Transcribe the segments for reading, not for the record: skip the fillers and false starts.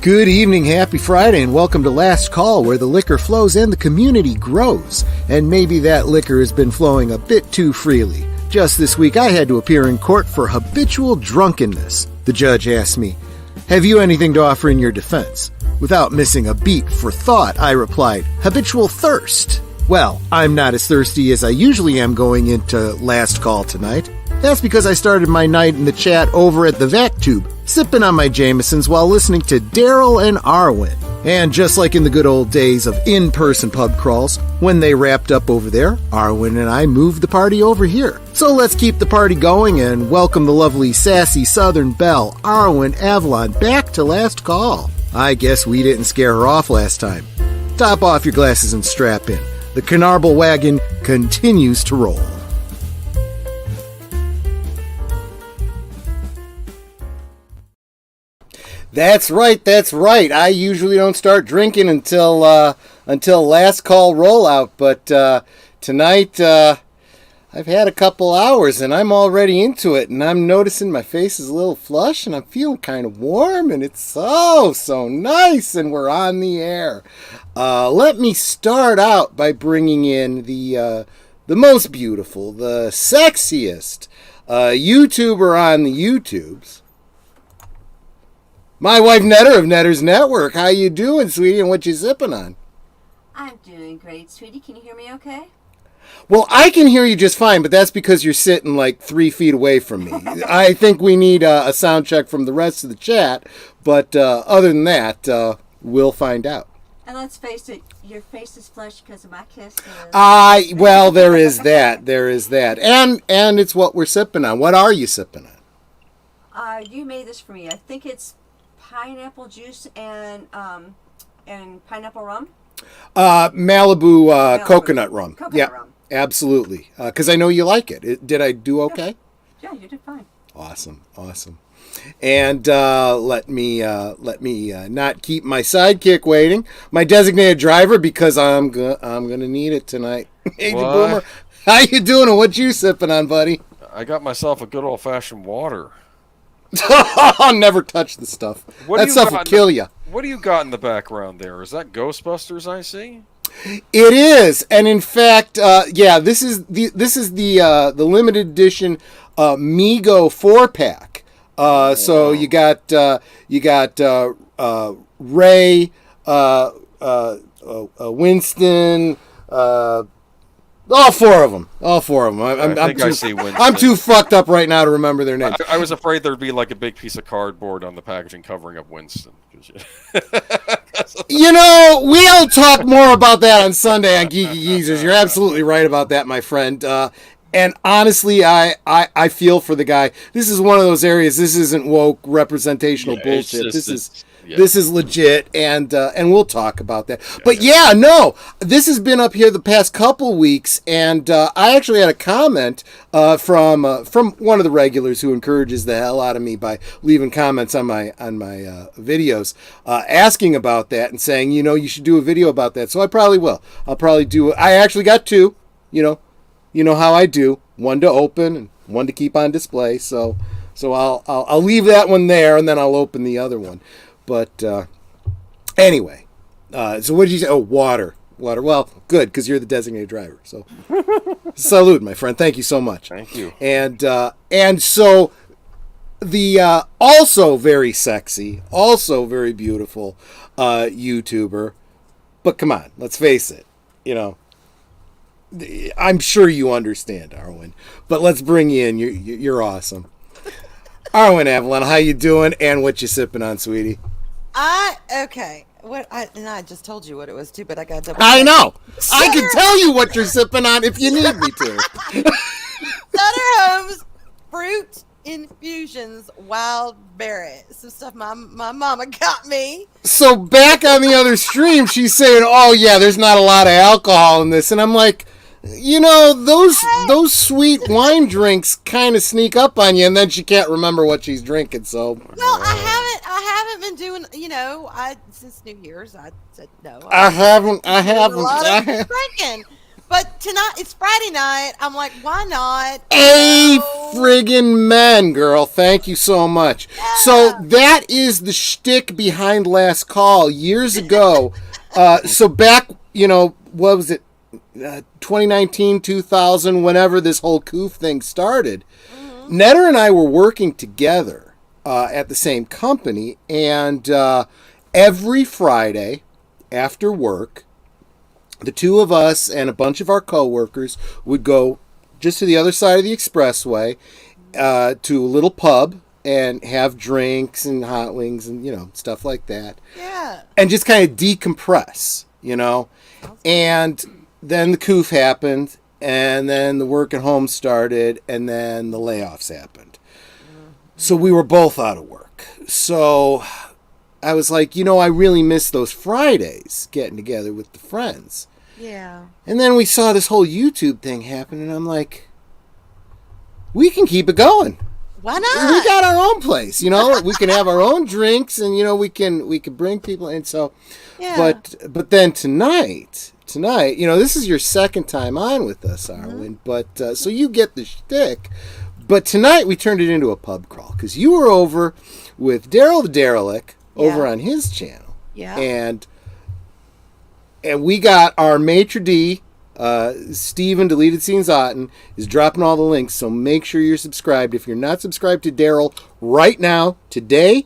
Good evening, happy Friday, and welcome to Last Call, where the liquor flows and the community grows. And maybe that liquor has been flowing a bit too freely. Just this week, I had to appear in court for habitual drunkenness. The judge asked me, "Have you anything to offer in your defense?" Without missing a beat for thought, I replied, "Habitual thirst." Well, I'm not as thirsty as I usually am going into Last Call tonight. That's because I started my night in the chat over at the Vac Tube, sipping on my Jamesons while listening to Daryl and Arwyn. And just like in the good old days of in-person pub crawls, when they wrapped up over there, Arwyn and I moved the party over here. So let's keep the party going and welcome the lovely, sassy Southern Belle, Arwyn Avalon, back to Last Call. I guess we didn't scare her off last time. Top off your glasses and strap in. The Canarble wagon continues to roll. That's right. I usually don't start drinking until Last Call rollout, but tonight I've had a couple hours and I'm already into it, and I'm noticing my face is a little flush and I'm feeling kind of warm, and it's so nice, and we're on the air. Let me start out by bringing in the most beautiful, the sexiest YouTuber on the YouTubes. My wife Netter of Netter's Network. How you doing, sweetie, and what you sipping on? I'm doing great, sweetie. Can you hear me okay? Well, I can hear you just fine, but that's because you're sitting like 3 feet away from me. I think we need a sound check from the rest of the chat, but other than that, we'll find out. And let's face it, your face is flushed because of my kisses. Well, there is that. And it's what we're sipping on. What are you sipping on? You made this for me. I think it's pineapple juice and pineapple rum. Malibu coconut rum. Coconut rum. Absolutely. Because I know you like it. Did I do okay? Yeah, you did fine. Awesome. And let me not keep my sidekick waiting. My designated driver, because I'm gonna need it tonight. Hey, Boomer, how you doing? And what you sipping on, buddy? I got myself a good old-fashioned water. I'll never touch the stuff. That stuff will kill you. What do you got in the background there? Is that Ghostbusters I see? It is, and in fact, this is the limited edition Mego 4-pack. So you got Ray, Winston, all four of them. I'm too fucked up right now to remember their names. I was afraid there'd be like a big piece of cardboard on the packaging covering up Winston. We'll talk more about that on Sunday on Geeky Geezers. You're absolutely right about that, my friend. And honestly, I feel for the guy. This is one of those areas. This isn't woke representational bullshit. This is legit, and we'll talk about that. But this has been up here the past couple weeks, and I actually had a comment from one of the regulars who encourages the hell out of me by leaving comments on my videos, asking about that and saying, you should do a video about that. So I probably will. I'll probably do it. I actually got two. You know how I do. One to open and one to keep on display. So I'll leave that one there, and then I'll open the other one. But anyway, so what did you say? Oh, water. Well, good, because you're the designated driver. So salute, my friend. Thank you so much. Thank you. And so the also very sexy, also very beautiful YouTuber. But come on, let's face it. I'm sure you understand, Arwyn. But let's bring you in. You're awesome. Arwyn Avalon, how you doing? And what you sipping on, sweetie? Okay. I just told you what it was too, but I got double. I know. I can tell you what you're sipping on if you need me to. Sutter Homes fruit infusions, wild berry, some stuff my mama got me. So back on the other stream, she's saying, "Oh yeah, there's not a lot of alcohol in this," and I'm like, those sweet wine drinks kind of sneak up on you, and then she can't remember what she's drinking. So I haven't been doing. Since New Year's, I said no. I haven't. Drinking, but tonight it's Friday night. I'm like, why not? A friggin' men, girl. Thank you so much. Yeah. So that is the shtick behind Last Call years ago. So back, what was it? 2019, 2000, whenever this whole coof thing started, Netter and I were working together at the same company, and every Friday after work, the two of us and a bunch of our coworkers would go just to the other side of the expressway to a little pub and have drinks and hot wings and, stuff like that. Yeah. And just kind of decompress, And then the coof happened, and then the work at home started, and then the layoffs happened. So we were both out of work. So I was like, I really miss those Fridays getting together with the friends. Yeah. And then we saw this whole YouTube thing happen, and I'm like, we can keep it going. Why not? We got our own place, we can have our own drinks, and we can bring people in. So, yeah. But then tonight, this is your second time on with us, Arwyn. But so you get the shtick. But tonight we turned it into a pub crawl because you were over with Daryl the Derelict over on his channel. Yeah. And we got our maitre d', Steven Deleted Scenes Otten, is dropping all the links. So make sure you're subscribed. If you're not subscribed to Daryl right now, today,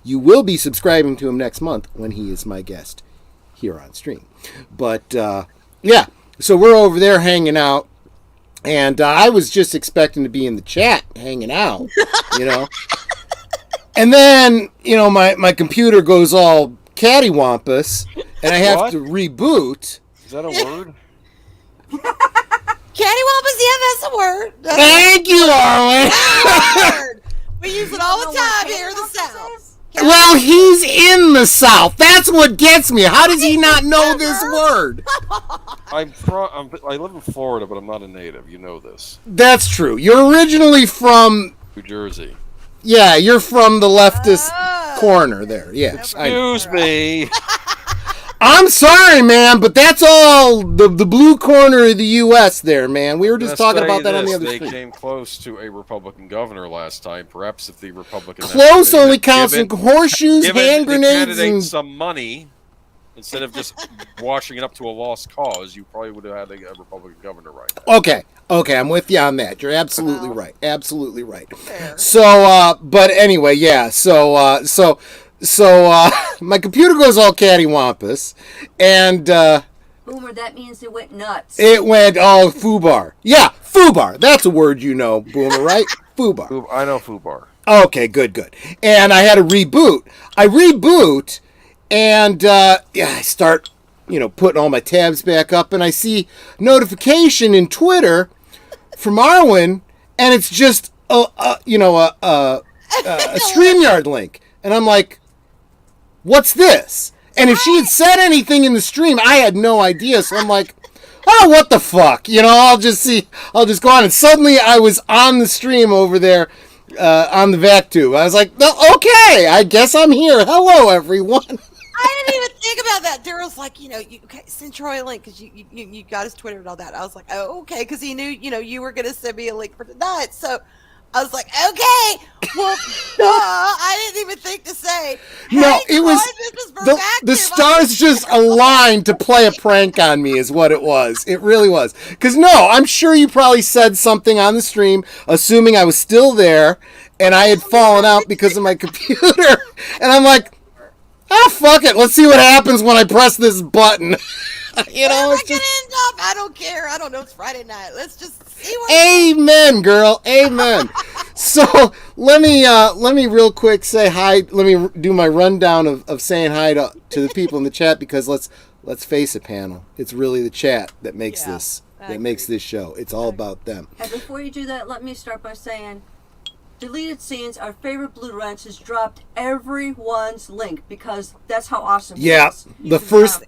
you will be subscribing to him next month when he is my guest here on stream. But so we're over there hanging out, and I was just expecting to be in the chat hanging out, and then my computer goes all cattywampus, and I have to reboot. Is that a word? Cattywampus, yeah, that's a word. Thank you, Arwyn. We use it all the time here in the South. Well, he's in the South. That's what gets me. How does he not know this word? I live in Florida, but I'm not a native. You know this. That's true. You're originally from New Jersey. Yeah, you're from the leftist corner there. Yes. Excuse me. I'm sorry, man, but that's all the blue corner of the U.S. there, man. We were just talking about that on the other street. They street. came close to a Republican governor last time. Perhaps if the Republican close only counts in horseshoes, hand grenades, and some money instead of just washing it up to a lost cause, you probably would have had a Republican governor right now. Okay, I'm with you on that. You're absolutely right. Absolutely right. Fair. So, but anyway, yeah. So my computer goes all cattywampus, and Boomer, that means it went nuts. It went all foobar. Yeah, foobar. That's a word Boomer, right? Foobar. I know foobar. Okay, good. And I had to reboot. I reboot, and I start, putting all my tabs back up, and I see notification in Twitter from Arwyn, and it's just a StreamYard link, and I'm like, what's this? And if she had said anything in the stream, I had no idea. So I'm like, oh, what the fuck? I'll just go on. And suddenly I was on the stream over there on the vac tube. I was like, okay, I guess I'm here. Hello, everyone. I didn't even think about that. Daryl's like, send Troy a link because you got his Twitter and all that. I was like, oh, okay, because he knew, you were going to send me a link for tonight. So I was like, okay, well, I didn't even think to say. Hey, no, it was the stars just aligned to play a prank on me is what it was. It really was. Because, I'm sure you probably said something on the stream, assuming I was still there, and I had fallen out because of my computer. And I'm like, fuck it. Let's see what happens when I press this button. It's just... end up. I don't care. I don't know. It's Friday night. Let's just see what. Amen, girl. Amen. So let me real quick say hi. Let me do my rundown of saying hi to the people in the chat, because let's face it, panel. It's really the chat that makes this show. It's all about them. And before you do that, let me start by saying, Deleted Scenes, our favorite Blue Ranch, has dropped everyone's link because that's how awesome it is. The first.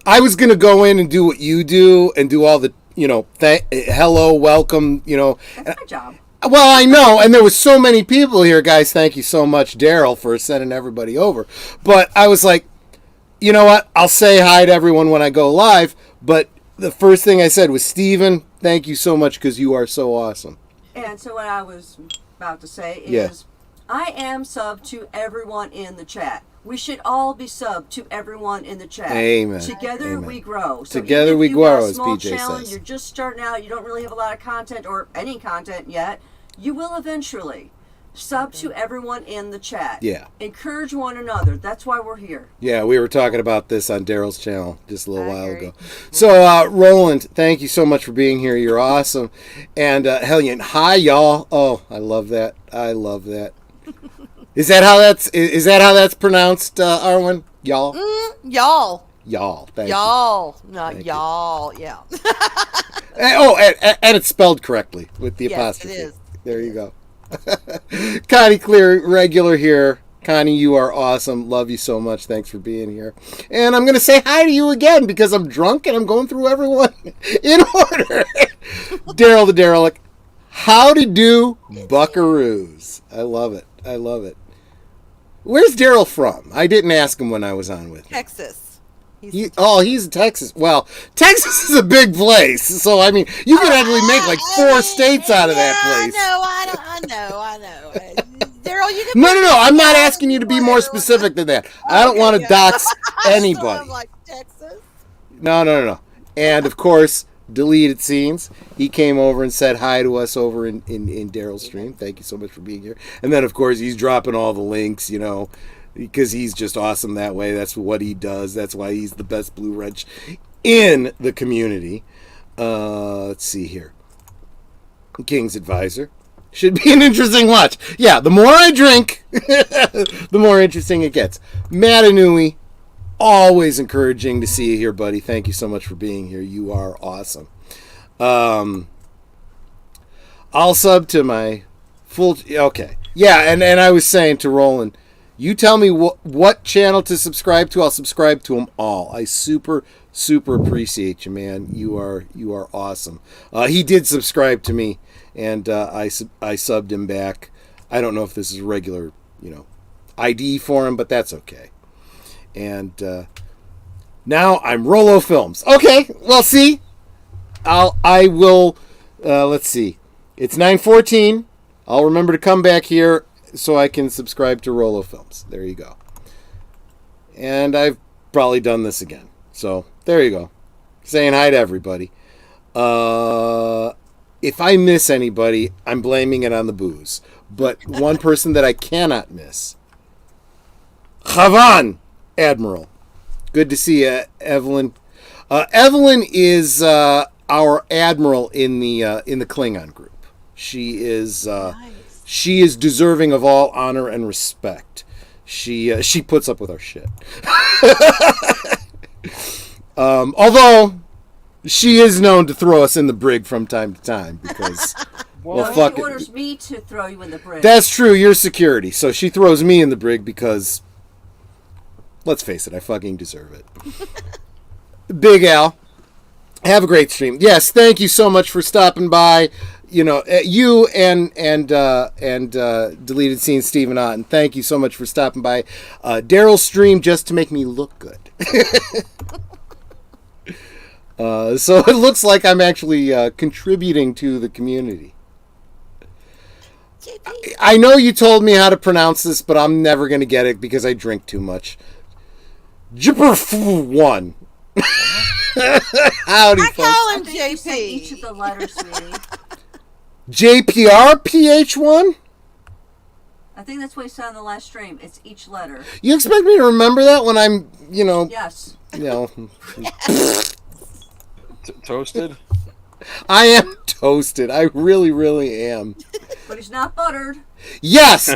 I was going to go in and do what you do and do all the, hello, welcome, That's my job. Well, I know, and there was so many people here, guys. Thank you so much, Daryl, for sending everybody over. But I was like, you know what? I'll say hi to everyone when I go live. But the first thing I said was, Steven, thank you so much because you are so awesome. And so what I was about to say is, Yeah. I am sub to everyone in the chat. We should all be sub to everyone in the chat. Amen. Together Amen. we grow. So Together even if we you grow, got a as small PJ channel, says. you're just starting out, you don't really have a lot of content or any content yet, you will eventually. Sub to everyone in the chat. Yeah. Encourage one another. That's why we're here. Yeah, we were talking about this on Daryl's channel just a little I while agree. ago. So, Roland, thank you so much for being here. You're awesome. And Hellion, hi, y'all. Oh, I love that. I love that. Is that how that's pronounced, Arwyn? Y'all? Y'all. Y'all. Thank you. Y'all. Not Thank you. y'all. Yeah. And it's spelled correctly with the Yes, it apostrophe. is. There you go. Connie Clear, regular here. Connie, you are awesome. Love you so much. Thanks for being here. And I'm going to say hi to you again because I'm drunk and I'm going through everyone in order. Daryl the Derelict. Howdy do, buckaroos. I love it. I love it. Where's Daryl from? I didn't ask him when I was on with him. Texas. He's in Texas. Well, Texas is a big place, so I mean, you could actually make like 4 states out of that place. I know. Daryl, you can. No. I'm not asking you to be more specific than that. I don't want to dox anybody. So I'm like Texas. No. And of course, deleted scenes. He came over and said hi to us over in Daryl's stream. Thank you so much for being here. And then, of course, he's dropping all the links, because he's just awesome that way. That's what he does. That's why he's the best Blue Wrench in the community. Let's see here. King's Advisor. Should be an interesting watch. Yeah, the more I drink, the more interesting it gets. Matanui, always encouraging to see you here, buddy. Thank you so much for being here. You are awesome. I'll sub to my full... Okay. Yeah, and I was saying to Roland, you tell me what channel to subscribe to. I'll subscribe to them all. I super appreciate you, man. You are awesome. He did subscribe to me, and I subbed him back. I don't know if this is a regular, ID for him, but that's okay. And now I'm Rolo Films. Okay, well, see, I will. Let's see. It's 9:14. I'll remember to come back here so I can subscribe to Rolo Films. There you go. And I've probably done this again. So there you go. Saying hi to everybody. If I miss anybody, I'm blaming it on the booze. But one person that I cannot miss, Avalon Admiral. Good to see you, Evelyn. Evelyn is our admiral in the Klingon group. She is she is deserving of all honor and respect. She puts up with our shit. Although she is known to throw us in the brig from time to time because Well, fuck she it. orders me to throw you in the brig. That's true. You're security, so she throws me in the brig because, let's face it, I fucking deserve it. Big Al, have a great stream. Yes, thank you so much for stopping by. You and deleted scene Stephen Otten. Thank you so much for stopping by. Daryl's stream just to make me look good. So it looks like I'm actually contributing to the community. I know you told me how to pronounce this, but I'm never going to get it because I drink too much. Jipperfu1. Howdy, I folks. call him I think you said each of JP. the letters, sweetie. JPRPH1? I think that's what he said on the last stream. It's each letter. You expect me to remember that when I'm, Yes. Toasted? I am toasted. I really, really am. But he's not buttered. Yes,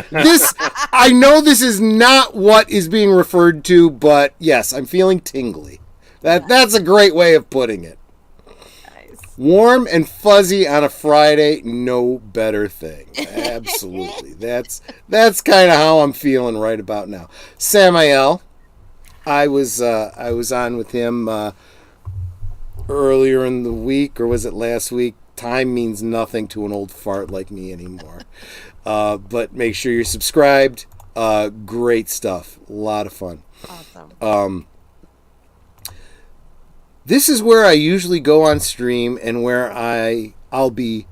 I know this is not what is being referred to, but yes, I'm feeling tingly. That's a great way of putting it. Nice. Warm and fuzzy on a Friday, no better thing. Absolutely. That's kind of how I'm feeling right about now. Samael, I was on with him earlier in the week, or was it last week? Time means nothing to an old fart like me anymore. But make sure you're subscribed. Great stuff. A lot of fun. Awesome. This is where I usually go on stream and where I'll be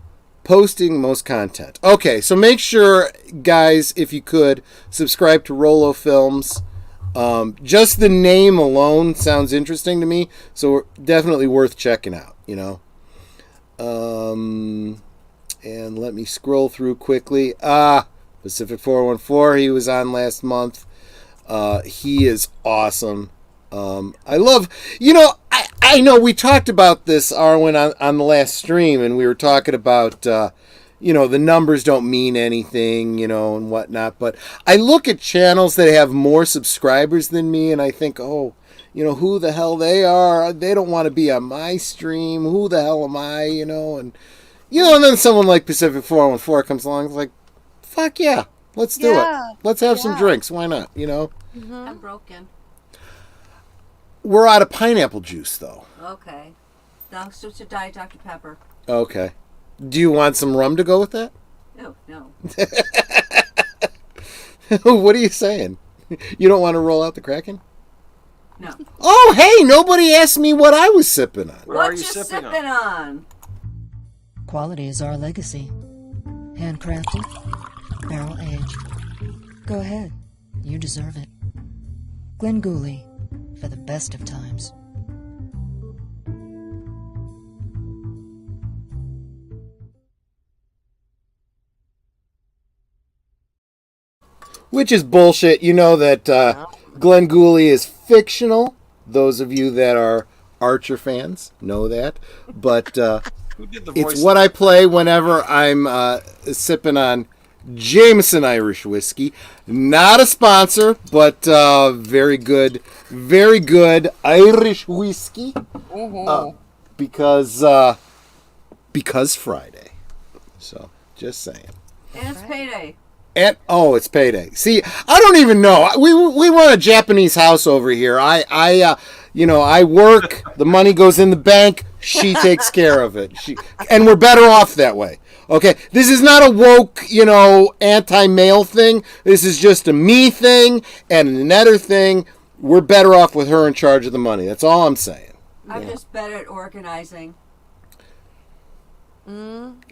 Posting most content. Okay, so make sure, guys, if you could, subscribe to Rolo Films. Just the name alone sounds interesting to me, so definitely worth checking out, you know. And let me scroll through quickly. Pacific 414, he was on last month. He is awesome. I love, you know, I know we talked about this, Arwyn, on the last stream, and we were talking about, you know, the numbers don't mean anything, you know, and whatnot. But I look at channels that have more subscribers than me, and I think, oh, you know, who the hell they are? They don't want to be on my stream. Who the hell am I, you know? And, you know, and then someone like Pacific 414 comes along and is like, fuck yeah, let's do it. Let's have some drinks. Why not, you know? Mm-hmm. I'm broken. We're out of pineapple juice, though. Okay. Now switch to Diet Dr. Pepper. Okay. Do you want some rum to go with that? No. What are you saying? You don't want to roll out the Kraken? No. Oh, hey, nobody asked me what I was sipping on. What are What you you sipping sipping on? Quality is our legacy. Handcrafted, barrel aged. Go ahead, you deserve it. Glen Gooley, for the best of times. Which is bullshit. You know that Glen Gooley is fictional. Those of you that are Archer fans know that. But Who did the voice? it's what I play whenever I'm sipping on Jameson Irish whiskey. Not a sponsor, but very good Irish whiskey. Because Friday. So, just saying. And it's payday. And it's payday. See, I don't even know. We run a Japanese house over here. I work. The money goes in the bank. She takes care of it. And we're better off that way. Okay, this is not a woke, anti-male thing. This is just a me thing and a netter thing. We're better off with her in charge of the money. That's all I'm saying. I'm just better at organizing.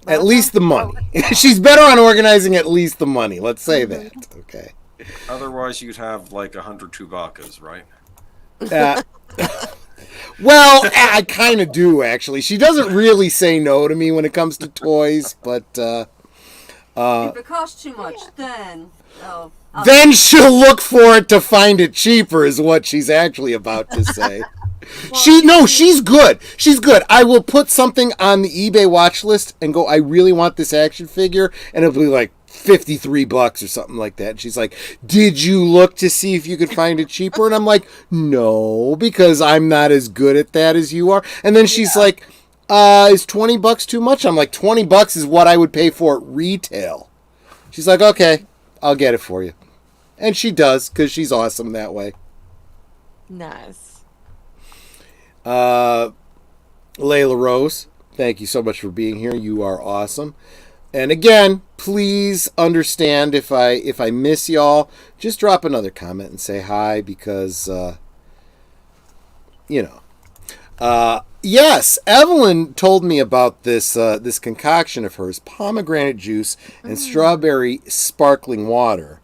At least the money. She's better on organizing at least the money. Let's say that. Okay. Otherwise, you'd have like 100 Chewbacca's, right? Well, I kind of do, actually. She doesn't really say no to me when it comes to toys, but If it costs too much, then then she'll look for it to find it cheaper, is what she's actually about to say. She's good. She's good. I will put something on the eBay watch list and go, I really want this action figure, and it'll be like $53 or something like that. And she's like, did you look to see if you could find it cheaper? And I'm like, no, because I'm not as good at that as you are. And then she's like, is $20 too much? I'm like, $20 is what I would pay for it retail. She's like, okay, I'll get it for you. And she does, because she's awesome that way. Nice. Layla Rose, thank you so much for being here. You are awesome. And again, please understand if I miss y'all, just drop another comment and say hi, because yes, Evelyn told me about this this concoction of hers, pomegranate juice and strawberry sparkling water.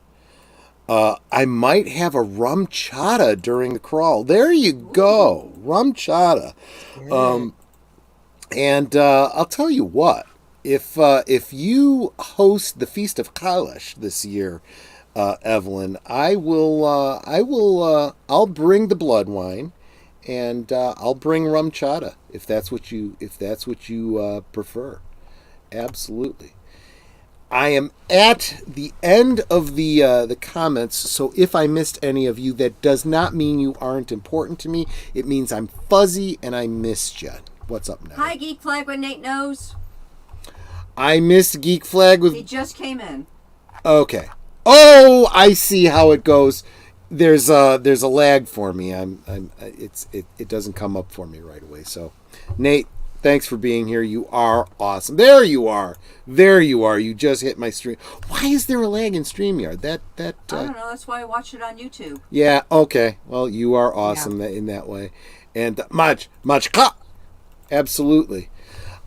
I might have a rum chata during the crawl. There you go. Rum chata. And I'll tell you what. If you host the Feast of Kailash this year, Evelyn, I'll bring the blood wine, and I'll bring rum chata if that's what you prefer. Absolutely. I am at the end of the comments, so if I missed any of you, that does not mean you aren't important to me. It means I'm fuzzy and I missed you. What's up now? Hi, Geek Flag with Nate knows. I missed Geek Flag with... He just came in. Okay. Oh, I see how it goes. There's a lag for me. It doesn't come up for me right away. So, Nate, thanks for being here. You are awesome. There you are. You just hit my stream. Why is there a lag in StreamYard? I don't know. That's why I watch it on YouTube. Yeah. Okay. Well, you are awesome in that way. And much. Absolutely.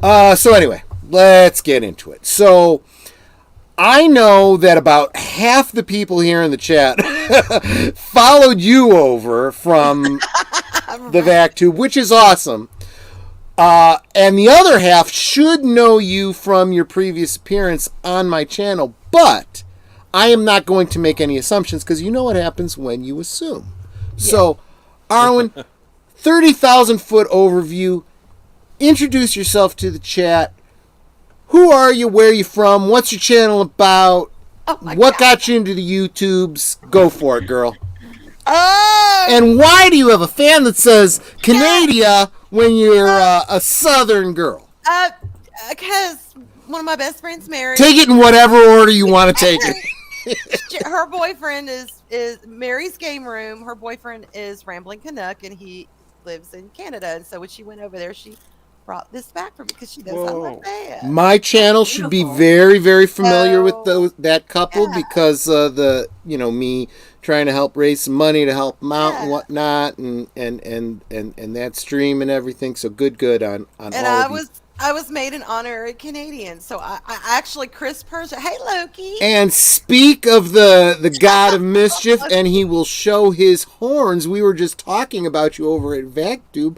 So anyway, let's get into it. So, I know that about half the people here in the chat followed you over from the vac tube, which is awesome. And the other half should know you from your previous appearance on my channel, but I am not going to make any assumptions because you know what happens when you assume. Yeah. So, Arwyn, 30,000 foot overview. Introduce yourself to the chat. Who are you? Where are you from? What's your channel about? What got you into the YouTubes? Go for it, girl. Oh! And why do you have a fan that says Canada when you're a Southern girl? Because one of my best friends married. Take it in whatever order you want to take it. Her boyfriend is Mary's Game Room. Her boyfriend is Rambling Canuck, and he lives in Canada. And so when she went over there, she brought this back for me because she knows I love that. My channel should be very, very familiar with that couple because me trying to help raise some money to help them out and whatnot, and that stream and everything. So good on and all of you. I was made an honorary Canadian, so I actually Chris Persia. Hey Loki. And speak of the god of mischief, and he will show his horns. We were just talking about you over at VacTube.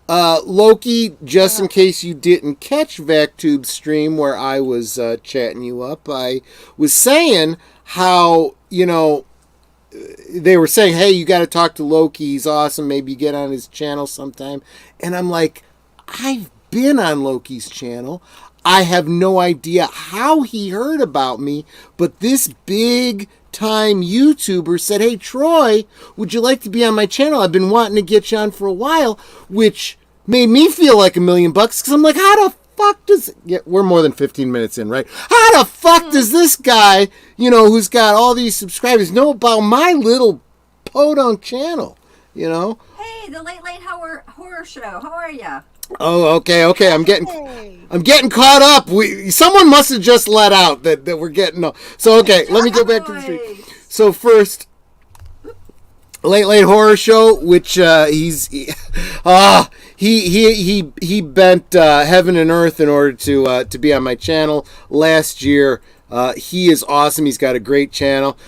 Loki, just in case you didn't catch VacTube's stream where I was chatting you up, I was saying how, they were saying, hey, you got to talk to Loki. He's awesome. Maybe you get on his channel sometime. And I'm like, I've been on Loki's channel. I have no idea how he heard about me, but this big time YouTuber said, hey, Troy, would you like to be on my channel? I've been wanting to get you on for a while, which made me feel like $1 million because I'm like, how the fuck does... Yeah, we're more than 15 minutes in, right? How the fuck does this guy, who's got all these subscribers know about my little podunk channel, Hey, the Late Horror Show. How are ya? Oh, okay. I'm getting caught up. Someone must have just let out that we're getting. So okay, let me go back to the stream. So first, Late Horror Show, which he bent heaven and earth in order to be on my channel last year. He is awesome. He's got a great channel.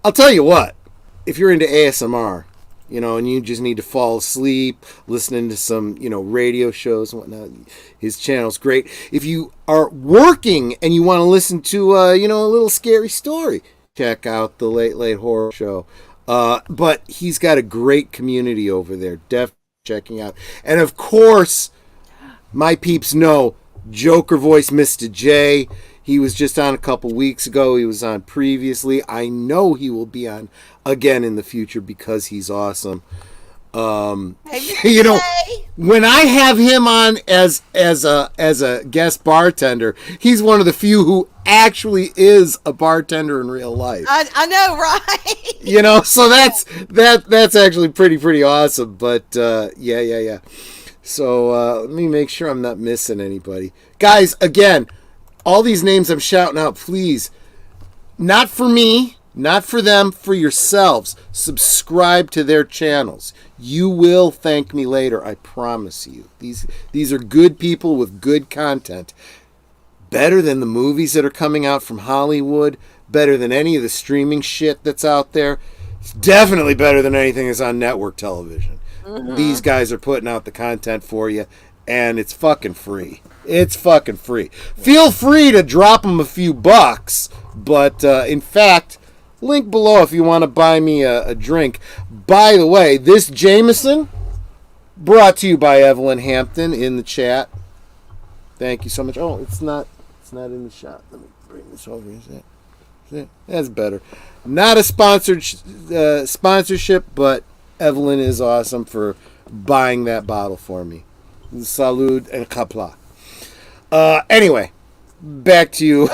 I'll tell you what, if you're into ASMR, and you just need to fall asleep listening to some, radio shows and whatnot, his channel's great. If you are working and you want to listen to, a little scary story, check out the Late Horror Show. But he's got a great community over there. Definitely checking out. And of course, my peeps know Joker voice Mr. J. He was just on a couple weeks ago. He was on previously. I know he will be on again in the future because he's awesome. When I have him on as a guest bartender, he's one of the few who actually is a bartender in real life. I know, right? So that's actually pretty awesome. But yeah. So let me make sure I'm not missing anybody, guys. Again, all these names I'm shouting out, please, not for me, not for them, for yourselves. Subscribe to their channels. You will thank me later, I promise you. These are good people with good content. Better than the movies that are coming out from Hollywood, better than any of the streaming shit that's out there. It's definitely better than anything that's on network television. Mm-hmm. These guys are putting out the content for you, and it's fucking free. It's fucking free. Feel free to drop them a few bucks, but in fact, link below if you want to buy me a drink. By the way, this Jameson brought to you by Evelyn Hampton in the chat. Thank you so much. Oh, it's not in the shot. Let me bring this over. Is that? That's better. Not a sponsorship, but Evelyn is awesome for buying that bottle for me. Salud and kapla. Anyway, back to you,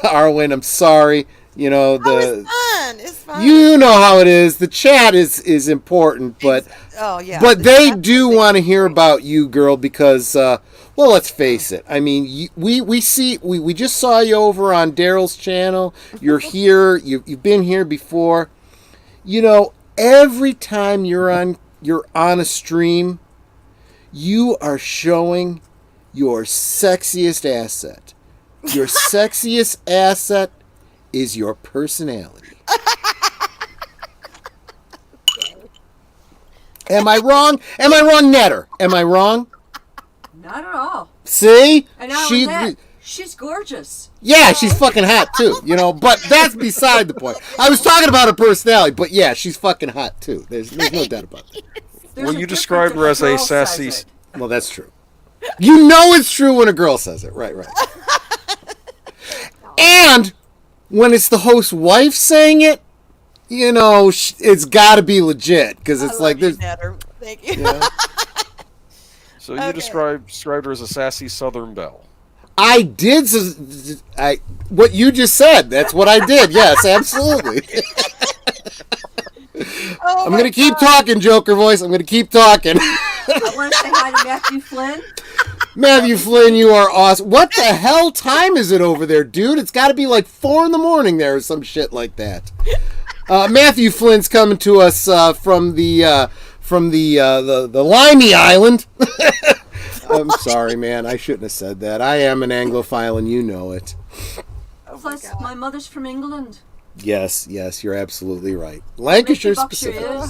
Arwyn. I'm sorry. It's fun. You know how it is. The chat is important, but But they do want to hear about you, girl, because let's face it. I mean, we just saw you over on Daryl's channel. You're here. You've been here before. Every time you're on a stream, you are showing your sexiest asset. Your sexiest asset is your personality. Am I wrong? Am I wrong, Netter? Am I wrong? Not at all. See? And not only that, she's gorgeous. Yeah, she's fucking hot too, but that's beside the point. I was talking about her personality, but yeah, she's fucking hot too. There's no doubt about that. There's You a described her difference as if a girl says sassy. it. Well, that's true. You know it's true when a girl says it. Right. And when it's the host's wife saying it, it's got to be legit because it's like this. Thank you. So you described her as a sassy Southern belle. I did. What you just said. That's what I did. Yes, absolutely. I'm going to keep talking, Joker voice. I'm going to keep talking. I want to say hi to Matthew Flynn. Matthew Flynn, you are awesome. What the hell time is it over there, dude? It's got to be like 4 a.m. there or some shit like that. Matthew Flynn's coming to us from the Limey Island. I'm sorry, man. I shouldn't have said that. I am an Anglophile, and you know it. Plus, my mother's from England. Yes, you're absolutely right. Lancashire specifically.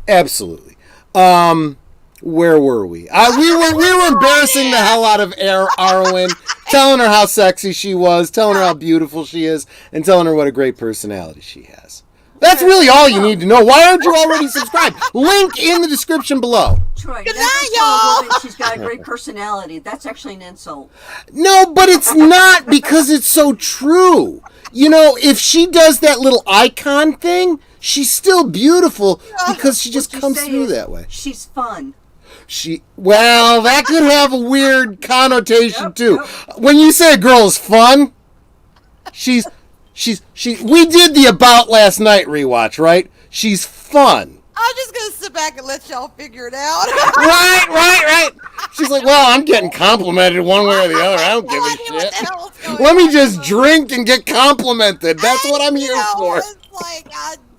Absolutely. Where were we? We were embarrassing the hell out of Arwyn, telling her how sexy she was, telling her how beautiful she is, and telling her what a great personality she has. That's really all you need to know. Why aren't you already subscribed? Link in the description below. Troy, Good never night, tell a y'all. woman she's got a great personality. That's actually an insult. No, but it's not because it's so true. If she does that little icon thing, she's still beautiful because she just What you comes say through is, that way. She's fun. That could have a weird connotation Yep, too. yep. When you say a girl is fun, we did the About Last Night rewatch, right? She's fun. I'm just gonna sit back and let y'all figure it out. Right. She's like, well, I'm getting complimented one way or the other. I don't give a What the shit. hell is going Let me on? just drink and get complimented. That's what I'm here for. It's like,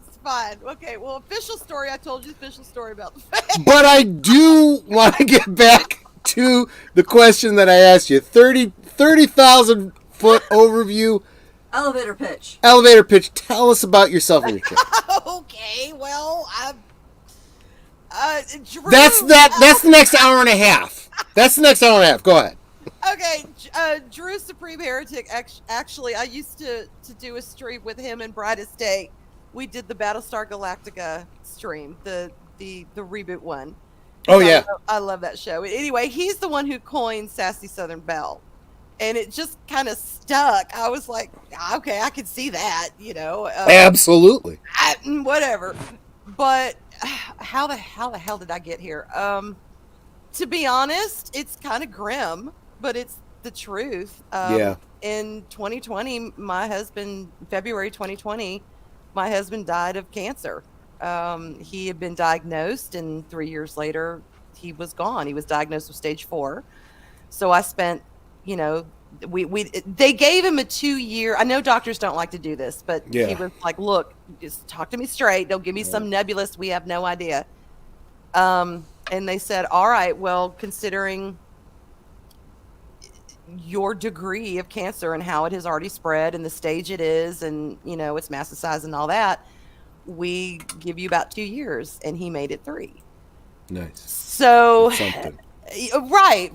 it's fine. Okay, well, official story. I told you official story about the fact. But I do want to get back to the question that I asked you. 30,000 foot overview. Elevator pitch. Elevator pitch. Tell us about yourself and your trip. Okay, well, Drew, That's the next hour and a half. Go ahead. Okay, Drew Supreme Heretic. Actually, I used to do a stream with him and Bright Estate. We did the Battlestar Galactica stream, the reboot one. Oh yeah, I love that show. Anyway, he's the one who coined Sassy Southern Belle, and it just kind of stuck. I was like, okay, I could see that, absolutely. Whatever. But how the hell did I get here? To be honest, it's kind of grim, but it's the truth. Yeah. In 2020, February 2020, my husband died of cancer. He had been diagnosed, and 3 years later, he was gone. He was diagnosed with stage 4. So I spent, they gave him a 2-year. I know doctors don't like to do this, but Yeah. he was like, "Look, just talk to me straight. Don't give me some nebulous. We have no idea." And they said, "All right, well, considering your degree of cancer and how it has already spread and the stage it is, and its metastasized and all that, we give you about 2 years." And he made it 3. Nice. So, That's something. right.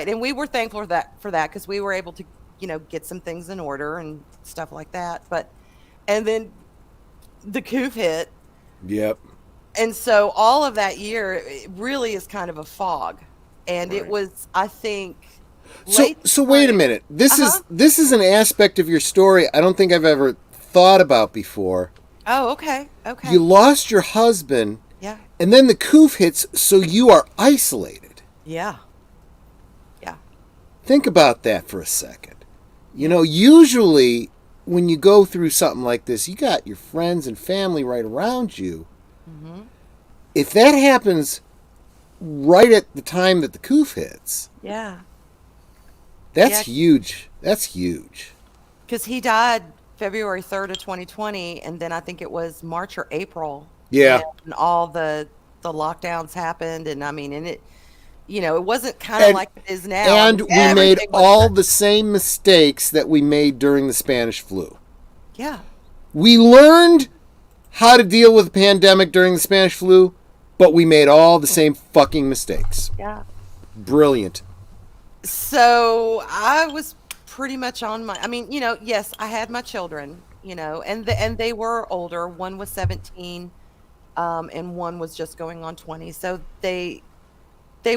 And we were thankful for that because we were able to, get some things in order and stuff like that. And then the coup hit. Yep. And so all of that year, it really is kind of a fog. And it was, I think, So wait a minute. This is an aspect of your story I don't think I've ever thought about before. Oh, okay. You lost your husband. Yeah. And then the coup hits, so you are isolated. Yeah. Think about that for a second. Usually when you go through something like this, you got your friends and family right around you. Mm-hmm. If that happens right at the time that the coup hits, Yeah. that's huge. That's huge. Because he died February 3rd of 2020, and then I think it was March or April. Yeah. And all the lockdowns happened, and it wasn't kind of And- like it is now. And we made Everything was all better. the same mistakes that we made during the Spanish flu. Yeah. We learned how to deal with the pandemic during the Spanish flu, but we made all the same fucking mistakes. Yeah. Brilliant. So I was pretty much on my. I mean, yes, I had my children, and they were older. One was 17, and one was just going on 20. So they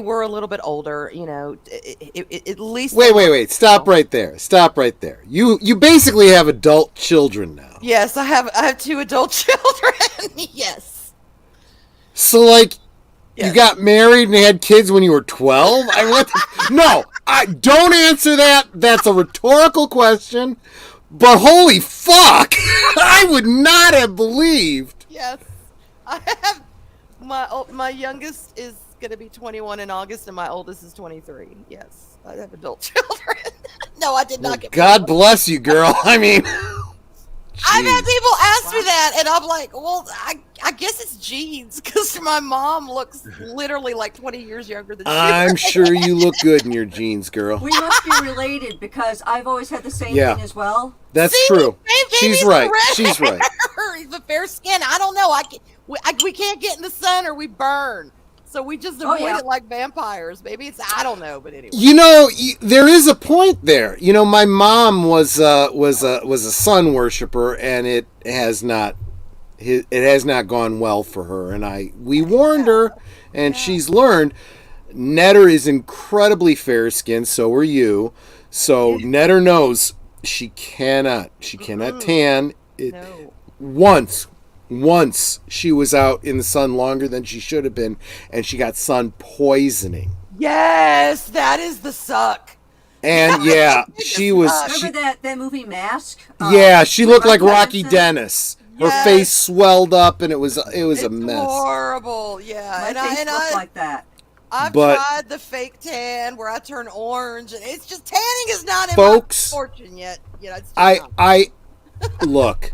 were a little bit older. At least. Wait. Stop right there. You basically have adult children now. Yes, I have 2 adult children. Yes. So, like, you Yes. got married and had kids when you were 12? No, don't answer that. That's a rhetorical question. But holy fuck! I would not have believed. Yes, I have. My youngest is going to be 21 in August, and my oldest is 23. Yes, I have adult children. No, I did not get. God bless you, girl. I mean, I've had jeez. people ask me that, and I'm like, well, I guess it's genes, because my mom looks literally like 20 years younger than she I'm is. sure you look good in your jeans, girl. We must be related because I've always had the same Yeah. thing as well. That's See, true. baby's She's right. red She's right. hair, the fair skin. I don't know. We can't get in the sun or we burn. So we just avoid yeah. it like vampires. Maybe it's, I don't know, but anyway. There is a point there. My mom was a sun worshiper, and it has not gone well for her. And we warned her, and she's learned. Netter is incredibly fair skinned. So are you. So Netter knows she cannot tan. No. Once she was out in the sun longer than she should have been, and she got sun poisoning. Yes, that is the suck. And yeah, she was. Remember that movie Mask? She looked like Rocky Dennis. Dennis. Her Yes. face swelled up, and it was a mess. Horrible. Yeah, My face looked like that. I've But- tried the fake tan where I turn orange, and it's just tanning is not in Folks, my fortune yet. It's just not. I look.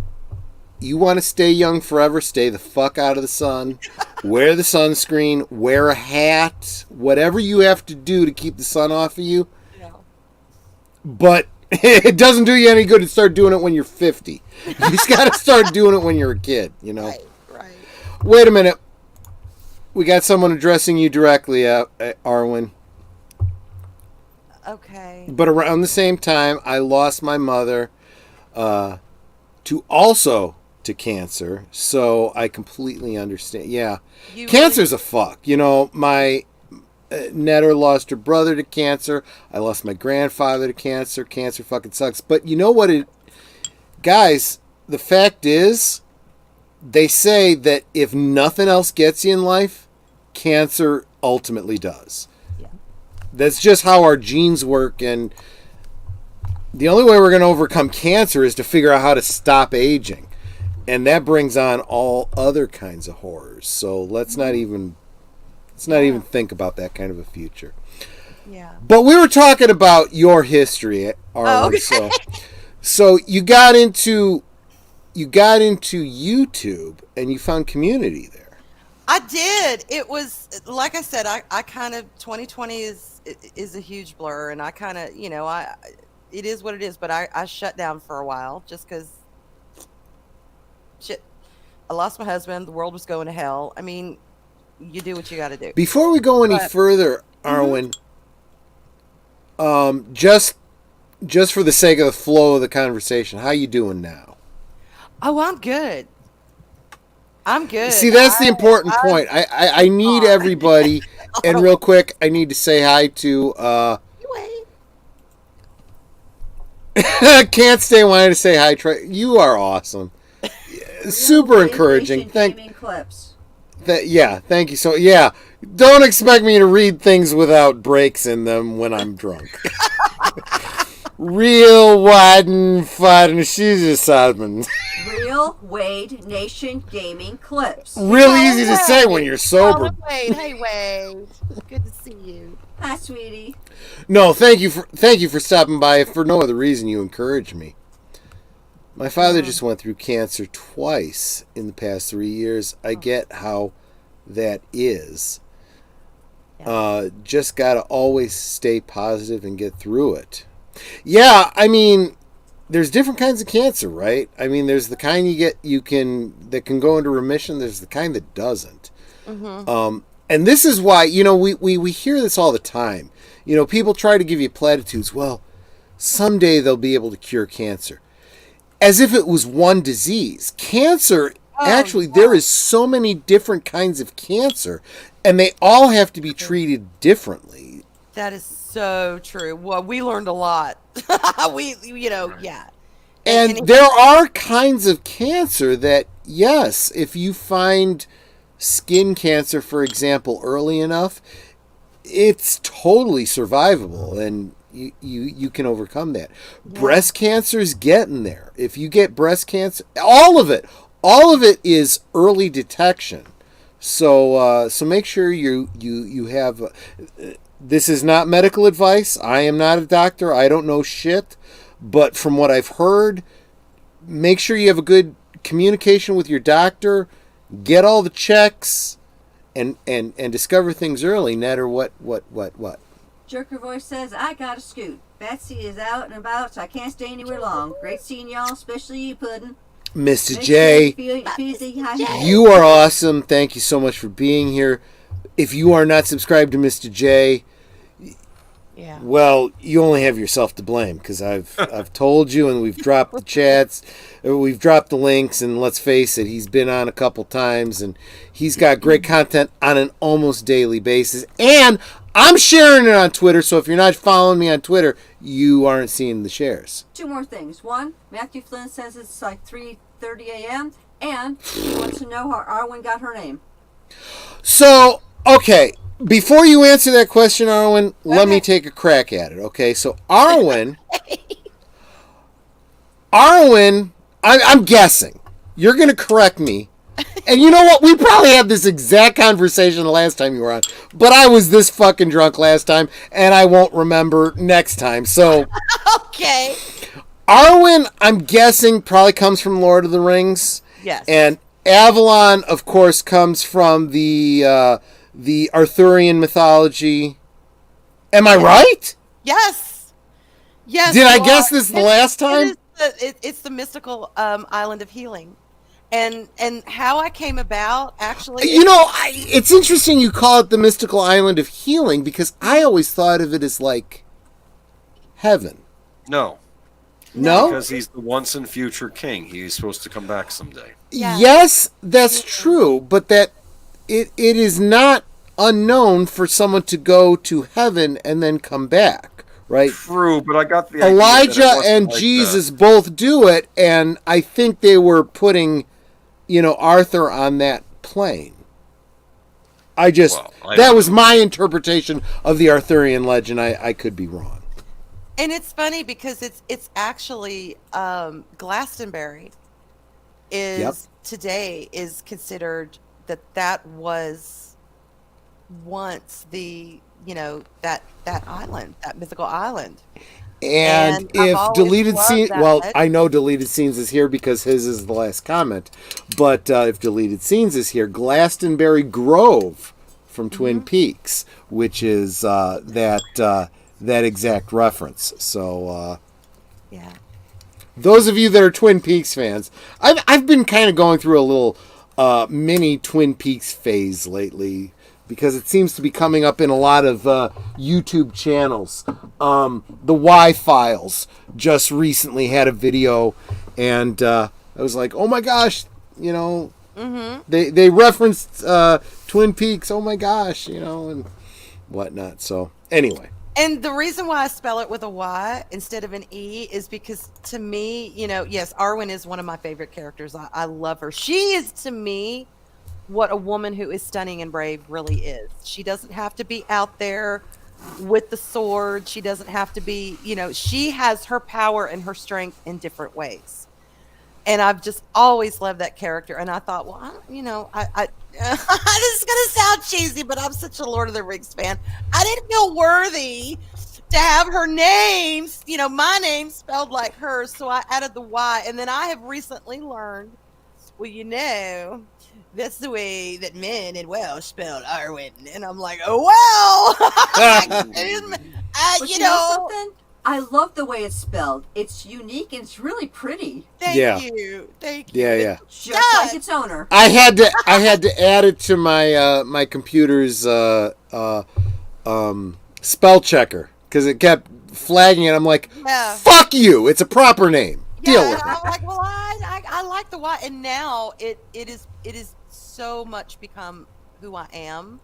You want to stay young forever? Stay the fuck out of the sun. Wear the sunscreen. Wear a hat. Whatever you have to do to keep the sun off of you. Yeah. But it doesn't do you any good to start doing it when you're 50. You just got to start doing it when you're a kid, Right. Wait a minute. We got someone addressing you directly, Arwyn. Okay. But around the same time, I lost my mother to cancer. So I completely understand. Yeah. You Cancer's a fuck. My Netter lost her brother to cancer. I lost my grandfather to cancer. Cancer fucking sucks. But you know what guys, the fact is, they say that if nothing else gets you in life, cancer ultimately does. Yeah. That's just how our genes work, and the only way we're going to overcome cancer is to figure out how to stop aging. And that brings on all other kinds of horrors. So let's not even think about that kind of a future. Yeah. But we were talking about your history, Arwyn. Okay. So you got into YouTube and you found community there. I did. It was, like I said, I kind of, 2020 is a huge blur, and I kind of, it is what it is, but I shut down for a while just because, shit, I lost my husband, the world was going to hell. I mean, you do what you got to do. Before we go any further, Arwyn, just for the sake of the flow of the conversation, how you doing now? Oh, I'm good. I'm good. See, that's the important point. I need everybody, and real quick, I need to say hi to. Can't stay wanting to say hi. You are awesome. Super encouraging. Gaming clips. Thank you. So don't expect me to read things without breaks in them when I'm drunk. Real wide and fun. She's just husband. Real Wade Nation Gaming clips. Real easy to say when you're sober. Wade. Hey, Wade. Good to see you. Hi, sweetie. No, thank you for stopping by. If for no other reason, you encourage me. My father just went through cancer twice in the past 3 years. I get how that is. Just got to always stay positive and get through it. Yeah, I mean, there's different kinds of cancer, right? I mean, there's the kind that can go into remission. There's the kind that doesn't. And this is why, we hear this all the time. People try to give you platitudes. Well, someday they'll be able to cure cancer. As if it was one disease. Cancer, there is so many different kinds of cancer, and they all have to be treated differently. That is so true. Well, we learned a lot. Yeah. And there are kinds of cancer that, yes, if you find skin cancer, for example, early enough, it's totally survivable, and you can overcome that. Yeah. Breast cancer is getting there. If you get breast cancer, all of it is early detection. So make sure you have. This is not medical advice. I am not a doctor. I don't know shit. But from what I've heard, make sure you have a good communication with your doctor. Get all the checks, and discover things early. No matter what. Jerker Voice says, I gotta scoot. Betsy is out and about, so I can't stay anywhere long. Great seeing y'all, especially you, Puddin'. Mr. J, you are awesome. Thank you so much for being here. If you are not subscribed to Mr. J, well, you only have yourself to blame, because I've told you, and we've dropped the chats, we've dropped the links, and let's face it, he's been on a couple times, and he's got great content on an almost daily basis, and I'm sharing it on Twitter, so if you're not following me on Twitter, you aren't seeing the shares. 2 more things. One, Matthew Flynn says it's like 3:30 a.m., and he wants to know how Arwyn got her name. So, okay, before you answer that question, Arwyn, let me take a crack at it, okay? So, Arwyn, I'm guessing. You're going to correct me. And you know what? We probably had this exact conversation the last time you were on. But I was this fucking drunk last time, and I won't remember next time. So, okay. Arwyn, I'm guessing, probably comes from Lord of the Rings. Yes. And Avalon, of course, comes from the Arthurian mythology. Am I right? Yes. Yes. Did I guess this the last time? It's the mystical island of healing. And how I came about, actually... it's interesting you call it the mystical island of healing, because I always thought of it as, like, heaven. No? Because he's the once and future king. He's supposed to come back someday. Yeah. Yes, that's true, but that it is not unknown for someone to go to heaven and then come back, right? True, but I got the idea Elijah and like Jesus both do it, and I think they were putting, Arthur on that plane. That was my interpretation of the Arthurian legend. I could be wrong. And it's funny because it's actually Glastonbury today is considered that was once the that island, that mythical island. And if deleted scenes, I know deleted scenes is here because his is the last comment, but if deleted scenes is here, Glastonbury Grove from Twin Peaks, which is that exact reference. So, those of you that are Twin Peaks fans, I've been kind of going through a little mini Twin Peaks phase lately, because it seems to be coming up in a lot of YouTube channels. The Y-Files just recently had a video, and I was like, oh my gosh, they referenced Twin Peaks, oh my gosh, and whatnot. So, anyway. And the reason why I spell it with a Y instead of an E is because, to me, yes, Arwyn is one of my favorite characters. I love her. She is, to me, what a woman who is stunning and brave really is. She doesn't have to be out there with the sword. She doesn't have to be, she has her power and her strength in different ways. And I've just always loved that character. And I thought, well, I this is going to sound cheesy, but I'm such a Lord of the Rings fan. I didn't feel worthy to have her name, my name spelled like hers. So I added the Y. And then I have recently learned well, that's the way that men in Welsh spelled Arwyn. And I'm like, oh, well. But you know something? I love the way it's spelled. It's unique and it's really pretty. Thank Yeah. you. Yeah. Just like its owner. I had to add it to my my computer's spell checker because it kept flagging it. I'm like, fuck you! It's a proper name. Deal with it. I'm like, well, I like the why, and now it is so much become who I am.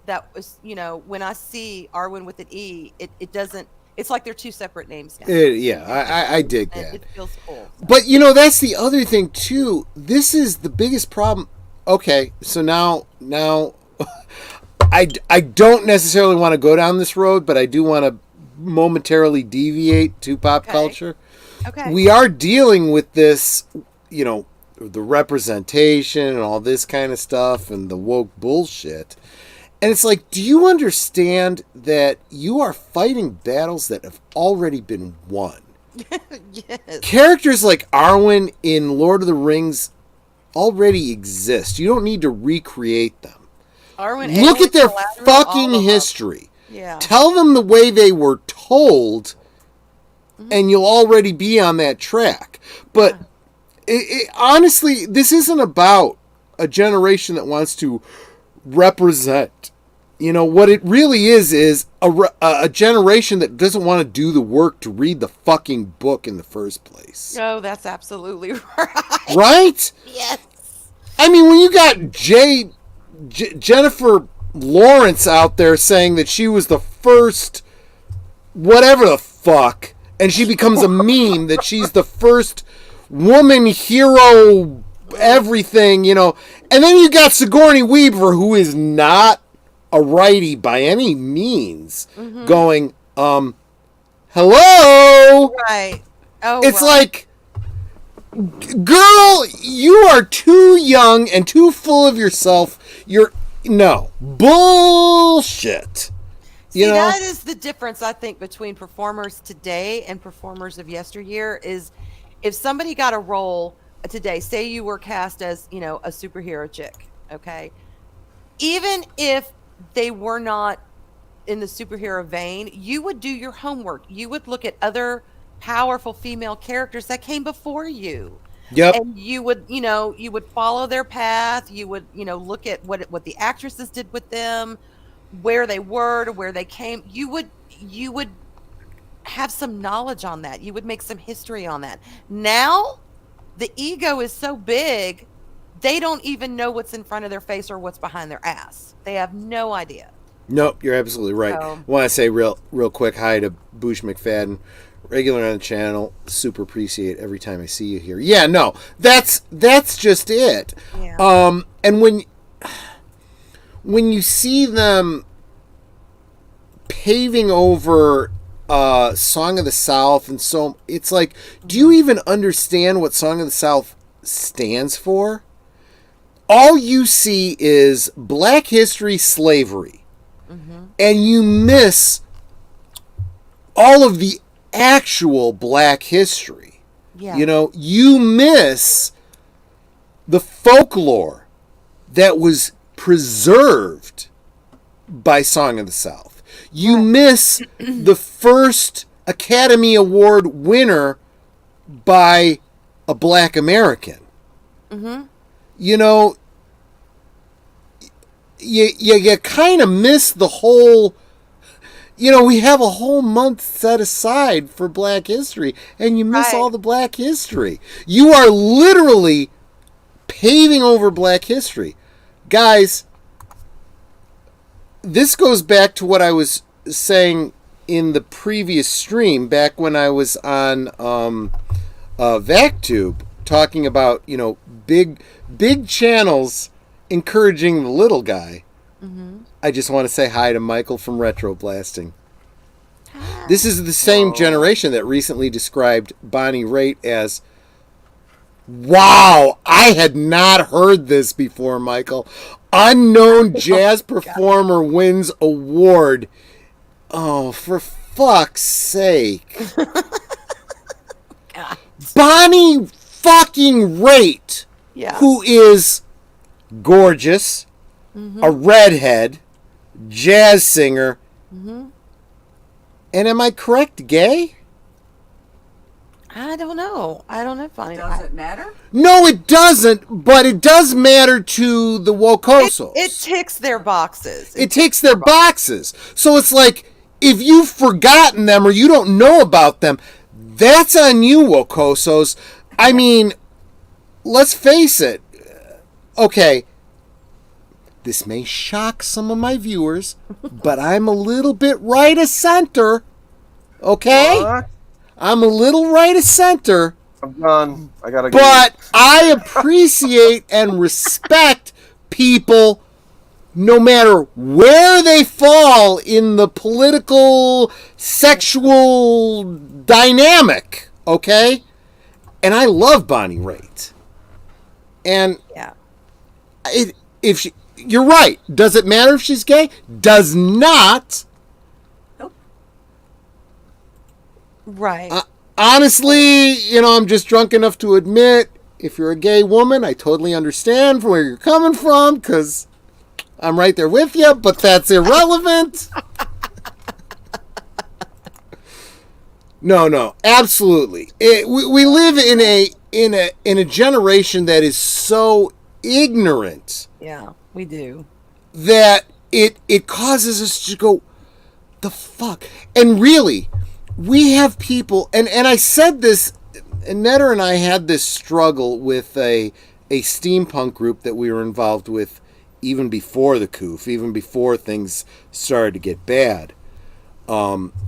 That was, when I see Arwyn with an E, it doesn't. It's like they're two separate names now. I dig that. It feels cool. So. But that's the other thing too. This is the biggest problem. Okay, so now I don't necessarily want to go down this road, but I do want to momentarily deviate to pop culture. Okay. We are dealing with this, the representation and all this kind of stuff and the woke bullshit. And it's like, do you understand that you are fighting battles that have already been won? Yes. Characters like Arwyn in Lord of the Rings already exist. You don't need to recreate them. Arwyn, look at their fucking history. Yeah. Tell them the way they were told, and you'll already be on that track. But honestly, this isn't about a generation that wants to represent. What it really is a generation that doesn't want to do the work to read the fucking book in the first place. Oh, that's absolutely right. Right? Yes. I mean, when you got Jennifer Lawrence out there saying that she was the first whatever the fuck, and she becomes a meme that she's the first woman hero everything, and then you got Sigourney Weaver, who is not a righty by any means, going, hello? Right. Oh, it's like, girl, you are too young and too full of yourself. No. Bullshit. See, that is the difference, I think, between performers today and performers of yesteryear is if somebody got a role today, say you were cast as, a superhero chick, okay? Even if they were not in the superhero vein, you would do your homework. You would look at other powerful female characters that came before you. Yep. And you would, you would follow their path. You would, look at what the actresses did with them, where they were to where they came. You would have some knowledge on that. You would make some history on that. Now, the ego is so big, they don't even know what's in front of their face or what's behind their ass. They have no idea. Nope, you're absolutely right. I want to say real quick hi to Boosh McFadden, regular on the channel. Super appreciate every time I see you here. Yeah, no, that's just it. Yeah. And when you see them paving over Song of the South, and so it's like, do you even understand what Song of the South stands for? All you see is Black history, slavery, and you miss all of the actual Black history. Yeah. You miss the folklore that was preserved by Song of the South. You miss the first Academy Award winner by a Black American. You kind of miss the whole. We have a whole month set aside for Black history, and you miss all the Black history. You are literally paving over Black history. Guys, this goes back to what I was saying in the previous stream, back when I was on VacTube, talking about, big channels encouraging the little guy. I just want to say hi to Michael from Retro Blasting. This is the same generation that recently described Bonnie Raitt as, wow, I had not heard this before, Michael. Unknown jazz performer wins award. Oh, for fuck's sake. Bonnie fucking Raitt Yeah. who is gorgeous, a redhead, jazz singer, and am I correct, gay? I don't know. Bonnie. Does it matter? No, it doesn't, but it does matter to the Wokosos. It ticks their boxes. It ticks their boxes. So it's like, if you've forgotten them or you don't know about them, that's on you, Wokosos. I mean, let's face it. Okay, this may shock some of my viewers, but I'm a little bit right of center. Okay? What? I'm a little right of center. I'm done. I gotta go. But I appreciate and respect people no matter where they fall in the political, sexual dynamic, okay? And I love Bonnie Raitt. And Yeah. you're right. Does it matter if she's gay? Does not. Nope. Right. Honestly, I'm just drunk enough to admit, if you're a gay woman, I totally understand where you're coming from, because I'm right there with you, but that's irrelevant. No, absolutely. We live in a generation that is so ignorant Yeah, we do. that it causes us to go, the fuck? And really, we have people, and I said this, and Netter and I had this struggle with a steampunk group that we were involved with even before the coof, even before things started to get bad.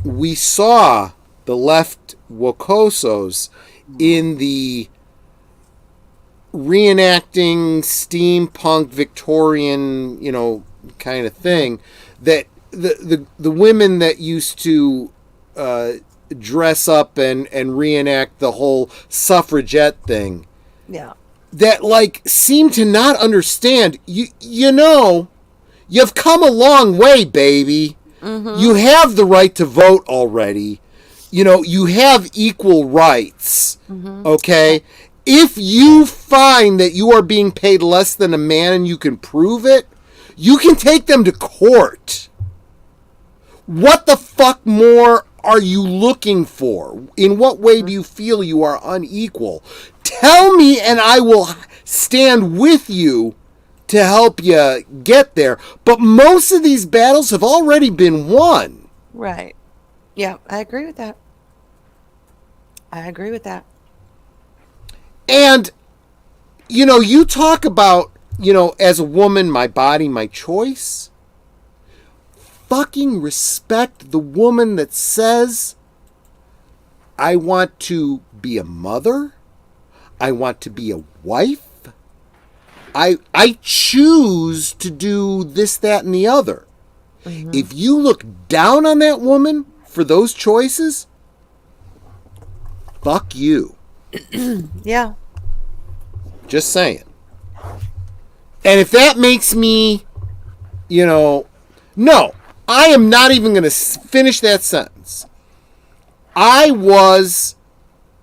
We saw the left Wokosos in the reenacting steampunk Victorian, kind of thing, that the women that used to dress up and reenact the whole suffragette thing, Yeah. that seem to not understand, you've come a long way, baby. You have the right to vote already. You have equal rights. Okay? If you find that you are being paid less than a man and you can prove it, you can take them to court. What the fuck more are you looking for? In what way do you feel you are unequal? Tell me and I will stand with you to help you get there. But most of these battles have already been won. Right. Yeah, I agree with that. And, you talk about, as a woman, my body, my choice. Fucking respect the woman that says, I want to be a mother. I want to be a wife. I choose to do this, that, and the other. If you look down on that woman for those choices, fuck you. Yeah. Just saying. And if that makes me, no, I am not even going to finish that sentence. I was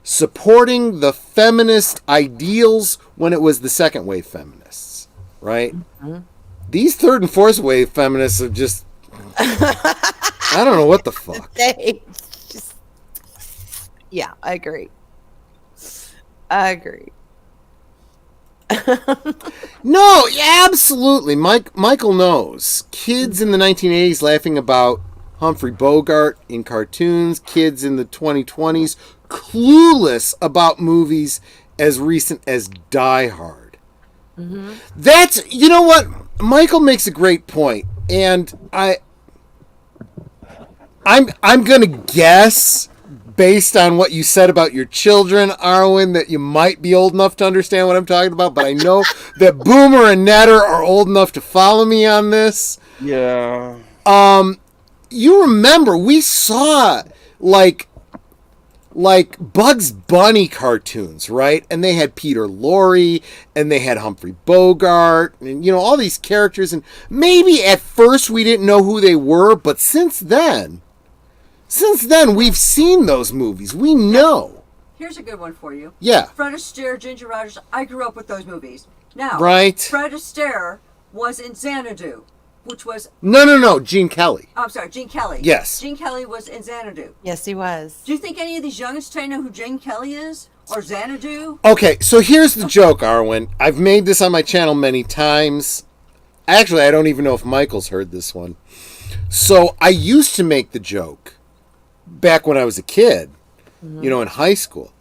supporting the feminist ideals when it was the second wave feminists, right? These third and fourth wave feminists are just, I don't know what the fuck. They just, yeah, I agree. No, absolutely. Michael knows. Kids in the 1980s laughing about Humphrey Bogart in cartoons. Kids in the 2020s clueless about movies as recent as Die Hard. That's, you know what? Michael makes a great point, and I'm gonna guess, based on what you said about your children, Arwyn, that you might be old enough to understand what I'm talking about, but I know that Boomer and Netter are old enough to follow me on this. Yeah. You remember, we saw, like Bugs Bunny cartoons, right? And they had Peter Lorre, and they had Humphrey Bogart, and, all these characters, and maybe at first we didn't know who they were, but since then, we've seen those movies. We know. Here's a good one for you. Yeah. Fred Astaire, Ginger Rogers. I grew up with those movies. Now, Right. Fred Astaire was in Xanadu, which was... No. Gene Kelly. I'm sorry, Gene Kelly. Yes. Gene Kelly was in Xanadu. Yes, he was. Do you think any of these youngins today know who Gene Kelly is? Or Xanadu? Okay, so here's the joke, Arwyn. I've made this on my channel many times. Actually, I don't even know if Michael's heard this one. So I used to make the joke back when I was a kid, in high school.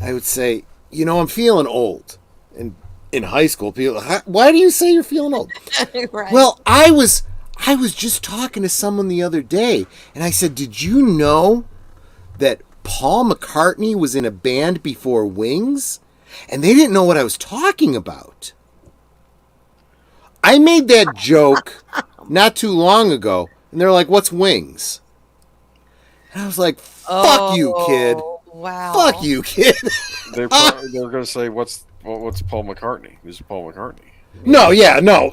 I would say, I'm feeling old. And in high school, people, why do you say you're feeling old? Right. Well, I was just talking to someone the other day, and I said, did you know that Paul McCartney was in a band before Wings? And they didn't know what I was talking about. I made that joke not too long ago, and they're like, what's Wings? And I was like, fuck you, kid. Wow. Fuck you, kid. They're going to say, what's Paul McCartney? Who's Paul McCartney? No.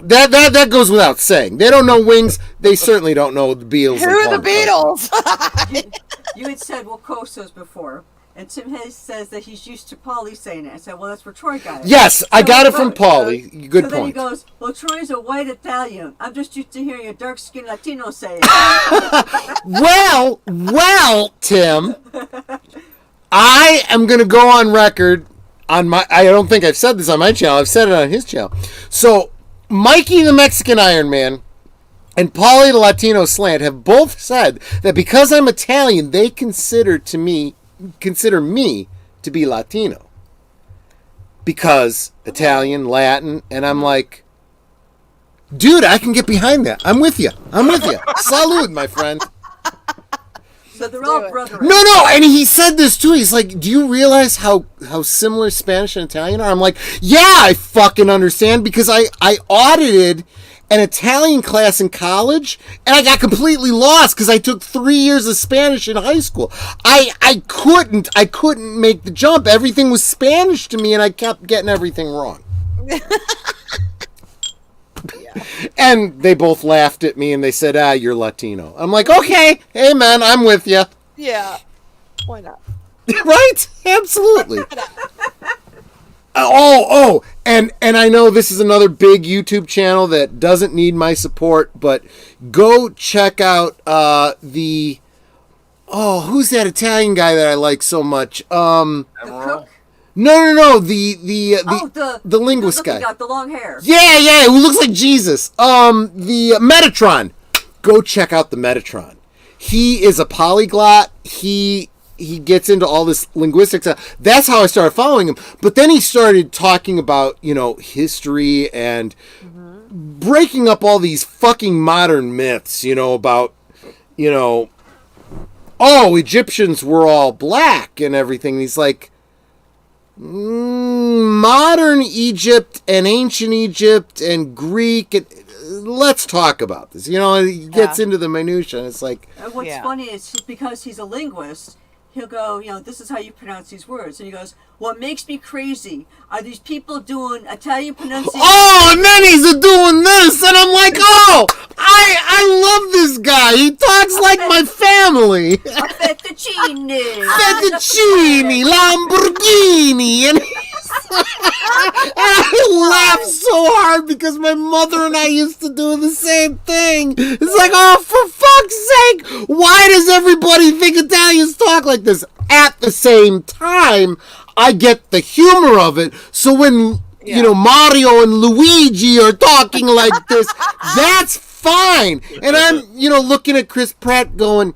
That goes without saying. They don't know Wings. They certainly don't know the Beatles. Who are the Beatles? You had said Wilcosos before, and Tim Hayes says that he's used to Paulie saying it. I said, well, that's where Troy got it. Yes, I got it from Paulie. Good so then he point. goes, well, Troy's a white Italian. I'm just used to hearing a dark-skinned Latino say it. Well, Tim, I am going to go on record on my... I don't think I've said this on my channel. I've said it on his channel. So, Mikey the Mexican Iron Man and Paulie the Latino Slant have both said that because I'm Italian, they consider me to be Latino. Because Italian, Latin, and I'm like, dude, I can get behind that. I'm with you. Salud, my friend. So they're all brothers. No, and he said this too. He's like, do you realize how similar Spanish and Italian are? I'm like, yeah, I fucking understand, because I audited an Italian class in college, and I got completely lost because I took 3 years of Spanish in high school. I couldn't make the jump. Everything was Spanish to me, and I kept getting everything wrong. And they both laughed at me, and they said, you're Latino. I'm like, okay, hey, man, I'm with you. Yeah. Why not? Right? Absolutely. And I know this is another big YouTube channel that doesn't need my support, but go check out who's that Italian guy that I like so much? The cook? No, the linguist guy. Got the long hair. Yeah, who looks like Jesus. The Metatron. Go check out the Metatron. He is a polyglot. He gets into all this linguistics. That's how I started following him. But then he started talking about, history and breaking up all these fucking modern myths, about, Egyptians were all black and everything. He's like, modern Egypt and ancient Egypt and Greek, and let's talk about this. He gets into the minutia, and it's like... And what's funny is because he's a linguist, he'll go, this is how you pronounce these words. And he goes, what makes me crazy are these people doing Italian pronunciation. Oh, and then he's doing this, and I'm like, I love this guy. He talks like my family. Fettuccine. Fettuccine, Lamborghini, and I laugh so hard because my mother and I used to do the same thing. It's like, for fuck's sake, why does everybody think Italians talk like this? At the same time, I get the humor of it. So when, Mario and Luigi are talking like this, that's fine. And I'm, looking at Chris Pratt going,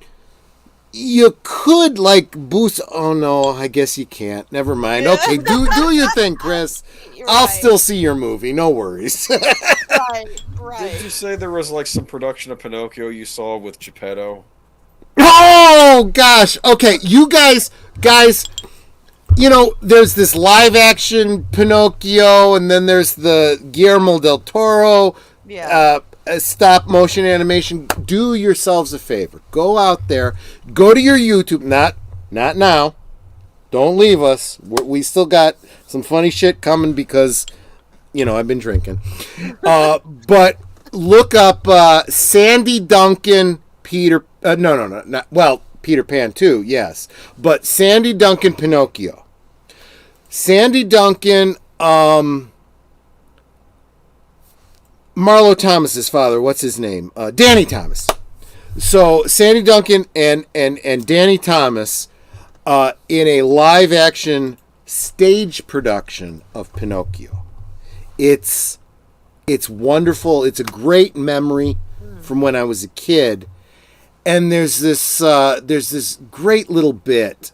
you could, boost... Oh, no, I guess you can't. Never mind. Okay, do your thing, Chris. I'll still see your movie. No worries. Right. Did you say there was, some production of Pinocchio you saw with Geppetto? Oh, gosh. Okay, you guys, there's this live-action Pinocchio, and then there's the Guillermo del Toro stop-motion animation. Do yourselves a favor. Go out there. Go to your YouTube. Not now. Don't leave us. We still got some funny shit coming because, I've been drinking. But look up Sandy Duncan Peter... Peter Pan too, yes. But Sandy Duncan Pinocchio. Sandy Duncan, Marlo Thomas's father, what's his name? Danny Thomas. So Sandy Duncan and Danny Thomas in a live action stage production of Pinocchio. It's wonderful. It's a great memory from when I was a kid. And there's this great little bit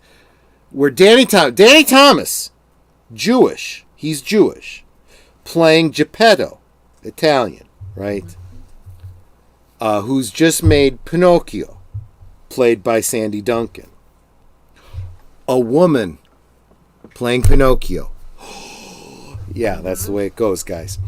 where Danny Thomas, Jewish, he's Jewish, playing Geppetto, Italian, right? Who's just made Pinocchio, played by Sandy Duncan. A woman playing Pinocchio. Yeah, that's the way it goes, guys.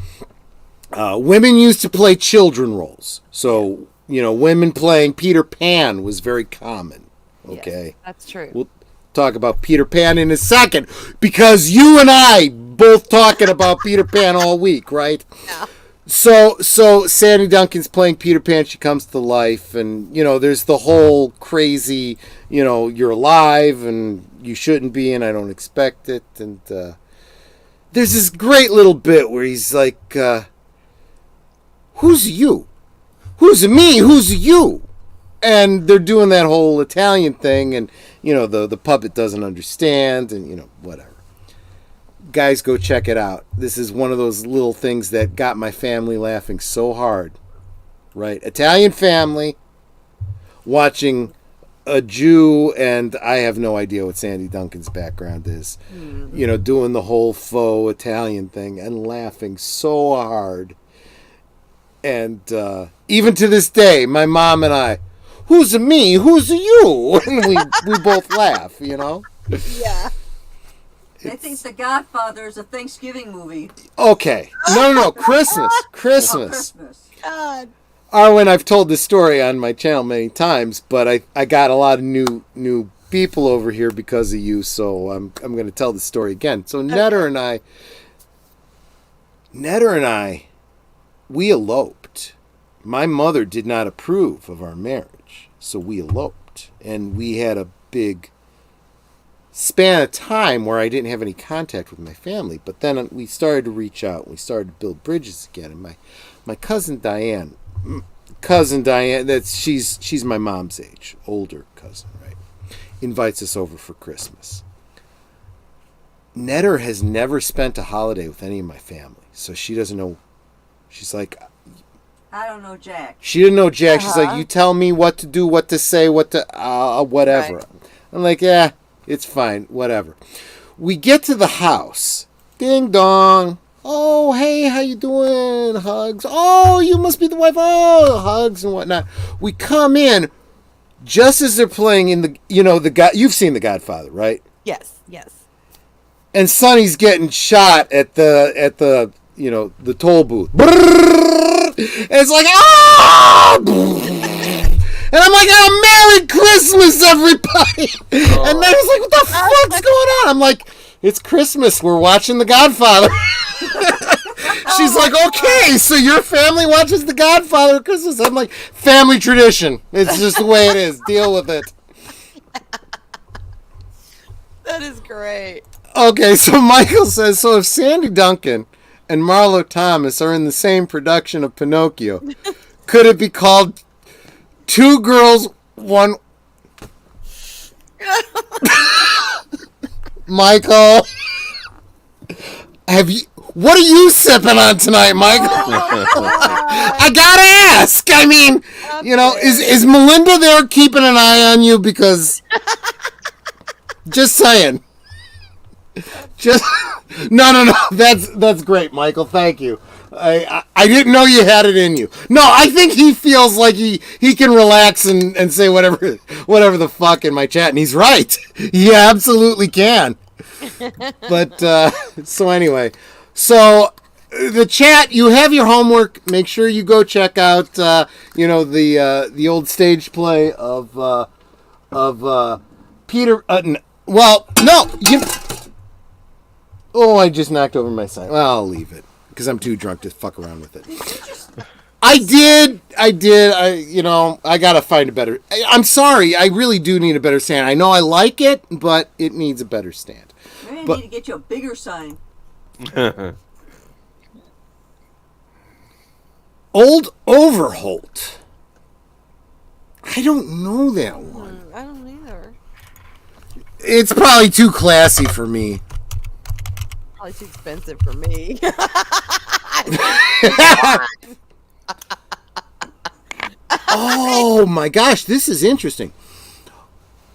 Women used to play children roles. So, women playing Peter Pan was very common. Okay? Yes, that's true. We'll talk about Peter Pan in a second, because you and I both talking about Peter Pan all week, right? Yeah. So Sandy Duncan's playing Peter Pan. She comes to life, and there's the whole crazy, you're alive and you shouldn't be, and I don't expect it. And there's this great little bit where he's like, "Who's you? Who's me? Who's you?" And they're doing that whole Italian thing, and the puppet doesn't understand, and whatever. Guys, go check it out. This is one of those little things that got my family laughing so hard. Right? Italian family watching a Jew, and I have no idea what Sandy Duncan's background is. Doing the whole faux Italian thing and laughing so hard. And even to this day, my mom and I, "Who's me? Who's you?" And we both laugh, Yeah. I think The Godfather is a Thanksgiving movie. Okay. No. Christmas. Oh, Christmas. God. Arwyn, I've told this story on my channel many times, but I got a lot of new people over here because of you, so I'm going to tell the story again. So Netter and I, we eloped. My mother did not approve of our marriage, so we eloped. And we had a big span of time where I didn't have any contact with my family, but then we started to reach out, and we started to build bridges again. And my cousin Diane, she's my mom's age, older cousin, right? Invites us over for Christmas. Netter has never spent a holiday with any of my family, so she doesn't know. She's like, I don't know Jack. she didn't know Jack. She's like, "You tell me what to do, what to say, whatever." Right. I'm like, "Yeah, it's fine, whatever." We get to the house. Ding dong. "Oh, hey, how you doing?" Hugs. "Oh, you must be the wife." Oh, hugs and whatnot. We come in just as they're playing in the God. You've seen The Godfather, right? Yes. And Sonny's getting shot at the the toll booth. And it's like, ah! And I'm like, "Oh, Merry Christmas, everybody!" And then it's like, "What the fuck's going on?" I'm like, "It's Christmas. We're watching The Godfather." She's like, "Okay, so your family watches The Godfather at Christmas?" I'm like, "Family tradition. It's just the way it is. Deal with it." That is great. Okay, so Michael says, so if Sandy Duncan and Marlo Thomas are in the same production of Pinocchio, could it be called Two Girls, One... Michael, what are you sipping on tonight, Michael? I gotta ask. I mean, is Melinda there keeping an eye on you? Because, just saying. No. That's great, Michael. Thank you. I didn't know you had it in you. No, I think he feels like he can relax and say whatever the fuck in my chat, and he's right. He absolutely can. But so anyway, the chat, you have your homework. Make sure you go check out the old stage play of Peter. Well, no, I just knocked over my sign. Well, I'll leave it because I'm too drunk to fuck around with it. I did. I gotta find a better. I'm sorry. I really do need a better stand. I know I like it, but it needs a better stand. need to get you a bigger sign. Old Overholt. I don't know that one. I don't either. It's probably too classy for me. Probably too expensive for me. Oh my gosh, this is interesting.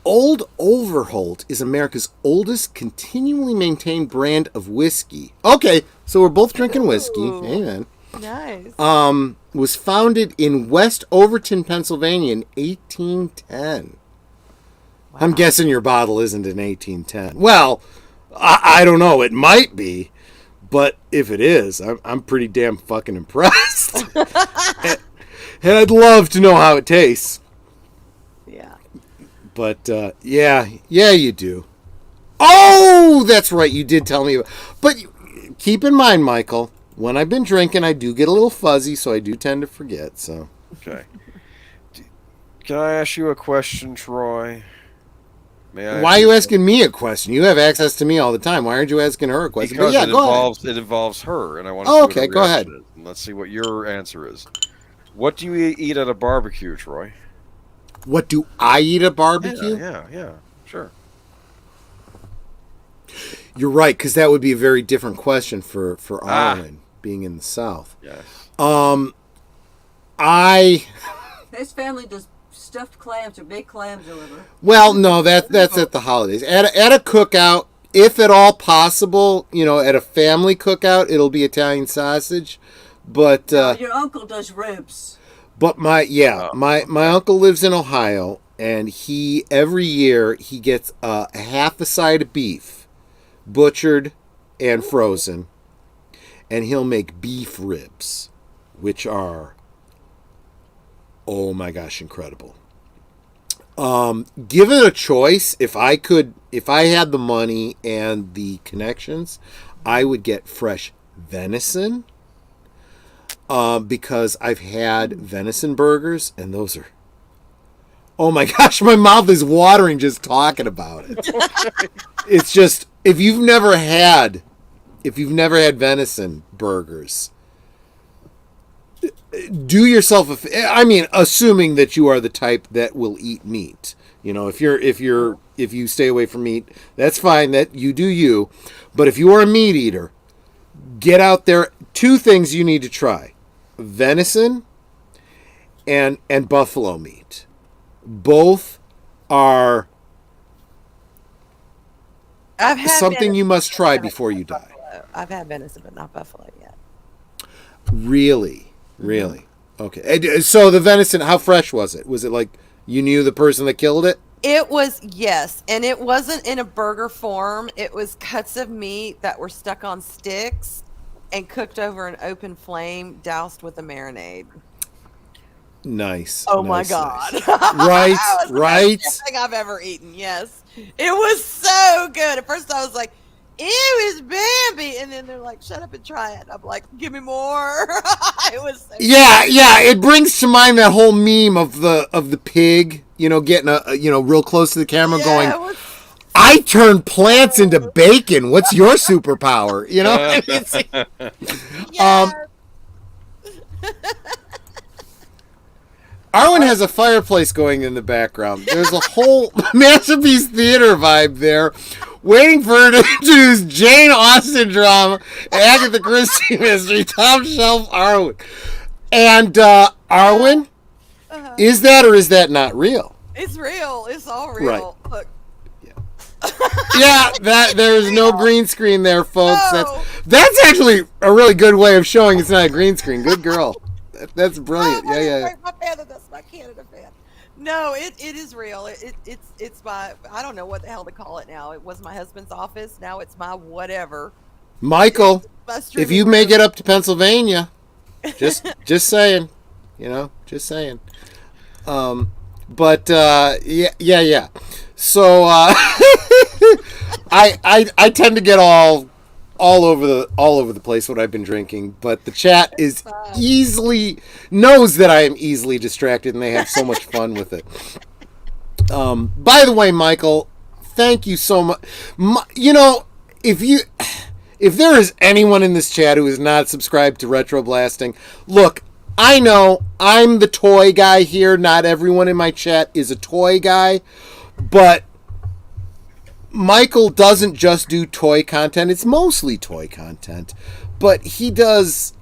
Old Overholt is America's oldest continually maintained brand of whiskey. Okay, so we're both drinking whiskey. Ooh. Amen. Nice. Was founded in West Overton, Pennsylvania in 1810. Wow. I'm guessing your bottle isn't in 1810. Well, I don't know. It might be. But if it is, I'm pretty damn fucking impressed. And I'd love to know how it tastes. Yeah. But, yeah, you do. Oh, that's right. You did tell me. But keep in mind, Michael, when I've been drinking, I do get a little fuzzy, so I do tend to forget. So. Okay. Can I ask you a question, Troy? Why are you asking me a question? You have access to me all the time. Why aren't you asking her a question? Because but yeah, it involves her, and I want to see what her go ahead. reaction is. And let's see what your answer is. What do you eat at a barbecue, Troy? What do I eat at barbecue? Yeah, sure. You're right, because that would be a very different question for Arwyn, being in the South. Yes. His family does stuffed clams or baked clams or whatever. Well, no, that's at the holidays. At a cookout, if at all possible, at a family cookout, it'll be Italian sausage. But your uncle does ribs. But my uncle lives in Ohio, and every year he gets half a side of beef, butchered and frozen, and he'll make beef ribs, which are, oh my gosh, incredible. Given a choice, if I had the money and the connections, I would get fresh venison. Because I've had venison burgers, and those are, oh my gosh, my mouth is watering just talking about it. It's just, if you've never had venison burgers, do yourself assuming that you are the type that will eat meat. If you stay away from meat, that's fine, that you do you. But if you are a meat eater, get out there. 2 things you need to try: venison and buffalo meat. Both are something you must try before you die. I've had venison, but not buffalo yet. Really? Okay. So the venison, how fresh was it? Was it like you knew the person that killed it? It was, yes, and it wasn't in a burger form. It was cuts of meat that were stuck on sticks and cooked over an open flame, doused with a marinade. Nice. Oh my God! Nice. Right. The best thing I've ever eaten. Yes, it was so good. At first, I was like, "Ew, it's Bambi," and then they're like, "Shut up and try it." I'm like, "Give me more." It was so good. It brings to mind that whole meme of the pig, getting real close to the camera, going, I turn plants into bacon. What's your superpower? Arwyn has a fireplace going in the background. There's a whole Masterpiece Theater vibe there, waiting for her to introduce Jane Austen drama, Agatha Christie mystery, top shelf Arwyn. And Arwyn, is that or is that not real? It's real. It's all real. Right. Look. There's no green screen there, folks. No. That's actually a really good way of showing it's not a green screen. Good girl. That's brilliant. Yeah. My fan, that's my Canada fan. No, it is real. It's my, I don't know what the hell to call it now. It was my husband's office. Now it's my whatever. Michael, if you make it up to Pennsylvania, just saying, just saying. But yeah. So I tend to get all over the place what I've been drinking, but the chat knows that I am easily distracted, and they have so much fun with it. By the way, Michael, thank you so much. if there is anyone in this chat who is not subscribed to Retro Blasting, look, I know I'm the toy guy here. Not everyone in my chat is a toy guy, but Michael doesn't just do toy content. It's mostly toy content, but he does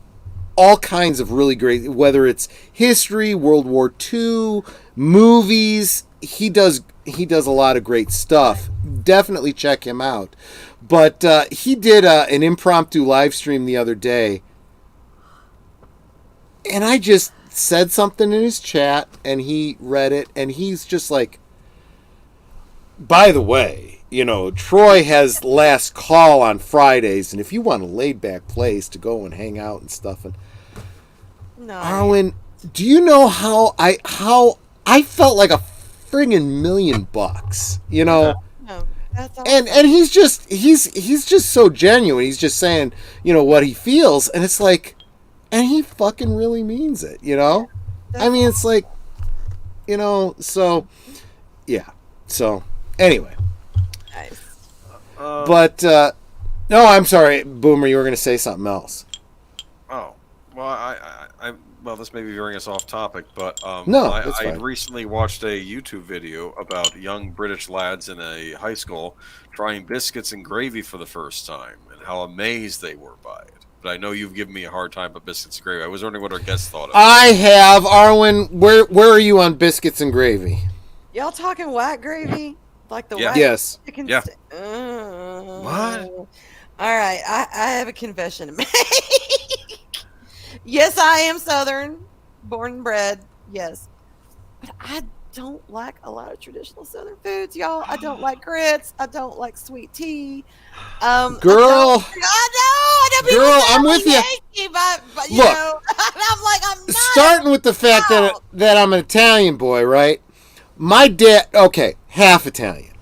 all kinds of really great, whether it's history, World War II, movies. He does a lot of great stuff. Definitely check him out. But he did an impromptu live stream the other day, and I just said something in his chat, and he read it, and he's just like, by the way, Troy has last call on Fridays, and if you want a laid-back place to go and hang out and stuff, and No. Arwyn, do you know how I felt like a friggin' $1,000,000, No. That's awesome. And he's just so genuine. He's just saying, what he feels, and it's like, and he fucking really means it, I mean, it's like, so yeah. So anyway. Nice. But no, I'm sorry, Boomer, you were going to say something else. Oh, well, well, this may be veering us off topic, but No, I that's fine. recently watched a YouTube video about young British lads in a high school trying biscuits and gravy for the first time and how amazed they were by it. But I know you've given me a hard time about biscuits and gravy. I was wondering what our guests thought of it. I have. Arwyn, where are you on biscuits and gravy? Y'all talking white gravy? Like the Yeah. white Yes. chicken? Yeah. What? All right, I have a confession to make. Yes, I am Southern, born and bred. Yes, but I don't like a lot of traditional Southern foods, y'all. I don't like grits. I don't like sweet tea. Girl. I know. Girl, I'm with you. you. But you Look, know, I'm like, I'm not. Starting with the fact that I'm an Italian boy, right? My dad, okay, half Italian.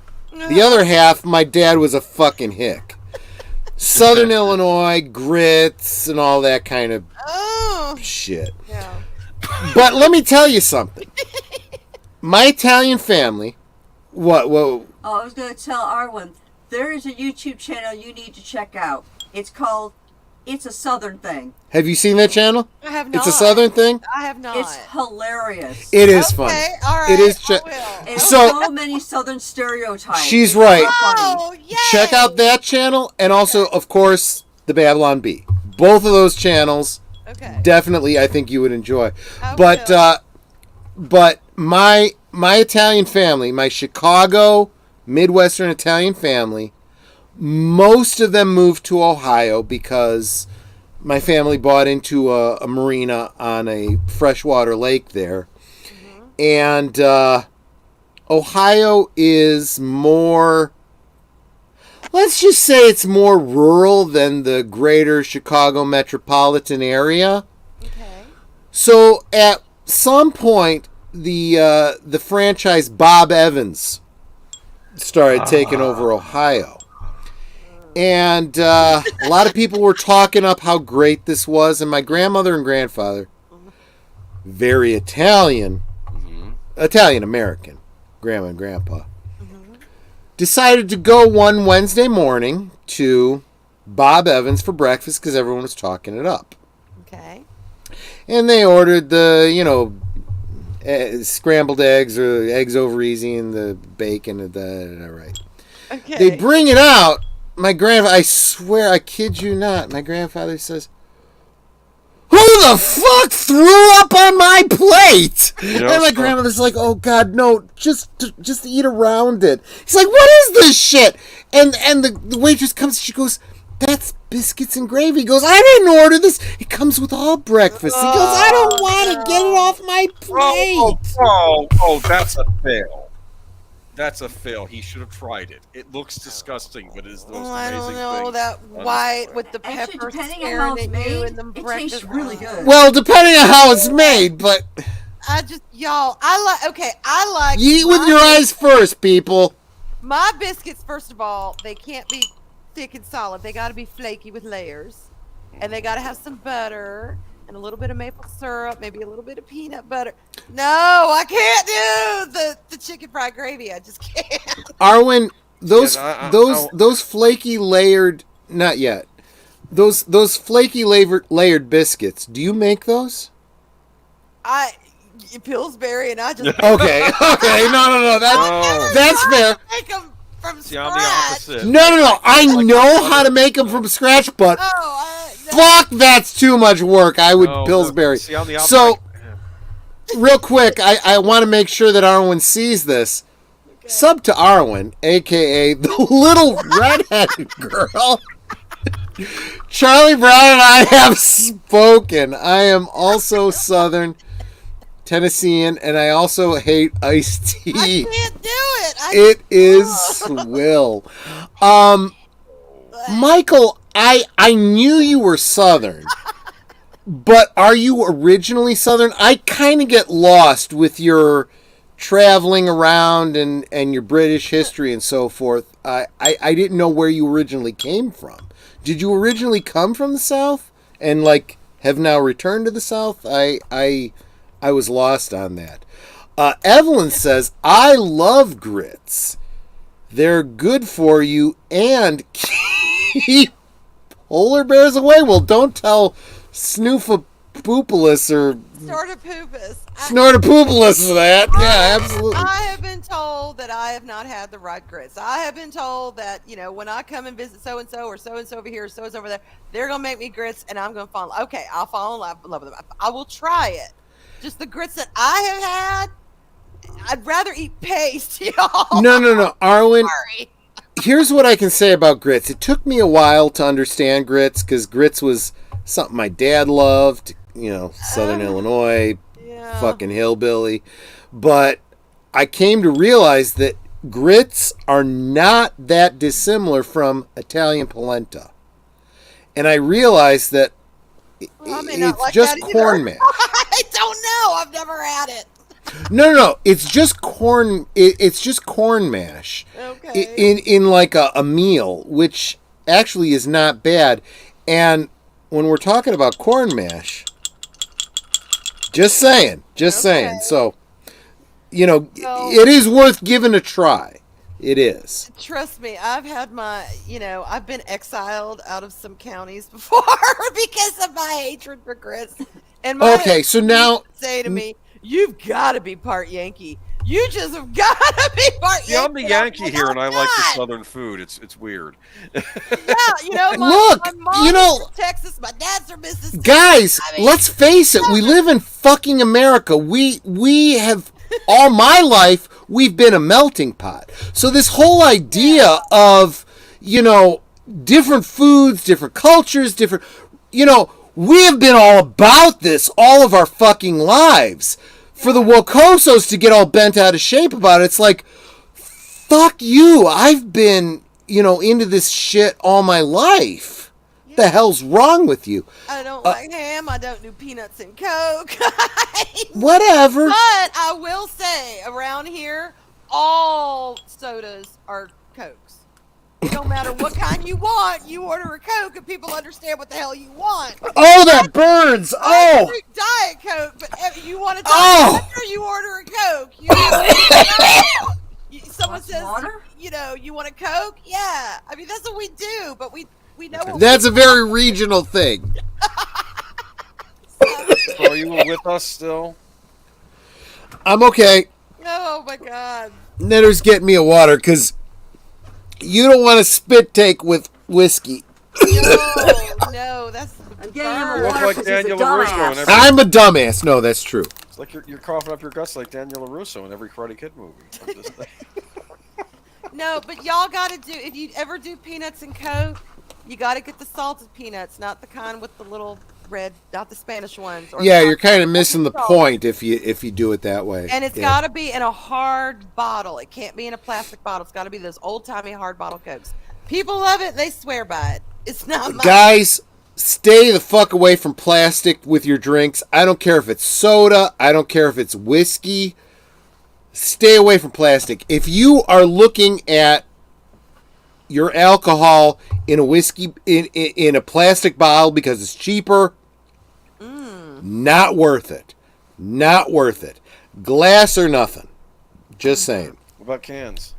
The other half, my dad was a fucking hick. Southern Illinois, grits, and all that kind of shit. Yeah. But let me tell you something. My Italian family, what? Oh, I was going to tell Arwyn, there is a YouTube channel you need to check out. It's called It's a Southern Thing. Have you seen that channel? I have not. It's a Southern thing? I have not. It's hilarious. It is funny. All right, It is. I will. It's So- so many Southern stereotypes. She's It's right. so funny. Oh, yay. Check out that channel, and also, of course, the Babylon Bee. Both of those channels, Okay. definitely, I think you would enjoy. I But will. but my Italian family, my Chicago Midwestern Italian family, most of them moved to Ohio because my family bought into a marina on a freshwater lake there. And Ohio is more, let's just say it's more rural than the greater Chicago metropolitan area. Okay. So at some point, the franchise Bob Evans started taking over Ohio. And a lot of people were talking up how great this was. And my grandmother and grandfather, very Italian, Italian-American, grandma and grandpa, decided to go one Wednesday morning to Bob Evans for breakfast because everyone was talking it up. Okay. And they ordered the, scrambled eggs or eggs over easy and the bacon and the right. Okay. They bring it out. My grandfather, I swear, I kid you not, my grandfather says, "Who the fuck threw up on my plate?" And my grandmother's like, "Oh God, no, just eat around it." He's like, "What is this shit?" And the waitress comes, she goes, "That's biscuits and gravy." He goes, "I didn't order this. It comes with all breakfast." He goes, "I don't want to get it off my plate." Oh, that's a fail. That's a fail. He should have tried it. It looks disgusting, but it is the most I amazing don't know thing. that white with the Actually, pepper depending on staring how it's at you made, and the it breakfast. tastes really good. Well, depending on how it's made, but I just y'all. I like. you eat with my your eyes first, people. My biscuits, first of all, they can't be thick and solid. They got to be flaky with layers, and they got to have some butter and a little bit of maple syrup, maybe a little bit of peanut butter. No, I can't do the chicken fried gravy. I just can't. Arwyn, those Yeah, those flaky layered, not yet. Those flaky layered biscuits. Do you make those? Pillsbury, and I just Okay. No. That's fair. make them from See, I'm the scratch. opposite. No. I know how to make them from scratch, but No. fuck, that's too much work. I would No, Pillsbury. See, I'm the opposite. So, real quick, I want to make sure that Arwyn sees this. Okay. Sub to Arwyn, a.k.a. the little redheaded girl. Charlie Brown and I have spoken. I am also Southern Tennessean, and I also hate iced tea. I can't do it. It is swill. Michael, I knew you were Southern, but are you originally Southern? I kind of get lost with your traveling around and your British history and so forth. I didn't know where you originally came from. Did you originally come from the South and like have now returned to the South? I was lost on that. Evelyn says, I love grits. They're good for you and keep polar bears away. Well, don't tell Snoofapoopolis or Snortapoopolis that. Yeah, absolutely. I have been told that I have not had the right grits. I have been told that, when I come and visit so-and-so or so-and-so over here, so-and-so over there, they're going to make me grits and I'm going to fall. Okay, I'll fall in love with them. I will try it. Just the grits that I have had, I'd rather eat paste, y'all. No. Arwyn, Sorry. Here's what I can say about grits. It took me a while to understand grits because grits was something my dad loved, Southern Illinois, Yeah. fucking hillbilly. But I came to realize that grits are not that dissimilar from Italian polenta. And I realized that it's like just that corn either. mash. I don't know. I've never had it. No. It's just corn. It's just corn mash. Okay. In like a meal, which actually is not bad. And when we're talking about corn mash, just saying. So, it is worth giving a try. It is. Trust me, I've had I've been exiled out of some counties before because of my hatred for grits. And so now say to me, "You've got to be part Yankee. You just have got to be part Yankee." Yeah, I'm the Yankee here, and I like the Southern food. It's weird. Yeah, my mom's from Texas, my dad's from Mississippi. Guys, let's face it. We live in fucking America. We have all my life. We've been a melting pot. So this whole idea of different foods, different cultures, we have been all about this all of our fucking lives. For the Wokosos to get all bent out of shape about it, it's like, fuck you. I've been, into this shit all my life. Yeah. The hell's wrong with you? I don't like ham. I don't do peanuts and Coke. Whatever. But I will say, around here, all sodas are Cokes. No matter what kind you want, you order a Coke and people understand what the hell you want. Oh, that burns! I drink Diet Coke, but if you want a Diet Coke, you order a Coke. Someone says, water? You want a Coke? Yeah. I mean, that's what we do, but we know what that's a very regional thing. So are you with us still? I'm okay. Oh, my God. Netter's getting me a water, because you don't want to spit take with whiskey. No, that's I'm getting him a You look water like 'cause Daniel he's a LaRusso dumbass. in every. I'm a dumbass. No, that's true. It's like you're coughing up your guts like Daniel LaRusso in every Karate Kid movie. No, but y'all got to do, if you ever do peanuts and Coke, you got to get the salted peanuts, not the kind with the little red, not the Spanish ones. Yeah, you're kind of missing the point if you do it that way. And it's got to be in a hard bottle. It can't be in a plastic bottle. It's got to be those old-timey hard bottle Cokes. People love it. They swear by it. It's not mine. Guys, stay the fuck away from plastic with your drinks. I don't care if it's soda. I don't care if it's whiskey. Stay away from plastic. If you are looking at your alcohol in a whiskey in a plastic bottle because it's cheaper, not worth it. Not worth it. Glass or nothing. Just saying. What about cans?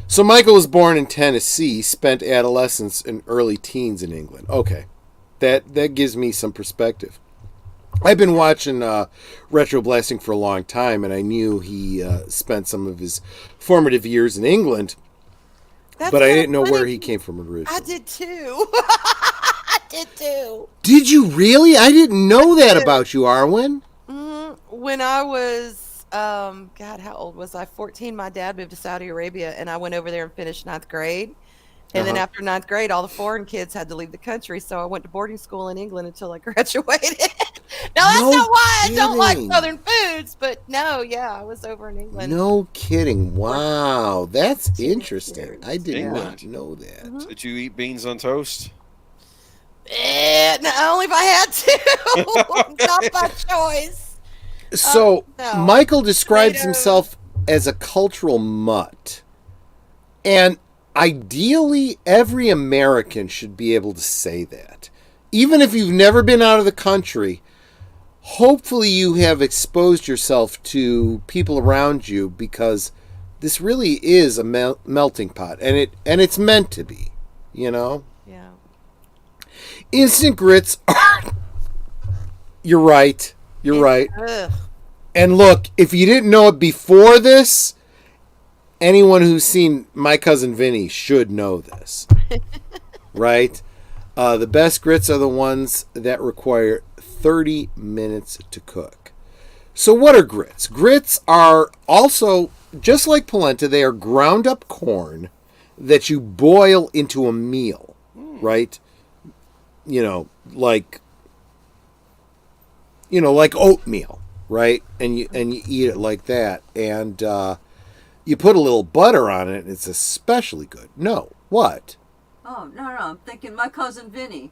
So Michael was born in Tennessee, spent adolescence and early teens in England. Okay, that gives me some perspective. I've been watching Retro Blasting for a long time, and I knew he spent some of his formative years in England, That's but I kinda didn't know where funny. he came from originally. I did too. I did too. Did you really? I didn't know that about you, Arwyn. When I was, God, how old was I? 14. My dad moved to Saudi Arabia, and I went over there and finished ninth grade. And then after ninth grade, all the foreign kids had to leave the country, so I went to boarding school in England until I graduated. Now, that's No not why I don't like kidding. Southern foods, but no, yeah, I was over in England. No kidding. Wow, that's interesting. I did England. not know that. Did you eat beans on toast? No, only if I had to. Not by choice. So, no. Michael describes Tomatoes. himself as a cultural mutt. And ideally, every American should be able to say that. Even if you've never been out of the country, hopefully you have exposed yourself to people around you, because this really is a melting pot, and it's meant to be, you know? Yeah. Instant grits are... You're right. You're right. Ugh. And look, if you didn't know it before this, anyone who's seen My Cousin Vinny should know this. Right? The best grits are the ones that require 30 minutes to cook. So what are grits? Grits are also, just like polenta, they are ground up corn that you boil into a meal, right? You know, like oatmeal, right? And you eat it like that, and you put a little butter on it, and it's especially good. No, what? Oh, no, I'm thinking My Cousin Vinny.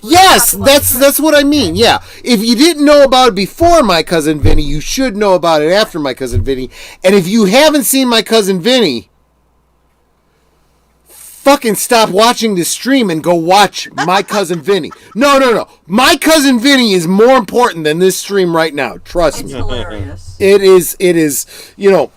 Yes, that's what I mean. Yeah, if you didn't know about it before My Cousin Vinny, you should know about it after My Cousin Vinny. And if you haven't seen My Cousin Vinny, fucking stop watching this stream and go watch My Cousin Vinny. No. My Cousin Vinny is more important than this stream right now. Trust It's me. hilarious. It is, you know,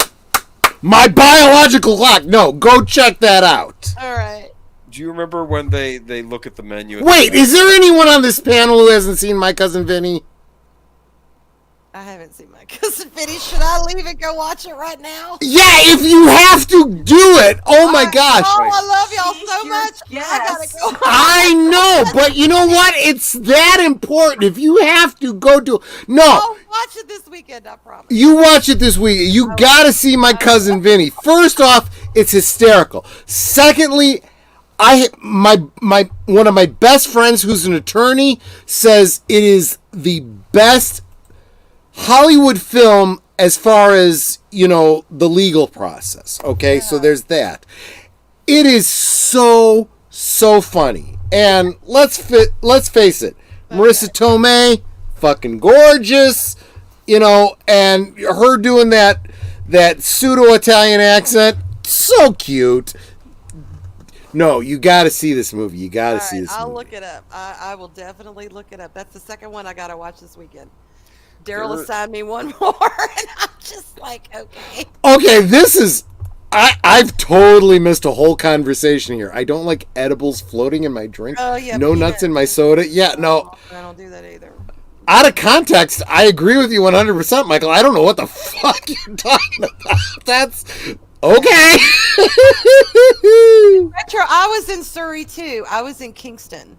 my biological clock. No, go check that out. All right. Do you remember when they look at the menu? Wait, is there anyone on this panel who hasn't seen My Cousin Vinny? I haven't seen My Cousin Vinny. Should I leave and go watch it right now? Yeah, if you have to do it. Oh my gosh. Oh, I love y'all She's so your much. I gotta guest. go. I know, but you know what? It's that important. If you have to go do... No, I'll watch it this weekend, I promise. you watch it this week. You gotta see My Cousin Vinny. First off, it's hysterical. Secondly, one of my best friends who's an attorney says it is the best Hollywood film as far as, you know, the legal process. Okay, so there's that. It is so funny, and let's face it, Marissa Tomei, fucking gorgeous, you know, and her doing that pseudo Italian accent, so cute. No, you got to see this movie. You got to see this movie. I'll look it up. I will definitely look it up. That's the second one I gotta watch this weekend. Daryl assigned me one more, and I'm just like, okay. Okay, this is... I've totally missed a whole conversation here. I don't like edibles floating in my drink. Oh, yeah, no nuts in my soda. Yeah, no. I don't do that either. Out of context, I agree with you 100%, Michael. I don't know what the fuck you're talking about. That's... Okay. Retro, I was in Surrey too. I was in Kingston.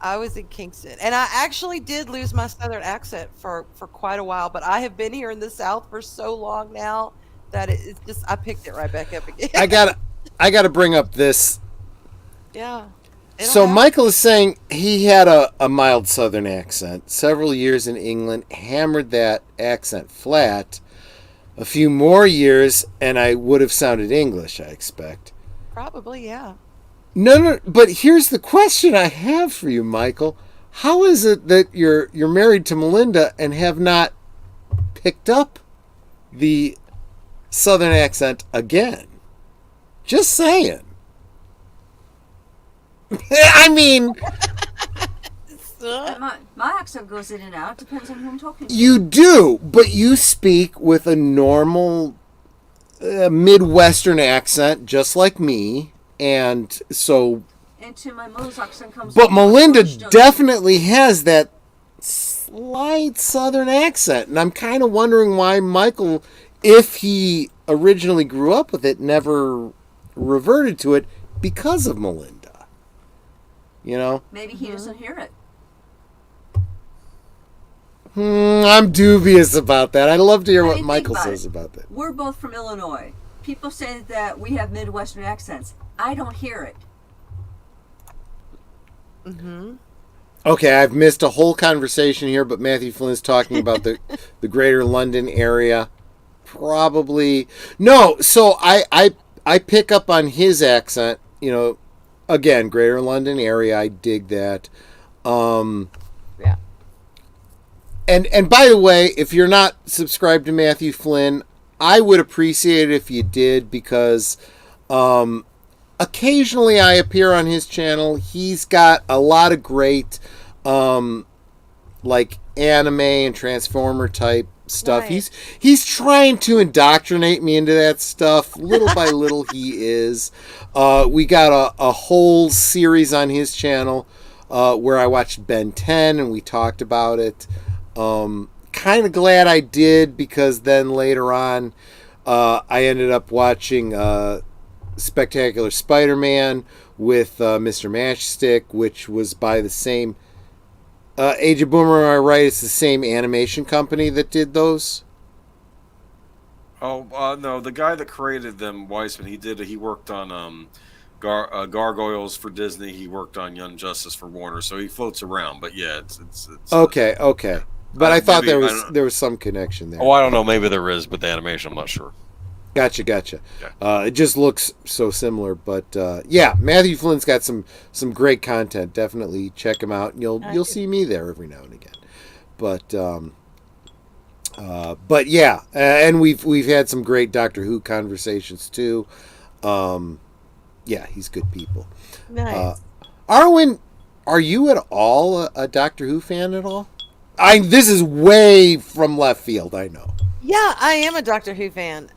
And I actually did lose my southern accent for quite a while, but I have been here in the South for so long now that it's just, I picked it right back up again. I gotta bring up this. Yeah. So Michael is saying he had a mild southern accent. Several years in England, hammered that accent flat. A few more years, and I would have sounded English, I expect. Probably, yeah. No, but here's the question I have for you, Michael. How is it that you're married to Melinda and have not picked up the southern accent again? Just saying. I mean... My accent goes in and out. Depends on who I'm talking to. You do, but you speak with a normal a Midwestern accent, just like me, and so. And to my mother's accent comes. But Melinda definitely has that slight Southern accent, and I'm kind of wondering why Michael, if he originally grew up with it, never reverted to it because of Melinda. You know? Maybe he doesn't hear it. I'm dubious about that. I'd love to hear what Think Michael about says it. about that. We're both from Illinois. People say that we have Midwestern accents. I don't hear it. Okay, I've missed a whole conversation here, but Matthew Flynn's talking about the greater London area. Probably. No, so I pick up on his accent, you know, again, greater London area, I dig that. Yeah. And by the way, if you're not subscribed to Matthew Flynn, I would appreciate it if you did, because occasionally I appear on his channel. He's got a lot of great like anime and Transformer type stuff. Right. He's trying to indoctrinate me into that stuff. Little by little he is. We got a whole series on his channel where I watched Ben 10 and we talked about it. Kind of glad I did, because then later on I ended up watching Spectacular Spider-Man with Mr. Matchstick, which was by the same Age of Boomer. Am I right? It's the same animation company that did those. Oh no, the guy that created them, Weisman, he worked on Gargoyles for Disney. He worked on Young Justice for Warner, so he floats around. But yeah, it's Okay. But I thought maybe- there was some connection there. Oh, I don't know. Maybe there is, but the animation, I'm not sure. Gotcha. Yeah. It just looks so similar, but yeah, Matthew Flynn's got some great content. Definitely check him out, and you'll see me there every now and again. But yeah, and we've had some great Doctor Who conversations too. Yeah, he's good people. Nice. Arwyn, are you at all a Doctor Who fan at all? This is way from left field, I know. Yeah, I am a Doctor Who fan.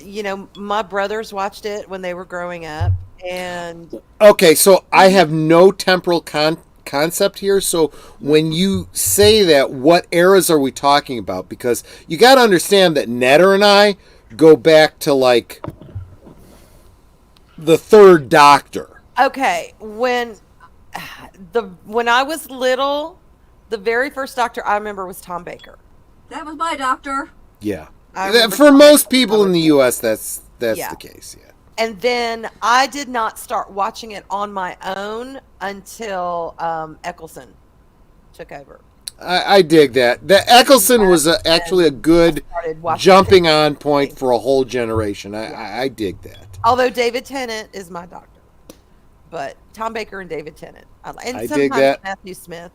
You know, my brothers watched it when they were growing up, and Okay, so I have no temporal concept here. So when you say that, what eras are we talking about? Because you got to understand that Netter and I go back to like the third Doctor. okay, when I was little, the very first Doctor I remember was Tom Baker. That was my doctor. Yeah, I remember for Tom most Baker. people in the U.S., that's Yeah. the case. Yeah. And then I did not start watching it on my own until Eccleston took over. I dig that. The Eccleston was actually a good Started watching jumping it. on point for a whole generation. I dig that. Although David Tennant is my doctor, but Tom Baker and David Tennant, and I dig sometimes that. Matthew Smith.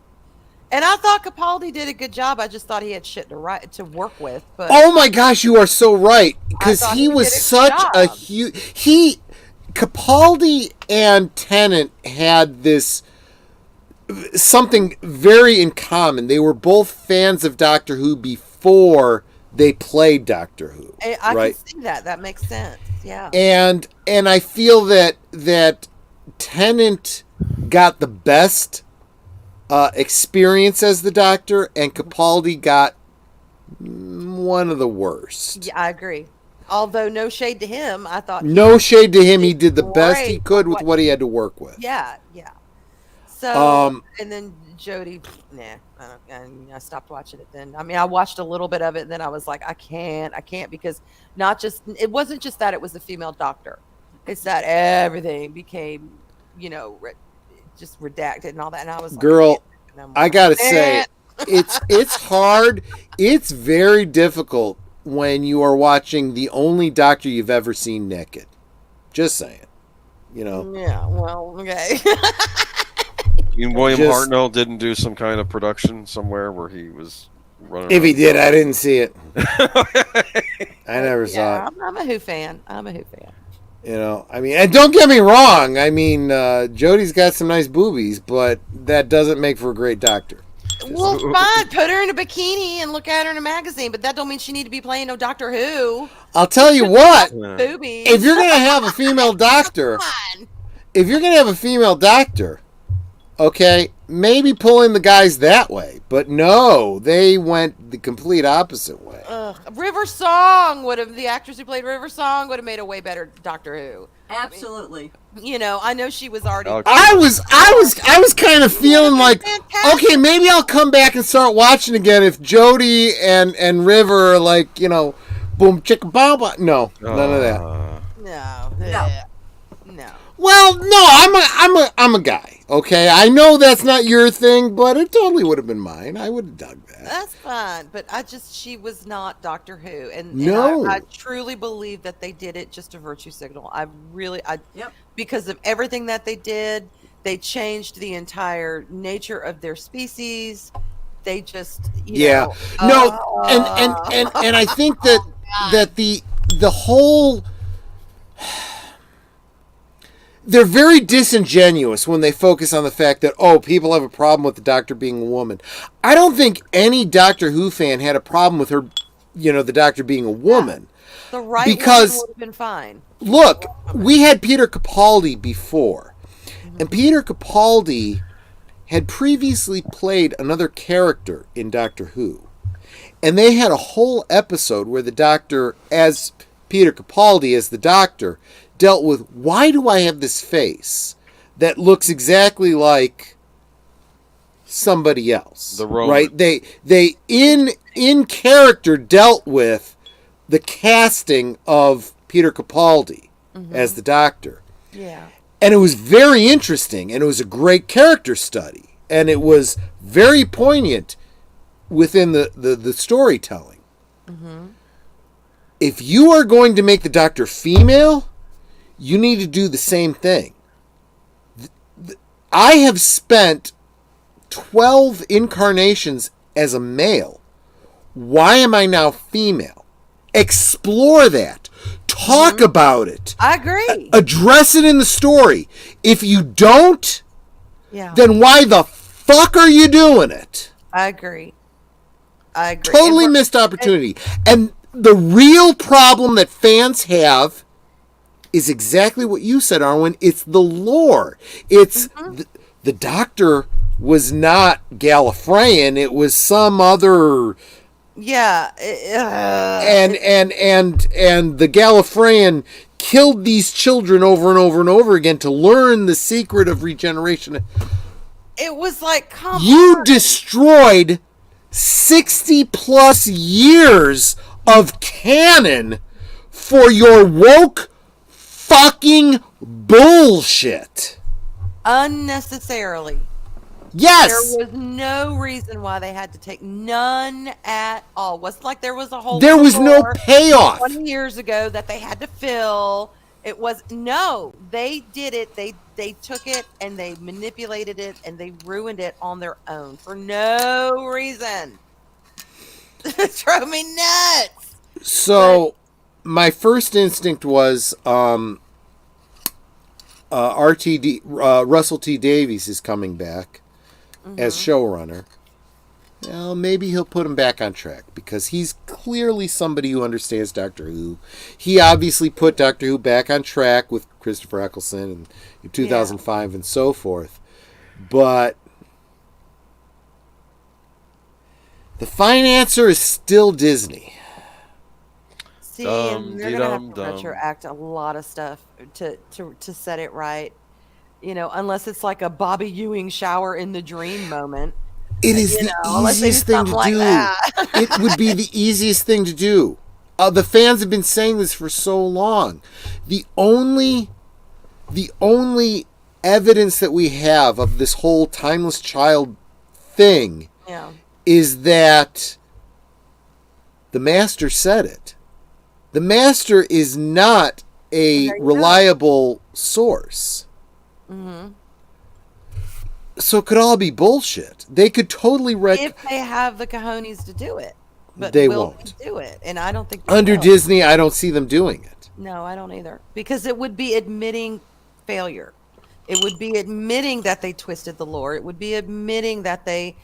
And I thought Capaldi did a good job. I just thought he had shit to work with. But Oh my gosh, you are so right, because I thought he he was did a such good a job. huge. Capaldi and Tennant had this something very in common. They were both fans of Doctor Who before they played Doctor Who. I right? can see that. That makes sense. Yeah. And I feel that Tennant got the best experience as the Doctor, and Capaldi got one of the worst. Yeah, I agree. Although no shade to him, I thought No shade to him. He did the best he great could with with what he had to work with. Yeah. So and then Jodie, I stopped watching it then. I mean, I watched a little bit of it, and then I was like, I can't, because it wasn't just that it was a female doctor. It's that everything became, just redacted and all that. And I was like, Girl, no more. I gotta say, it's hard. It's very difficult when you are watching the only Doctor you've ever seen naked. Just saying. Yeah, well, okay. You mean William Just- Hartnell didn't do some kind of production somewhere where he was running If he around? did, I didn't see it. I never saw it. I'm a Who fan. I mean, and don't get me wrong. I mean, Jodie's got some nice boobies, but that doesn't make for a great Doctor. Well, fine. Put her in a bikini and look at her in a magazine, but that don't mean she need to be playing no Doctor Who. I'll tell you what. Boobies. If you're going to have a female doctor, Come okay, maybe pulling the guys that way. But no, they went the complete opposite way. River Song the actress who played River Song would have made a way better Doctor Who. Absolutely. You know, I know she was already. I was kind of feeling like, okay, maybe I'll come back and start watching again if Jodie and River are like, you know, boom chicka bow bow. No, none of that. No. Well, no, I'm a guy. Okay, I know that's not your thing, but it totally would have been mine. I would have dug that. That's fine, but she was not Doctor Who, and No. I truly believe that they did it just a virtue signal. Yep. Because of everything that they did, they changed the entire nature of their species. They just, and I think that the whole. They're very disingenuous when they focus on the fact that, people have a problem with the Doctor being a woman. I don't think any Doctor Who fan had a problem with her, the Doctor being a woman. The right because, woman would have been fine. Look, we had Peter Capaldi before. Mm-hmm. And Peter Capaldi had previously played another character in Doctor Who. And they had a whole episode where the Doctor, as Peter Capaldi, as the Doctor, dealt with, why do I have this face that looks exactly like somebody else? The Roman. Right? They in character dealt with the casting of Peter Capaldi as the Doctor. Yeah. And it was very interesting, and it was a great character study, and it was very poignant within the storytelling. Mm-hmm. If you are going to make the Doctor female, you need to do the same thing. I have spent 12 incarnations as a male. Why am I now female? Explore that. Talk about it. I agree. Address it in the story. If you don't, then why the fuck are you doing it? I agree. Totally missed opportunity. And the real problem that fans have is exactly what you said, Arwyn. It's the lore. It's the Doctor was not Gallifreyan. It was some other. Yeah. And the Gallifreyan killed these children over and over and over again to learn the secret of regeneration. It was like, come you on. destroyed 60 plus years of canon for your woke fucking bullshit. Unnecessarily. Yes. There was no reason why they had to take none at all. It wasn't like there was a whole. There was no payoff 20 years ago that they had to fill. It was they did it. They took it and they manipulated it and they ruined it on their own for no reason. It drove me nuts. So my first instinct was Russell T Davies is coming back as showrunner. Well, maybe he'll put him back on track because he's clearly somebody who understands Doctor Who. He obviously put Doctor Who back on track with Christopher Eccleston in 2005 and so forth. But the financier is still Disney. See, and they're gonna have to retroact a lot of stuff to set it right. Unless it's like a Bobby Ewing shower in the dream moment. It is the easiest thing to do. It would be the easiest thing to do. The fans have been saying this for so long. The only evidence that we have of this whole timeless child thing is that the Master said it. The Master is not a reliable source. Mm-hmm. So it could all be bullshit. They could totally if they have the cojones to do it, but they will won't do it, and I don't think under Disney. I don't see them doing it. No, I don't either, because it would be admitting failure. It would be admitting that they twisted the lore. It would be admitting that they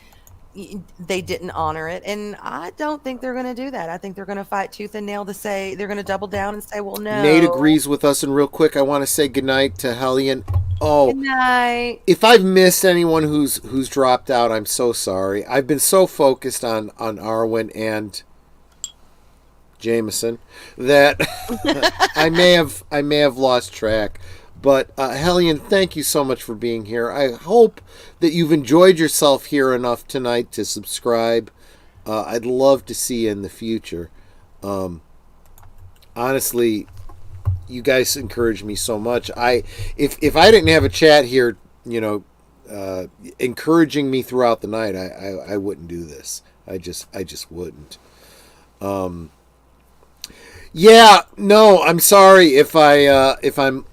they didn't honor it, and I don't think they're going to do that. I think they're going to fight tooth and nail to say they're going to double down and say, well, no. Nate agrees with us, and real quick, I want to say goodnight to Hellion. Oh, Good night. if I've missed anyone who's dropped out, I'm so sorry. I've been so focused on Arwyn and Jameson that I may have lost track. But Hellion, thank you so much for being here. I hope that you've enjoyed yourself here enough tonight to subscribe. I'd love to see you in the future. Honestly, you guys encourage me so much. If I didn't have a chat here, encouraging me throughout the night, I wouldn't do this. I just wouldn't. Yeah, no, I'm sorry if I'm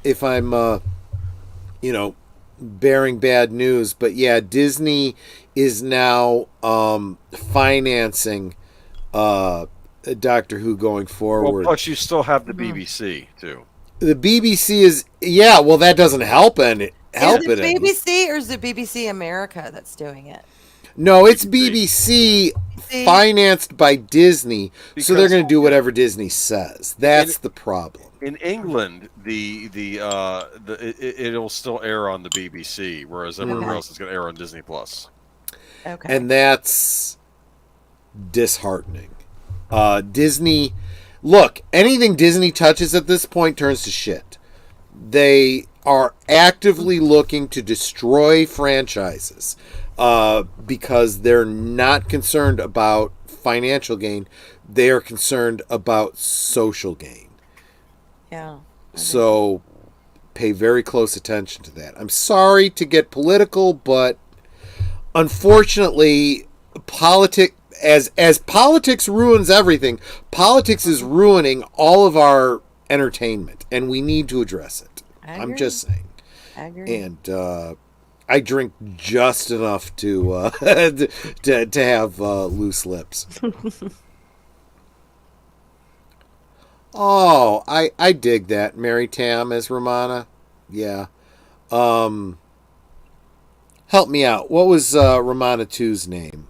bearing bad news, but yeah, Disney is now financing Doctor Who going forward. Well, plus you still have the BBC too. The BBC is well, that doesn't help any. Is it BBC or is it BBC America that's doing it? No, it's BBC financed by Disney, so they're going to do whatever Disney says. That's the problem. In England, it'll still air on the BBC, whereas everywhere else it's going to air on Disney Plus. Okay, and that's disheartening. Disney, look, anything Disney touches at this point turns to shit. They are actively looking to destroy franchises. Because they're not concerned about financial gain. They are concerned about social gain. Yeah. So pay very close attention to that. I'm sorry to get political, but unfortunately, as politics ruins everything, politics is ruining all of our entertainment, and we need to address it. I'm just saying. I agree. And I drink just enough to to have loose lips. Oh, I dig that. Mary Tam as Romana. Yeah. Help me out. What was Romana 2's name?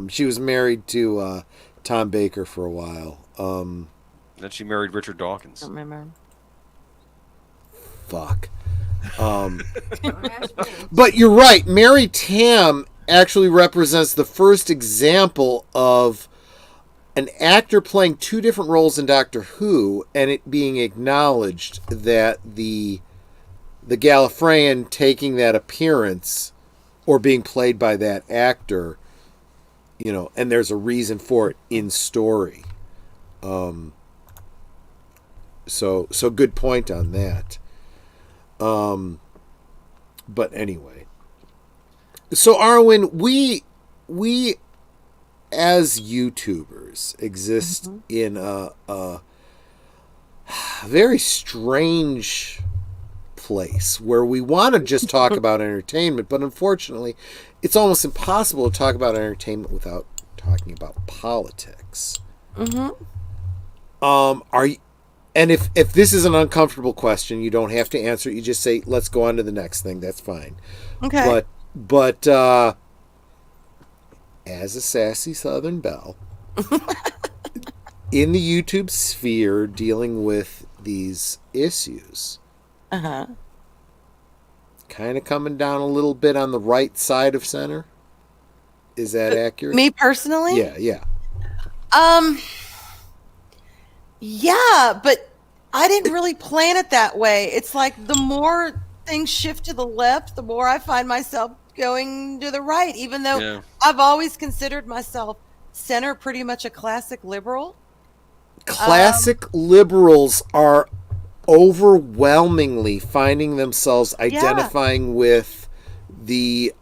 She was married to Tom Baker for a while. Then she married Richard Dawkins. I don't remember. Fuck. But you're right. Mary Tam actually represents the first example of an actor playing two different roles in Doctor Who, and it being acknowledged that the Gallifreyan taking that appearance or being played by that actor, and there's a reason for it in story. So good point on that. But anyway, so Arwyn, we as YouTubers exist in a very strange place where we want to just talk about entertainment, but unfortunately, it's almost impossible to talk about entertainment without talking about politics. Are you? And if this is an uncomfortable question, you don't have to answer it. You just say, let's go on to the next thing. That's fine. Okay. But as a sassy Southern belle, in the YouTube sphere dealing with these issues, kind of coming down a little bit on the right side of center. Is that accurate? Me personally? Yeah. Yeah, but I didn't really plan it that way. It's like the more things shift to the left, the more I find myself going to the right, even though I've always considered myself center, pretty much a classic liberal. Classic liberals are overwhelmingly finding themselves identifying with the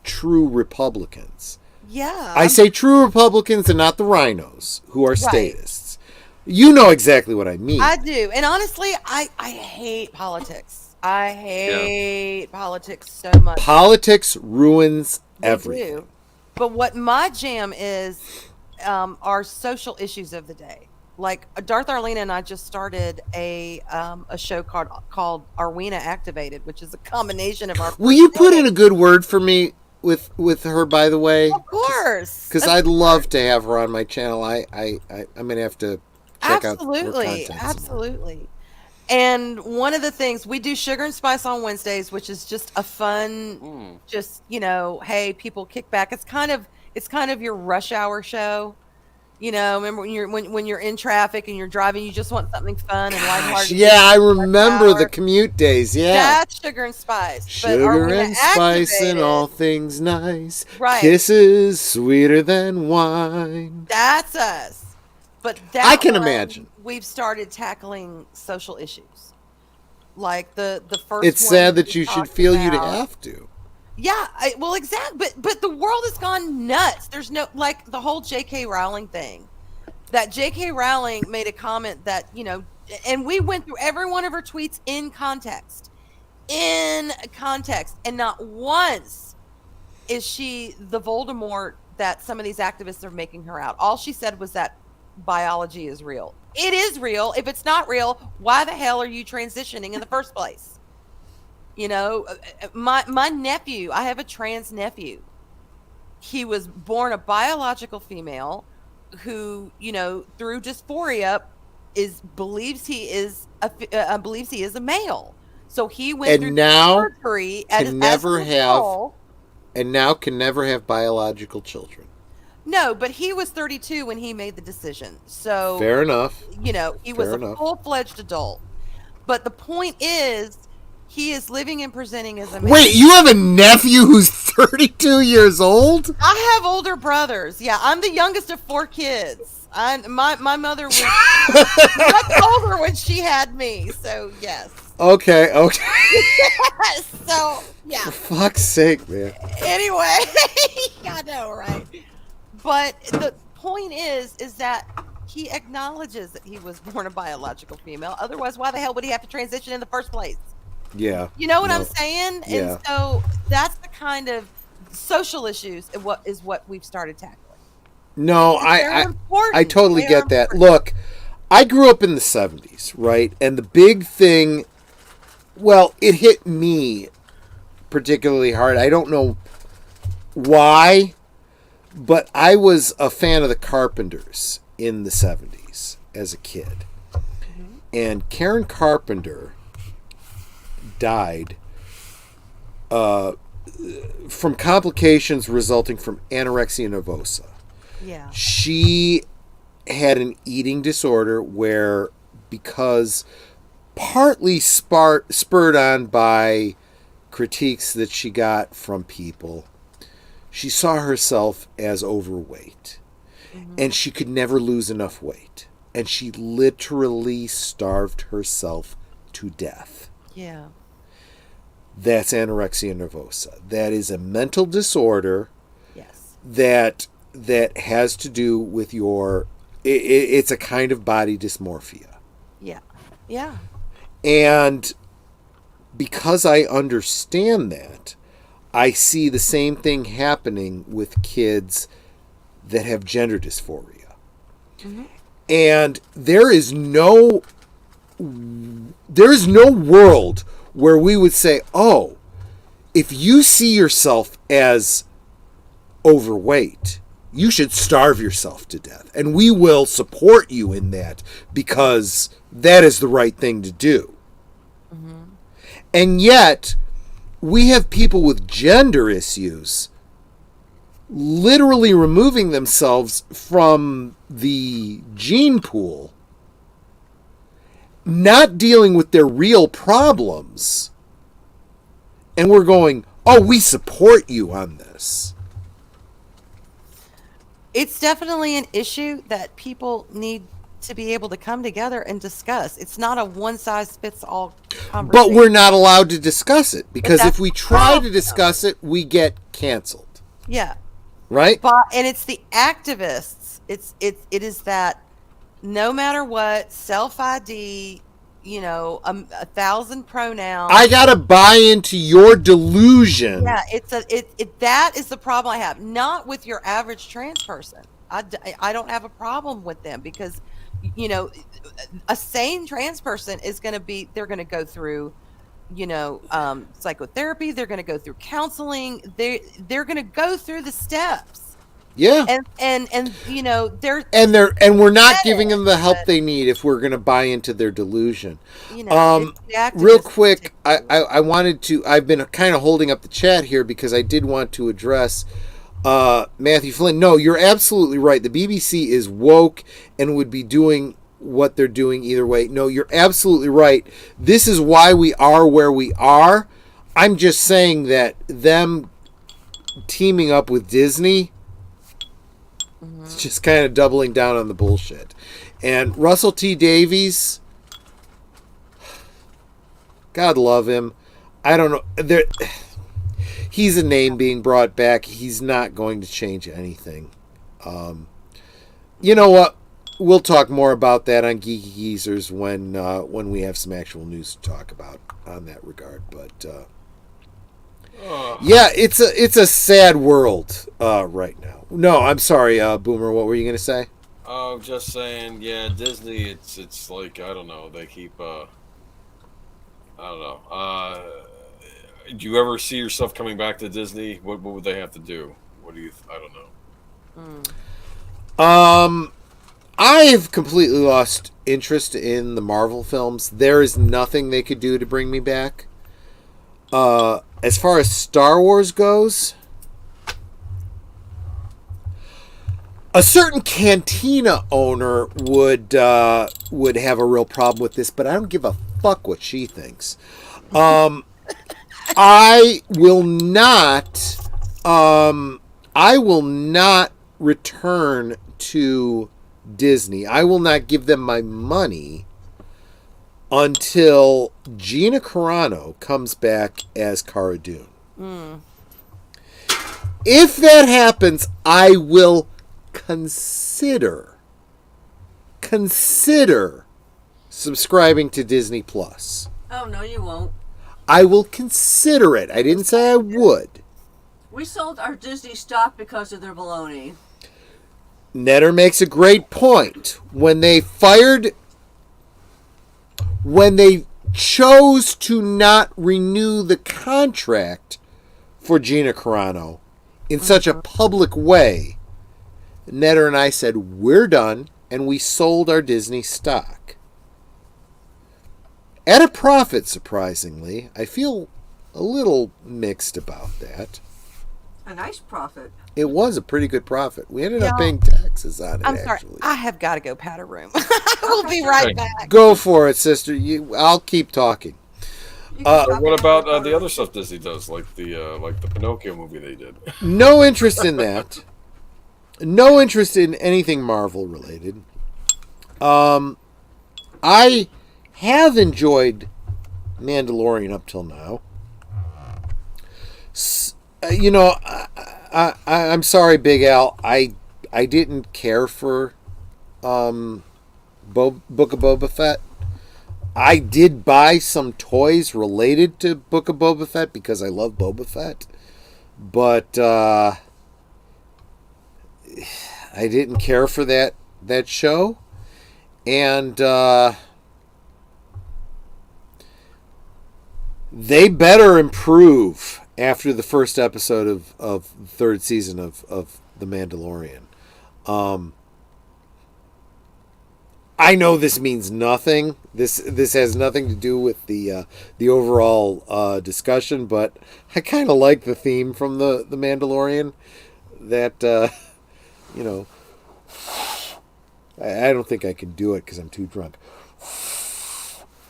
true Republicans. Yeah. I say true Republicans and not the rhinos who are statists. You know exactly what I mean. I do. And honestly, I hate politics. I hate politics so much. Politics ruins everything. Do. But what my jam is are social issues of the day. Like Darth Arlena and I just started a show called Arwyn Activated, which is a combination of our. Will you put in a good word for me? with her, by the way? Of course. Because I'd love to have her on my channel. I'm gonna have to check out her content. Absolutely. And one of the things we do, Sugar and Spice on Wednesdays, which is just a fun, just hey, people kick back. It's kind of your rush hour show. Remember when you're in traffic and you're driving, you just want something fun and lighthearted. Yeah, I remember the commute days. Yeah, that's Sugar and Spice. Sugar and spice and all things nice. Right. Kisses sweeter than wine. That's us. But I can imagine. We've started tackling social issues, like the first. It's one sad that we you should talked feel you'd about. have to. Yeah, well, exactly. But the world has gone nuts. There's no, like, the whole J.K. Rowling thing. That J.K. Rowling made a comment that, and we went through every one of her tweets in context. And not once is she the Voldemort that some of these activists are making her out. All she said was that biology is real. It is real. If it's not real, why the hell are you transitioning in the first place? My nephew, I have a trans nephew. He was born a biological female who, through dysphoria believes he is a male. So he went through surgery and now can never have biological children. No, but he was 32 when he made the decision. So fair enough. He was a full-fledged adult. But the point is, he is living and presenting as a man. Wait, you have a nephew who's 32 years old? I have older brothers. Yeah, I'm the youngest of 4 kids. My mother was much older when she had me, so yes. Okay. So, yeah. For fuck's sake, man. Anyway, I know, right? But the point is that he acknowledges that he was born a biological female. Otherwise, why the hell would he have to transition in the first place? Yeah. You know what I'm saying? Yeah. And so that's the kind of social issues is what we've started tackling. No, I totally get that. Look, I grew up in the 70s, right? And the big thing, well, it hit me particularly hard. I don't know why, but I was a fan of the Carpenters in the 70s as a kid. Mm-hmm. And Karen Carpenter died from complications resulting from anorexia nervosa. Yeah. She had an eating disorder where, because partly spurred on by critiques that she got from people, she saw herself as overweight. Mm-hmm. And she could never lose enough weight. And she literally starved herself to death. Yeah. That's anorexia nervosa. That is a mental disorder. Yes. That has to do with it's a kind of body dysmorphia. Yeah. Yeah. And because I understand that, I see the same thing happening with kids that have gender dysphoria. Mm-hmm. And there is no world where we would say, oh, if you see yourself as overweight, you should starve yourself to death. And we will support you in that because that is the right thing to do. Mm-hmm. And yet, we have people with gender issues literally removing themselves from the gene pool, not dealing with their real problems, and we're going, oh, we support you on this. It's definitely an issue that people need to be able to come together and discuss. It's not a one-size-fits-all conversation. But we're not allowed to discuss it, because if we try to discuss it, we get canceled. Yeah. Right? And it's the activists. It is that no matter what, self-ID, 1,000 pronouns. I gotta buy into your delusion. Yeah, that is the problem I have. Not with your average trans person. I don't have a problem with them because, a sane trans person is going to go through psychotherapy. They're going to go through counseling. They're going to go through the steps. Yeah. And they're and we're not giving them the help they need if we're going to buy into their delusion. Real quick, I wanted to. I've been kind of holding up the chat here because I did want to address Matthew Flynn. No, you're absolutely right. The BBC is woke and would be doing what they're doing either way. No, you're absolutely right. This is why we are where we are. I'm just saying that them teaming up with Disney. It's just kind of doubling down on the bullshit. And Russell T. Davies, God love him. I don't know. He's a name being brought back. He's not going to change anything. You know what? We'll talk more about that on Geeky Geezers when we have some actual news to talk about on that regard. But yeah, it's a sad world right now. No, I'm sorry, Boomer. What were you going to say? Oh, just saying. Yeah, Disney. It's like I don't know. They keep. I don't know. Do you ever see yourself coming back to Disney? What would they have to do? What do you? I don't know. I've completely lost interest in the Marvel films. There is nothing they could do to bring me back. As far as Star Wars goes, a certain cantina owner would have a real problem with this, but I don't give a fuck what she thinks. I will not return to Disney. I will not give them my money until Gina Carano comes back as Cara Dune. If that happens, I will consider subscribing to Disney Plus. Oh, no, you won't. I will consider it. I didn't say I would. We sold our Disney stock because of their baloney. Netter makes a great point. When they chose to not renew the contract for Gina Carano in such a public way, Netter and I said, we're done, and we sold our Disney stock. At a profit, surprisingly. I feel a little mixed about that. A nice profit. It was a pretty good profit. We ended up paying taxes on it, I'm sorry. actually. I have got to go pat a room. We'll be right back. Go for it, sister. I'll keep talking. What about the other stuff Disney does, like the Pinocchio movie they did? No interest in that. No interest in anything Marvel related. I have enjoyed Mandalorian up till now. I'm sorry, Big Al. I didn't care for Book of Boba Fett. I did buy some toys related to Book of Boba Fett because I love Boba Fett. But I didn't care for that show. And they better improve after the first episode of the third season of The Mandalorian. I know this means nothing. This has nothing to do with the overall discussion, but I kind of like the theme from the Mandalorian. That I don't think I can do it because I'm too drunk.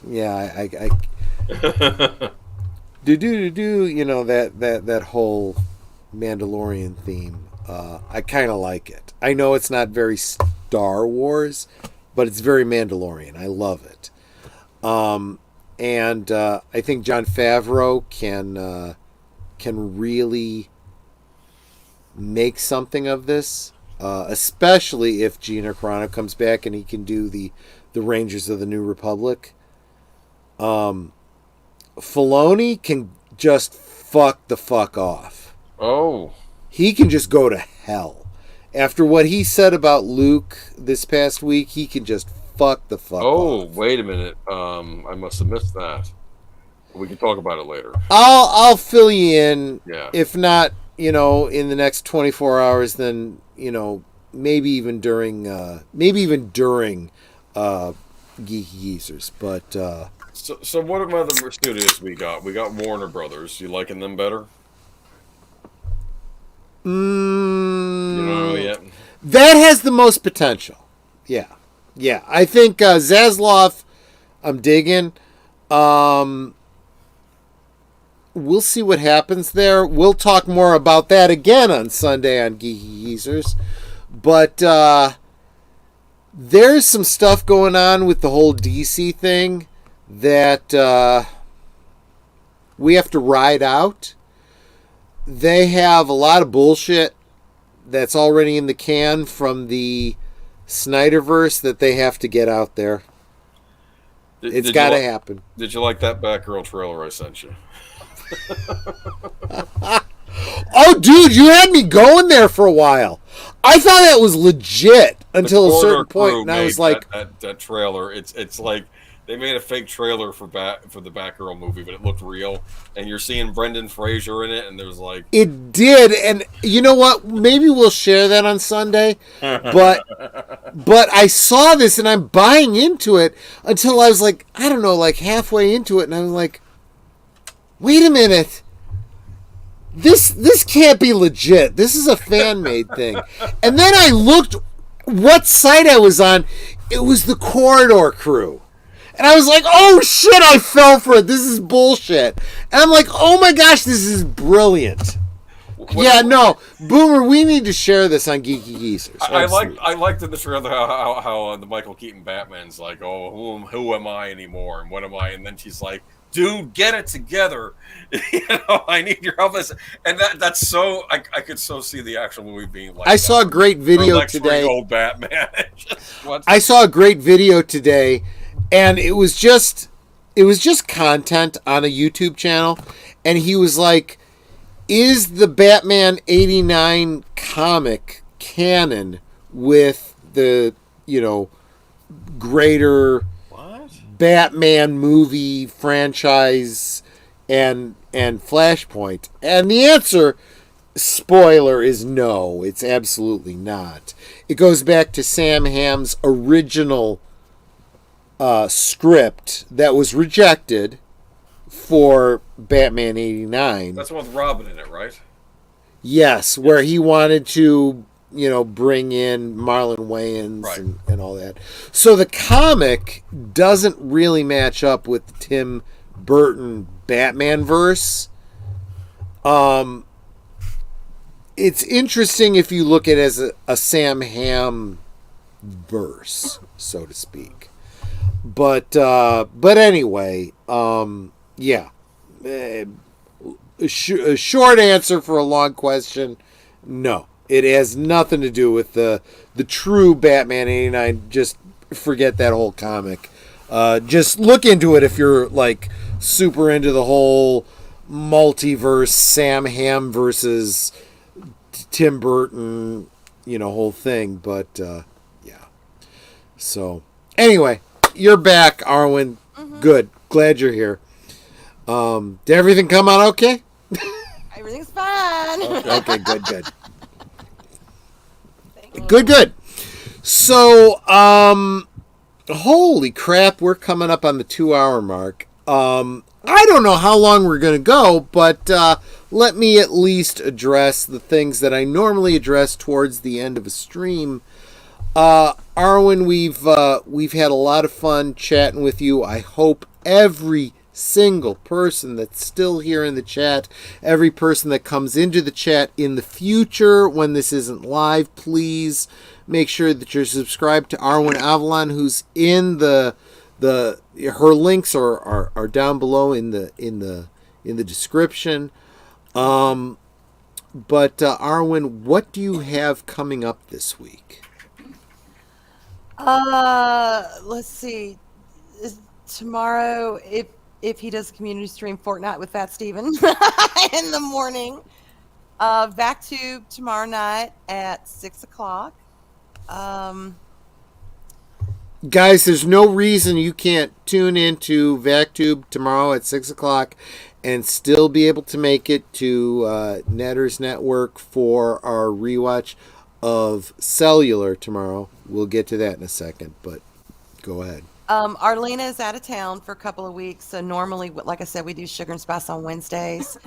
Yeah, I that whole Mandalorian theme. I kind of like it. I know it's not very Star Wars, but it's very Mandalorian. I love it. And I think Jon Favreau can really make something of this, especially if Gina Carano comes back and he can do the Rangers of the New Republic. Filoni can just fuck the fuck off. Oh. He can just go to hell. After what he said about Luke this past week, he can just fuck the fuck off. Oh, wait a minute. I must have missed that. We can talk about it later. I'll fill you in. Yeah. If not, in the next 24 hours, then maybe even during Geeky Geezers. But so what are other studios we got? We got Warner Brothers. You liking them better? You don't know yet. That has the most potential. Yeah. I think Zaslav, I'm digging. We'll see what happens there. We'll talk more about that again on Sunday on Geeky Geezers. But there's some stuff going on with the whole DC thing that we have to ride out. They have a lot of bullshit that's already in the can from the Snyderverse that they have to get out there. It's got to happen. Did you like that Batgirl trailer I sent you? Oh, dude, you had me going there for a while. I thought that was legit until a certain point, and I was like, that trailer. It's like they made a fake trailer for the Batgirl movie, but it looked real. And you're seeing Brendan Fraser in it, and there's like it did. And you know what? Maybe we'll share that on Sunday. But I saw this, and I'm buying into it until I was like, I don't know, like halfway into it, and I was like, wait a minute. This can't be legit. This is a fan-made thing. And then I looked what site I was on. It was the Corridor Crew. And I was like, oh shit, I fell for it. This is bullshit. And I'm like, oh my gosh, this is brilliant. No, Boomer, we need to share this on Geeky Geezers. I liked in the trailer how the Michael Keaton Batman's like, oh, who am I anymore, and what am I? And then she's like, dude, get it together. I need your help. And that's so I could so see the actual movie being like. I saw a great video today. Old Batman. I saw a great video today, and it was just content on a YouTube channel, and he was like, is the Batman 89 comic canon with the, greater Batman movie franchise and Flashpoint? And the answer, spoiler, is no, it's absolutely not. It goes back to Sam Hamm's original script that was rejected for Batman 89. That's the one with Robin in it, right? Yes, where he wanted to, bring in Marlon Wayans right. and all that. So the comic doesn't really match up with the Tim Burton Batman verse. It's interesting if you look at it as a Sam Hamm verse, so to speak. But anyway, yeah. A short answer for a long question, no. It has nothing to do with the true Batman 89. Just forget that whole comic. Just look into it if you're like super into the whole multiverse, Sam Hamm versus Tim Burton, whole thing. But yeah. So anyway, you're back, Arwyn. Mm-hmm. Good. Glad you're here. Did everything come out okay? Everything's fine. Okay, good. Good. So, holy crap, we're coming up on the 2-hour mark. I don't know how long we're going to go, but let me at least address the things that I normally address towards the end of a stream. Arwyn, we've had a lot of fun chatting with you. I hope every single person that's still here in the chat, every person that comes into the chat in the future when this isn't live, please make sure that you're subscribed to Arwyn Avalon, who's in her links are down below in the description. But Arwyn, what do you have coming up this week? Let's see. Tomorrow, if he does a community stream, Fortnite with Fat Steven in the morning. VacTube tomorrow night at 6:00. Guys, there's no reason you can't tune into VacTube tomorrow at 6 o'clock and still be able to make it to Netter's Network for our rewatch of Cellular tomorrow. We'll get to that in a second, but go ahead. Arlena is out of town for a couple of weeks, so normally, like I said, we do Sugar and Spice on Wednesdays,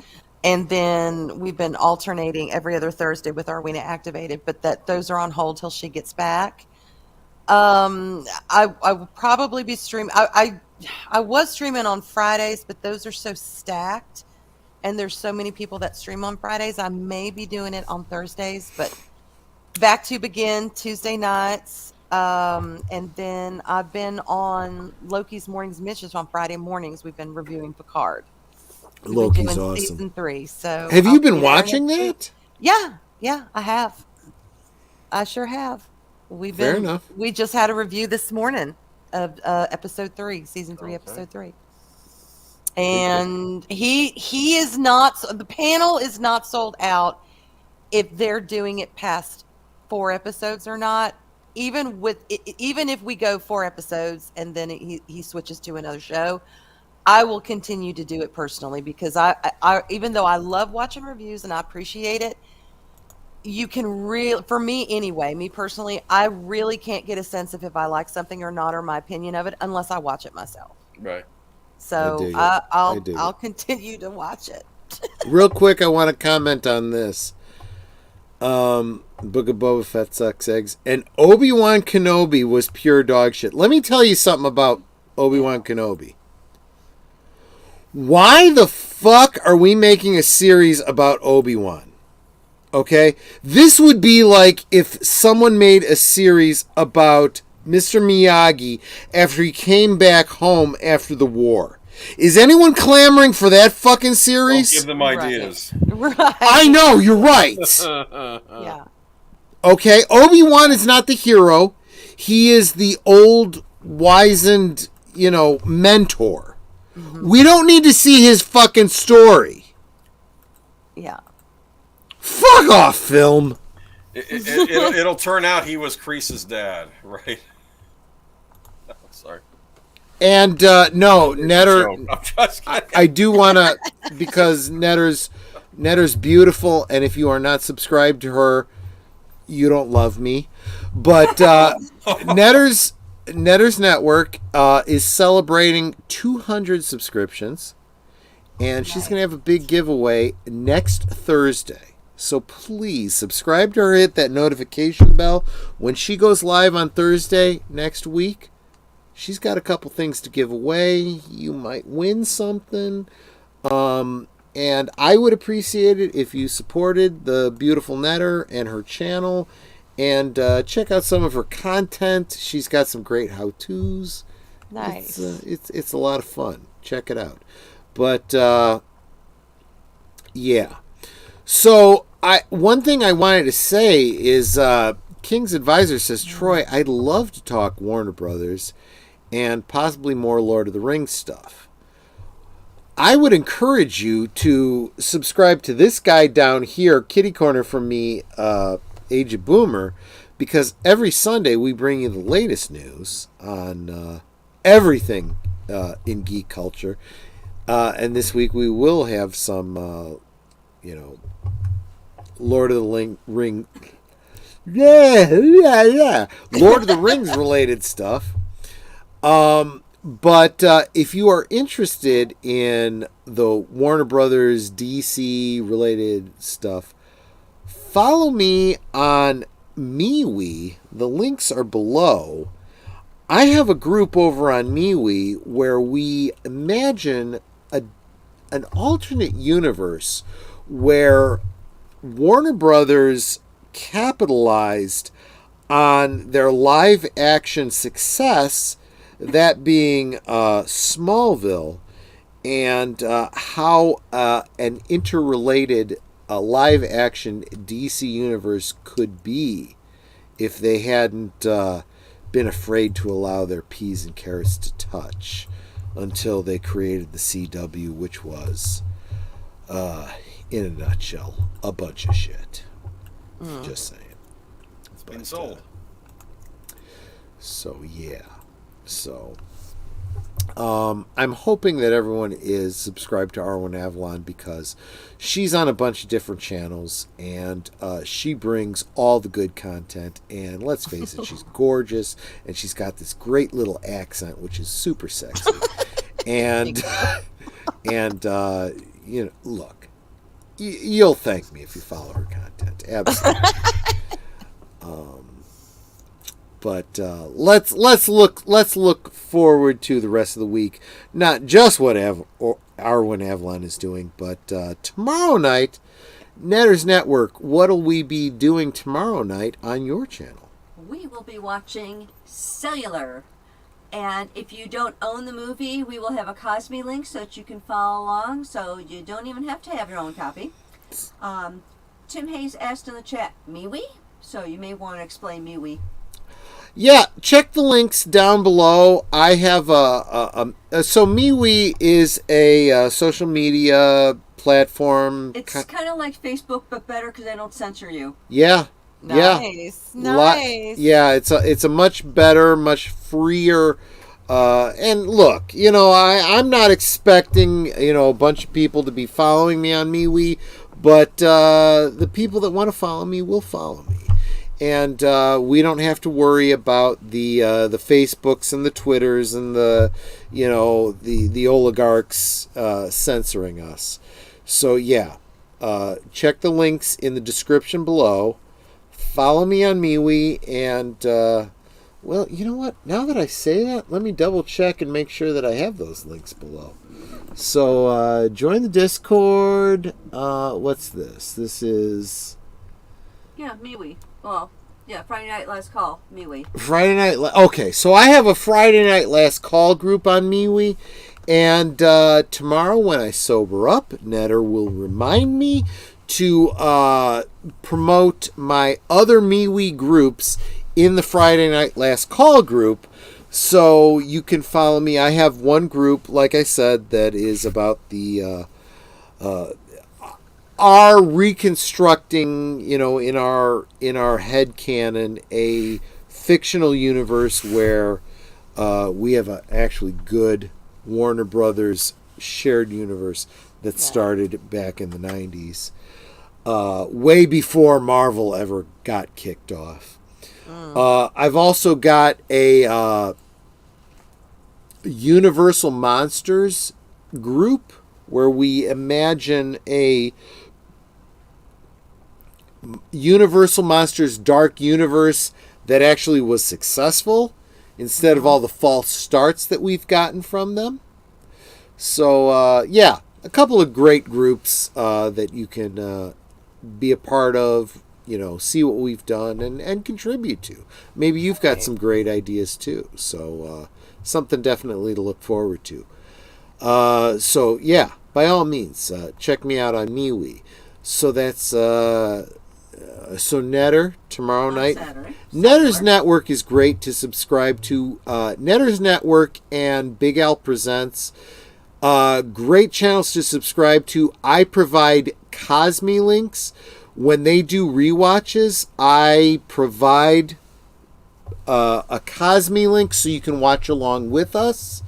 and then we've been alternating every other Thursday with Arwena activated, but those are on hold till she gets back. I will probably be streaming. I was streaming on Fridays, but those are so stacked, and there's so many people that stream on Fridays. I may be doing it on Thursdays, but VacTube again Tuesday nights. And then I've been on Loki's Mornings Missions on Friday mornings. We've been reviewing Picard. Loki's awesome. Season 3. So have you been watching that? Yeah, I have. I sure have. Fair enough. We just had a review this morning of episode 3, season 3, episode 3. And he is not. The panel is not sold out if they're doing it past 4 episodes or not. Even if we go 4 episodes and then he switches to another show, I will continue to do it personally because I even though I love watching reviews and I appreciate it, you can really, for me anyway, me personally, I really can't get a sense of if I like something or not or my opinion of it unless I watch it myself. Right. So I'll continue to watch it. Real quick, I want to comment on this. Book of Boba Fett sucks eggs. And Obi-Wan Kenobi was pure dog shit. Let me tell you something about Obi-Wan Kenobi. Why the fuck are we making a series about Obi-Wan? Okay? This would be like if someone made a series about Mr. Miyagi after he came back home after the war. Is anyone clamoring for that fucking series? Don't give them ideas. Right. I know, you're right. Yeah. Okay, Obi-Wan is not the hero. He is the old, wizened, mentor. Mm-hmm. We don't need to see his fucking story. Yeah. Fuck off, film. It'll turn out he was Kreese's dad, right? Sorry. And no, Netter. I do want to, because Netter's beautiful, and if you are not subscribed to her, you don't love me. But Netter's network is celebrating 200 subscriptions, and she's going to have a big giveaway next Thursday. So please subscribe to her, hit that notification bell. When she goes live on Thursday next week, she's got a couple things to give away. You might win something. And I would appreciate it if you supported the beautiful Netter and her channel. And check out some of her content. She's got some great how-tos. Nice. It's a lot of fun. Check it out. But, yeah. So, one thing I wanted to say is King's Advisor says, Troy, I'd love to talk Warner Brothers and possibly more Lord of the Rings stuff. I would encourage you to subscribe to this guy down here, Kitty Corner from me, Age of Boomer, because every Sunday we bring you the latest news on everything in geek culture. And this week we will have some, Lord of the Ring. Yeah. Lord of the Rings related stuff. But if you are interested in the Warner Brothers DC related stuff, follow me on MeWe. The links are below. I have a group over on MeWe where we imagine an alternate universe where Warner Brothers capitalized on their live action success, that being Smallville, and how an interrelated live action DC universe could be if they hadn't been afraid to allow their peas and carrots to touch until they created the CW, which was, in a nutshell, a bunch of shit. Just saying. It's been sold. So, yeah. So I'm hoping that everyone is subscribed to Arwyn Avalon because she's on a bunch of different channels and she brings all the good content. And let's face it, she's gorgeous and she's got this great little accent, which is super sexy. And look, you'll thank me if you follow her content. Absolutely. But let's look forward to the rest of the week. Not just what Arwyn Avalon is doing, but tomorrow night, Netters Network. What'll we be doing tomorrow night on your channel? We will be watching Cellular. And if you don't own the movie, we will have a Cosme link so that you can follow along. So you don't even have to have your own copy. Tim Hayes asked in the chat, MeWe? So you may want to explain MeWe. Yeah, check the links down below. I have so MeWe is a social media platform. It's kind of like Facebook, but better because they don't censor you. Yeah. Nice. Nice. Yeah, it's a much better, much freer. And look, I'm not expecting a bunch of people to be following me on MeWe, but the people that want to follow me will follow me. And we don't have to worry about the Facebooks and the Twitters and the oligarchs censoring us. So yeah, check the links in the description below. Follow me on MeWe, and well, you know what? Now that I say that, let me double check and make sure that I have those links below. So join the Discord. What's this? This is MeWe. Well, yeah, Friday Night Last Call, MeWe. Friday Night. Okay, so I have a Friday Night Last Call group on MeWe, and tomorrow when I sober up, Netter will remind me to promote my other MeWe groups in the Friday Night Last Call group, so you can follow me. I have one group, like I said, that is about the are reconstructing, in our head canon, a fictional universe where we have an actually good Warner Brothers shared universe that started back in the 90s, way before Marvel ever got kicked off. I've also got a Universal Monsters group where we imagine a Universal Monsters Dark Universe that actually was successful instead of all the false starts that we've gotten from them. So, yeah, a couple of great groups that you can be a part of, see what we've done and contribute to. Maybe you've got some great ideas too. So, something definitely to look forward to. So, yeah, by all means, check me out on MeWe. So that's... So Netter tomorrow night. Saturday. Netter's Network is great to subscribe to. Netter's Network and Big Al Presents. Great channels to subscribe to. I provide Cosme links. When they do rewatches, I provide a Cosme link so you can watch along with us.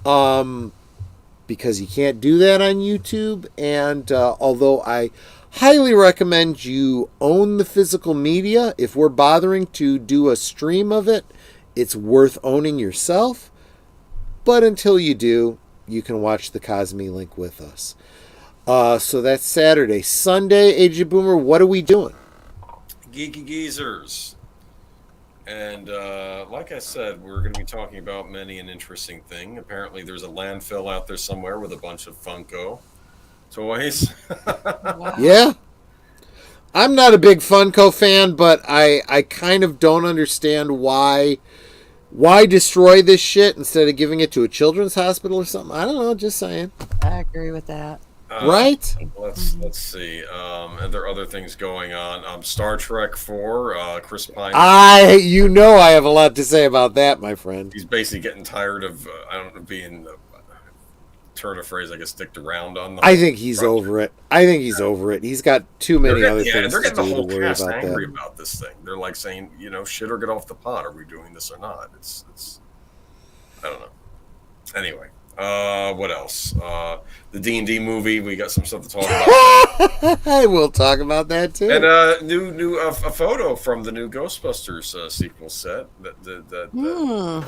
Because you can't do that on YouTube. And although I highly recommend you own the physical media. If we're bothering to do a stream of it, it's worth owning yourself. But until you do, you can watch the Cosme link with us. So that's Saturday. Sunday, Age of Boomer, what are we doing? Geeky Geezers. And like I said, we're going to be talking about many an interesting thing. Apparently there's a landfill out there somewhere with a bunch of Funko toys. Wow. Yeah. I'm not a big Funko fan, but I kind of don't understand why destroy this shit instead of giving it to a children's hospital or something. I don't know, just saying. I agree with that. Right? Let's see. And there are other things going on. Star Trek 4, Chris Pine. I have a lot to say about that, my friend. He's basically getting tired of being turn a phrase, I guess, sticked around on the. I think he's over it. He's got too many other things they're to getting the do whole to worry cast about angry that. about this thing. They're like saying, shit or get off the pot. Are we doing this or not? It's I don't know. Anyway, what else? The D&D movie. We got some stuff to talk about. We'll talk about that too. And a photo from the new Ghostbusters sequel set. So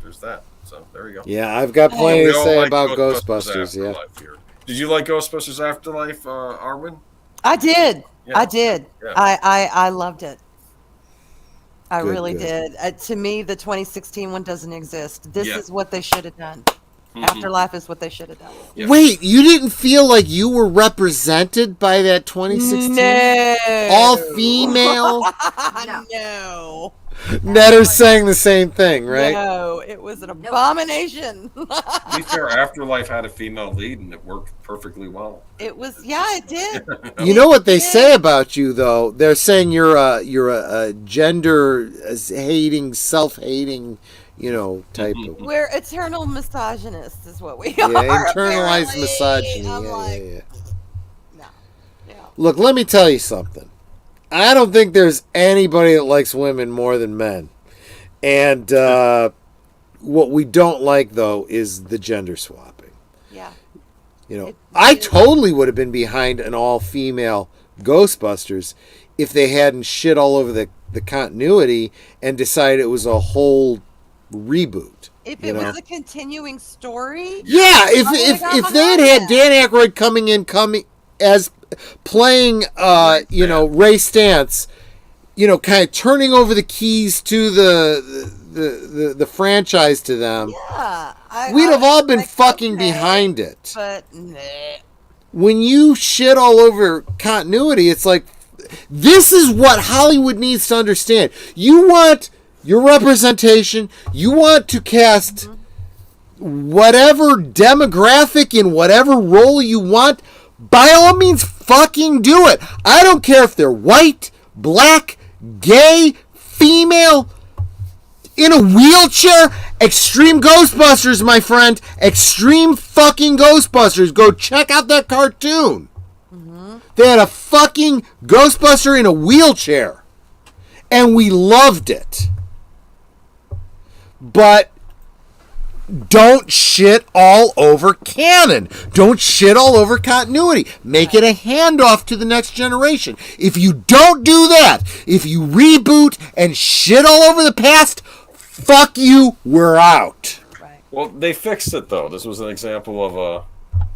there's that. So there we go. Yeah, I've got plenty to say about Ghostbusters. Yeah. Here. Did you like Ghostbusters Afterlife, Arwyn? I did. Yeah. I did. Yeah. I loved it. I Good, really good. did. To me, the 2016 one doesn't exist. This Yeah. is what they should have done. Mhm. Afterlife is what they should have done. Yeah. Wait, you didn't feel like you were represented by that 2016? No. All female? No. Netter's saying the same thing, right? No, it was an abomination. To be fair, Afterlife had a female lead, and it worked perfectly well. It was, yeah, it did. You know what they say about you, though? They're saying you're a gender-hating, self-hating, type of... We're eternal misogynists, is what we Yeah, are. internalized apparently. misogyny. I'm Yeah, like, yeah. no. Yeah. Look, let me tell you something. I don't think there's anybody that likes women more than men. And what we don't like, though, is the gender swapping. Yeah. I totally would have been behind an all-female Ghostbusters if they hadn't shit all over the continuity and decided it was a whole reboot. If it was a continuing story. Yeah, if they had Dan Aykroyd coming as playing Ray Stantz, kind of turning over the keys to the franchise to them. Yeah. We'd have all been fucking behind it. But nah. When you shit all over continuity, it's like, this is what Hollywood needs to understand. You want your representation. You want to cast whatever demographic in whatever role you want. By all means, fucking do it. I don't care if they're white, black, gay, female, in a wheelchair. Extreme Ghostbusters, my friend. Extreme fucking Ghostbusters. Go check out that cartoon. They had a fucking Ghostbuster in a wheelchair. And we loved it. But don't shit all over canon. Don't shit all over continuity. Make it a handoff to the next generation. If you don't do that, if you reboot and shit all over the past, fuck you, we're out. Well, they fixed it though. This was an example of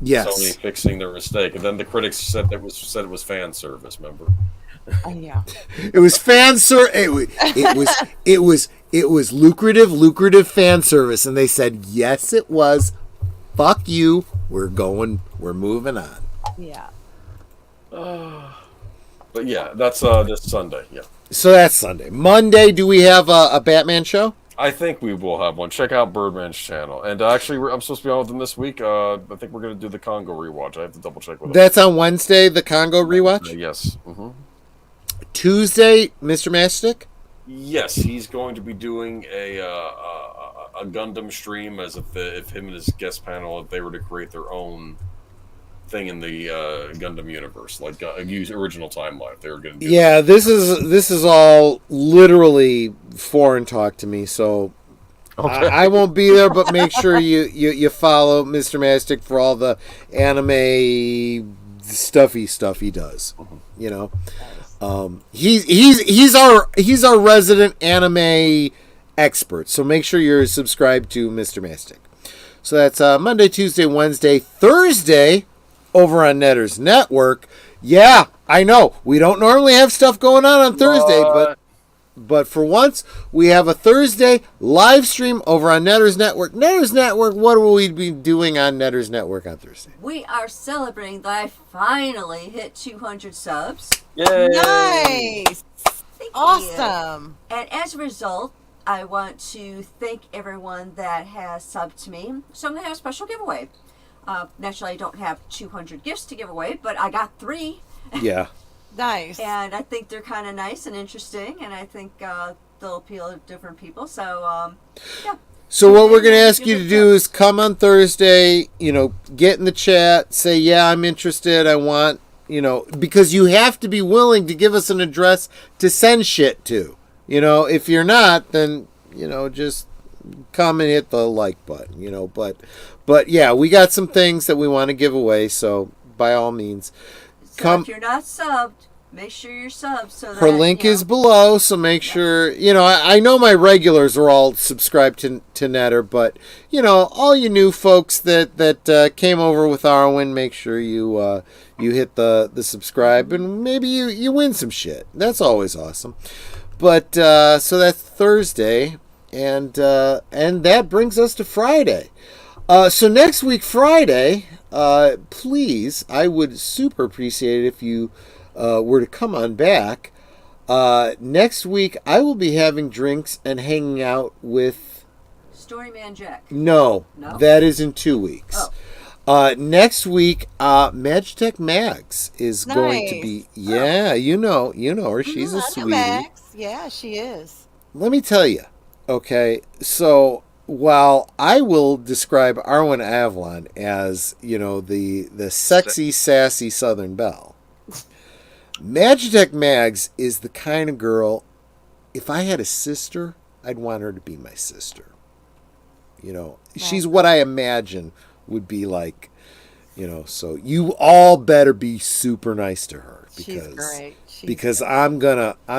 Yes. Sony fixing their mistake, and then the critics said it was fan service. Remember? Yeah. It was fan it was lucrative fan service, and they said yes, it was. Fuck you. We're moving on. Yeah. But yeah, that's this Sunday. Yeah. So that's Sunday. Monday, do we have a Batman show? I think we will have one. Check out Birdman's channel. And actually, I'm supposed to be on with them this week. I think we're going to do the Congo rewatch. I have to double check with them. That's on Wednesday, the Congo rewatch? Yes. Mm-hmm. Tuesday, Mr. Mastic? Yes, he's going to be doing a Gundam stream as if him and his guest panel, if they were to create their own thing in the Gundam universe, like use original timeline. They were going to do Yeah, this is all literally foreign talk to me, so Okay. I won't be there, but make sure you follow Mr. Mastic for all the anime stuffy stuff he does. You know, he's our resident anime expert. So make sure you're subscribed to Mr. Mastic. So that's Monday, Tuesday, Wednesday, Thursday over on Netter's Network. Yeah, I know we don't normally have stuff going on Thursday, but for once we have a Thursday live stream over on Netter's Network. Netter's Network. What will we be doing on Netter's Network on Thursday? We are celebrating that I finally hit 200 subs. Yay! Nice. Thank Awesome. you. And as a result, I want to thank everyone that has subbed to me. So I'm going to have a special giveaway. Naturally, I don't have 200 gifts to give away, but I got 3. Yeah. Nice. And I think they're kind of nice and interesting, and I think they'll appeal to different people. So, yeah. So what we're going to ask you to do is come on Thursday, get in the chat, say, yeah, I'm interested, I want, because you have to be willing to give us an address to send shit to. If you're not, then, just come and hit the like button, you know. But yeah, we got some things that we want to give away, so by all means, So if you're not subbed, make sure you're subbed. So her link is below, so make sure, you know, I know my regulars are all subscribed to Netter, but, you know, all you new folks that came over with Arwyn, make sure you hit the subscribe, and maybe you win some shit. That's always awesome. But, so that's Thursday, and that brings us to Friday. So next week, Friday, please, I would super appreciate it if you were to come on back. Next week, I will be having drinks and hanging out with... Storyman Jack. No, that is in 2 weeks. Oh. Next week, Magitech Mags is going to be... Yeah, you know her. She's a sweetie. Max. Yeah, she is. Let me tell you, okay, so... While I will describe Arwyn Avalon as, you know, the sexy, sassy Southern Belle, Magitech Mags is the kind of girl, if I had a sister, I'd want her to be my sister. You know, she's what I imagine would be like, you know, so you all better be super nice to her. Because, she's great. Because great. I'm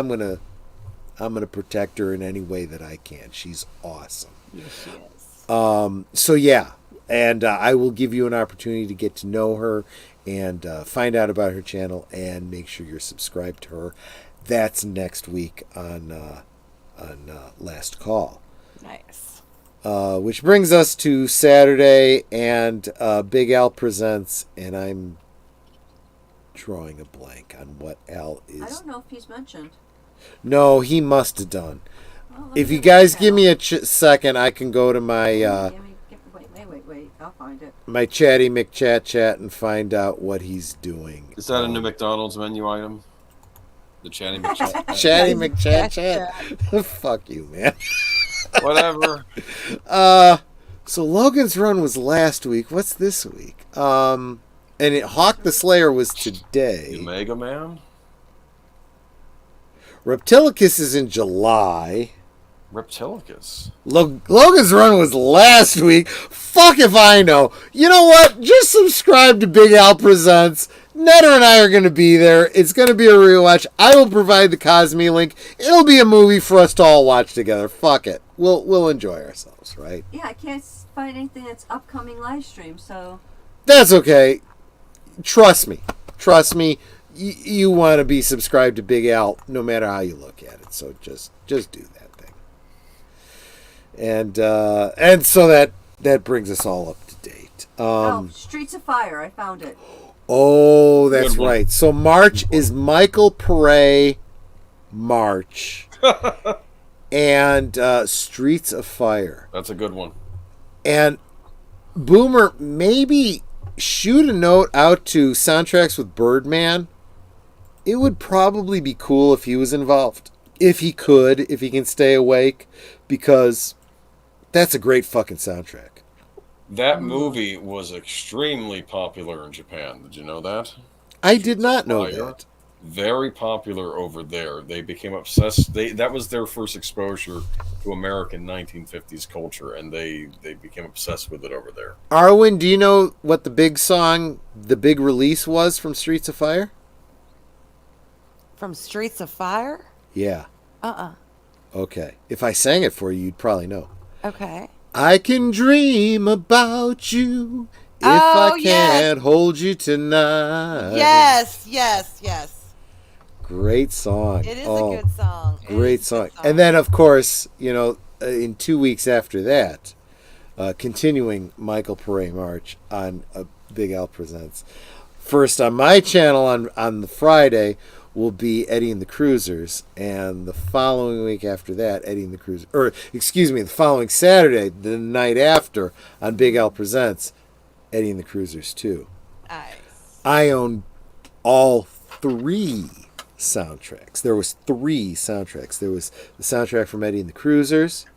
gonna protect her in any way that I can. She's awesome. Yes, she is. So yeah, and I will give you an opportunity to get to know her and find out about her channel and make sure you're subscribed to her. That's next week on Last Call. Nice. Which brings us to Saturday and Big Al Presents, and I'm drawing a blank on what Al is. I don't know if he's mentioned. No, he must have done. Oh, If you guys give me a second, I can go to my wait. I'll find it. my Chatty McChat and find out what he's doing. Is that a new McDonald's menu item? The Chatty McChat? Chatty McChat. Fuck you, man. Whatever. So Logan's Run was last week. What's this week? And Hawk the Slayer was today. Omega Man? Reptilicus is in July. Reptilicus. Logan's Run was last week. Fuck if I know. You know what? Just subscribe to Big Al Presents. Netter and I are going to be there. It's going to be a rewatch. I will provide the Cosme link. It'll be a movie for us to all watch together. Fuck it. We'll enjoy ourselves, right? Yeah, I can't find anything that's upcoming live stream, so... That's okay. Trust me. You want to be subscribed to Big Al no matter how you look at it. So just do that thing. And so that brings us all up to date. Streets of Fire, I found it. Oh, that's right. So March is Michael Pare March. And Streets of Fire. That's a good one. And Boomer, maybe shoot a note out to Soundtracks with Birdman. It would probably be cool if he was involved. If he can stay awake, because that's a great fucking soundtrack. That movie was extremely popular in Japan. Did you know that? I did not know that. Very popular over there. They became obsessed. That was their first exposure to American 1950s culture, and they became obsessed with it over there. Arwyn, do you know what the big release was from Streets of Fire? From Streets of Fire? Yeah. Okay. If I sang it for you, you'd probably know. Okay. I can dream about you if I can't hold you tonight. Yes. Great song. It is a good song. Great song. And then, of course, you know, in 2 weeks after that, continuing Michael Pare March on Big Al Presents. First on my channel on the Friday will be Eddie and the Cruisers, and the following week after that, the following Saturday, the night after, on Big Al Presents, Eddie and the Cruisers 2. Nice. I own all 3 soundtracks. There was 3 soundtracks. There was the soundtrack from Eddie and the Cruisers,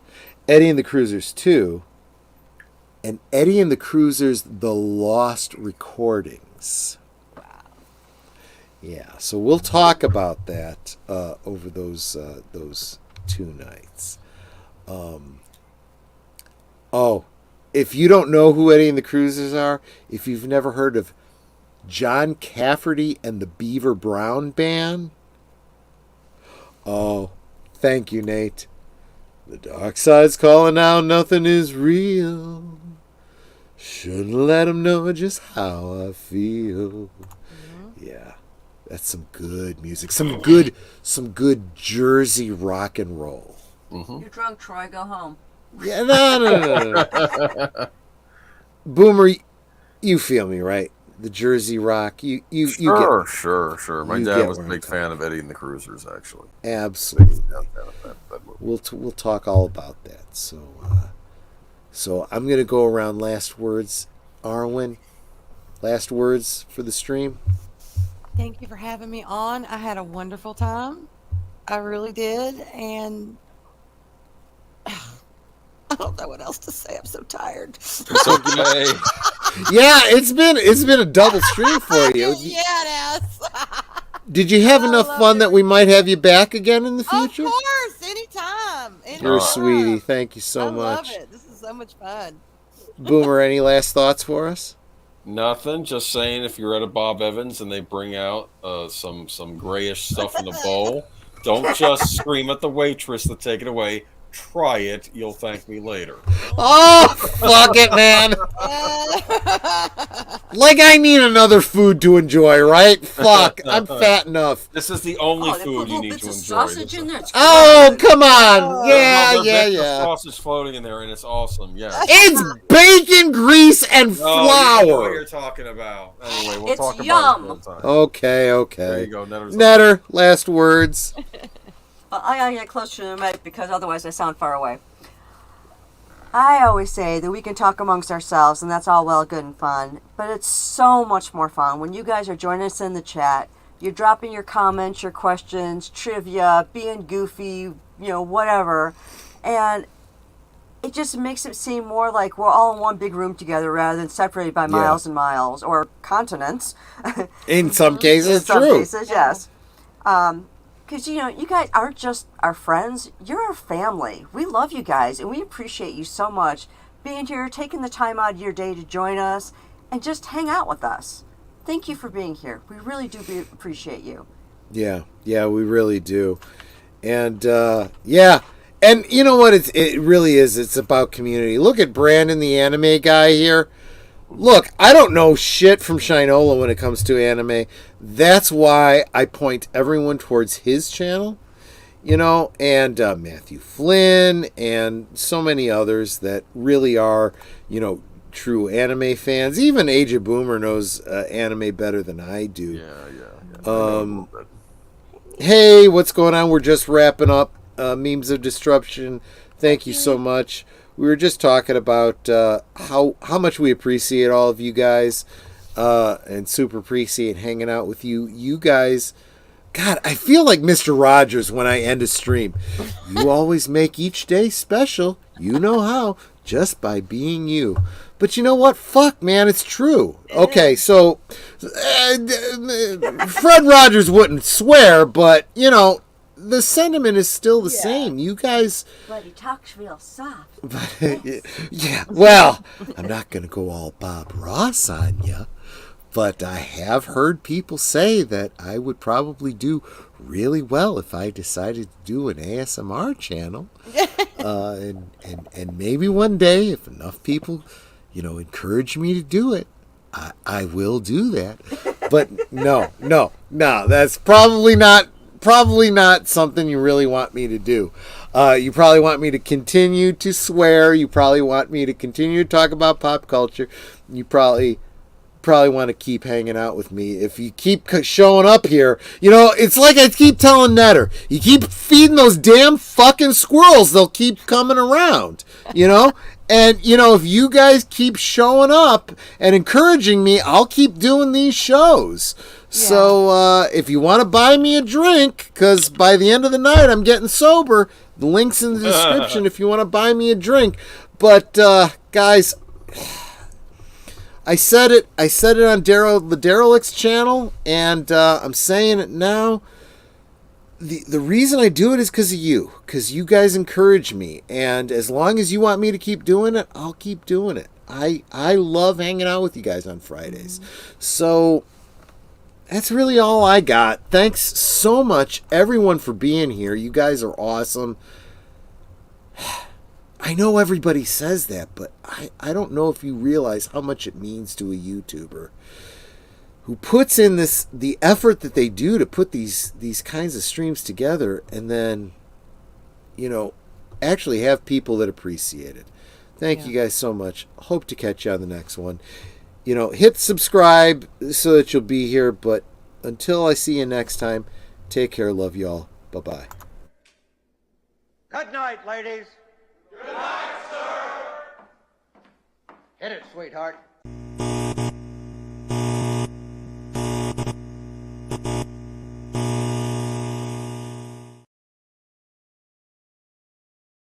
Eddie and the Cruisers 2, and Eddie and the Cruisers The Lost Recordings. Yeah, so we'll talk about that over those 2 nights. Oh, if you don't know who Eddie and the Cruisers are, if you've never heard of John Cafferty and the Beaver Brown Band, oh, thank you, Nate. The dark side's calling out, nothing is real. Shouldn't let them know just how I feel. Yeah, that's some good music. Some good Jersey rock and roll. You're drunk, Troy. Go home. Yeah, no. Boomer, you feel me, right? The Jersey rock. You Sure, get, sure. My you dad get was a where big I'm fan of Eddie and the Cruisers, actually. absolutely. Big fan of that movie. We'll talk all about that. So I'm gonna go around last words. Arwyn, last words for the stream. Thank you for having me on. I had a wonderful time. I really did, and I don't know what else to say. I'm so tired. It's okay. Yeah, it's been a double stream for you. Yeah, it is. Did you have I enough love fun it. that we might have you back again in the future? Of course, anytime. You're a anytime. sweetie. Thank you so I love much. it. This is so much fun. Boomer, any last thoughts for us? Nothing. Just saying, if you're at a Bob Evans and they bring out some grayish stuff in the bowl, don't just scream at the waitress to take it away. Try it. You'll thank me later. Oh, fuck it, man. Like I need another food to enjoy, right? Fuck, I'm fat enough. This is the only Oh, they put food you little need bits to of enjoy. sausage in there. It's Oh, good. come on. Yeah, There's yeah, bits of yeah. sausage floating in there, and it's awesome. Yeah. It's bacon, grease, and Oh, you know what flour. you're talking about. Anyway, we'll It's talk about yum. it another time. Okay, There okay. you go. Netter, last words. Well, I gotta get closer to the mic because otherwise I sound far away. I always say that we can talk amongst ourselves, and that's all well, good, and fun. But it's so much more fun when you guys are joining us in the chat. You're dropping your comments, your questions, trivia, being goofy, whatever. And it just makes it seem more like we're all in one big room together rather than separated by miles and miles or continents. In some cases, In some true. cases, yes. Because, you guys aren't just our friends. You're our family. We love you guys, and we appreciate you so much being here, taking the time out of your day to join us, and just hang out with us. Thank you for being here. We really do appreciate you. Yeah, we really do. And, yeah. And you know what? It really is. It's about community. Look at Brandon, the anime guy here. Look, I don't know shit from Shinola when it comes to anime. That's why I point everyone towards his channel, and Matthew Flynn and so many others that really are, true anime fans. Even Aged Boomer knows anime better than I do. Yeah. Hey, what's going on? We're just wrapping up Memes of Disruption. Thank you so much. We were just talking about how much we appreciate all of you guys and super appreciate hanging out with you. You guys, God, I feel like Mr. Rogers when I end a stream. You always make each day special. You know how, just by being you. But you know what? Fuck, man, it's true. Okay, so Fred Rogers wouldn't swear, but, the sentiment is still the same. You guys... But he talks real soft. Yeah, well, I'm not going to go all Bob Ross on you, but I have heard people say that I would probably do really well if I decided to do an ASMR channel. And maybe one day, if enough people, encourage me to do it, I will do that. But no, that's probably not something you really want me to do. You probably want me to continue to swear. You probably want me to continue to talk about pop culture. You probably want to keep hanging out with me. If you keep showing up here, it's like I keep telling Netter. You keep feeding those damn fucking squirrels, they'll keep coming around, And, if you guys keep showing up and encouraging me, I'll keep doing these shows. So if you want to buy me a drink, because by the end of the night I'm getting sober, the link's in the description if you want to buy me a drink. But guys, I said it on the Derelict's channel, and I'm saying it now. the reason I do it is because of you. Because you guys encourage me. And as long as you want me to keep doing it, I'll keep doing it. I love hanging out with you guys on Fridays. So that's really all I got. Thanks so much, everyone, for being here. You guys are awesome. I know everybody says that, but I don't know if you realize how much it means to a YouTuber who puts in the effort that they do to put these kinds of streams together, and then, actually have people that appreciate it. Thank you guys so much. Hope to catch you on the next one. Hit subscribe so that you'll be here. But until I see you next time, take care. Love y'all. Bye-bye. Good night, ladies. Good night, sir. Hit it, sweetheart.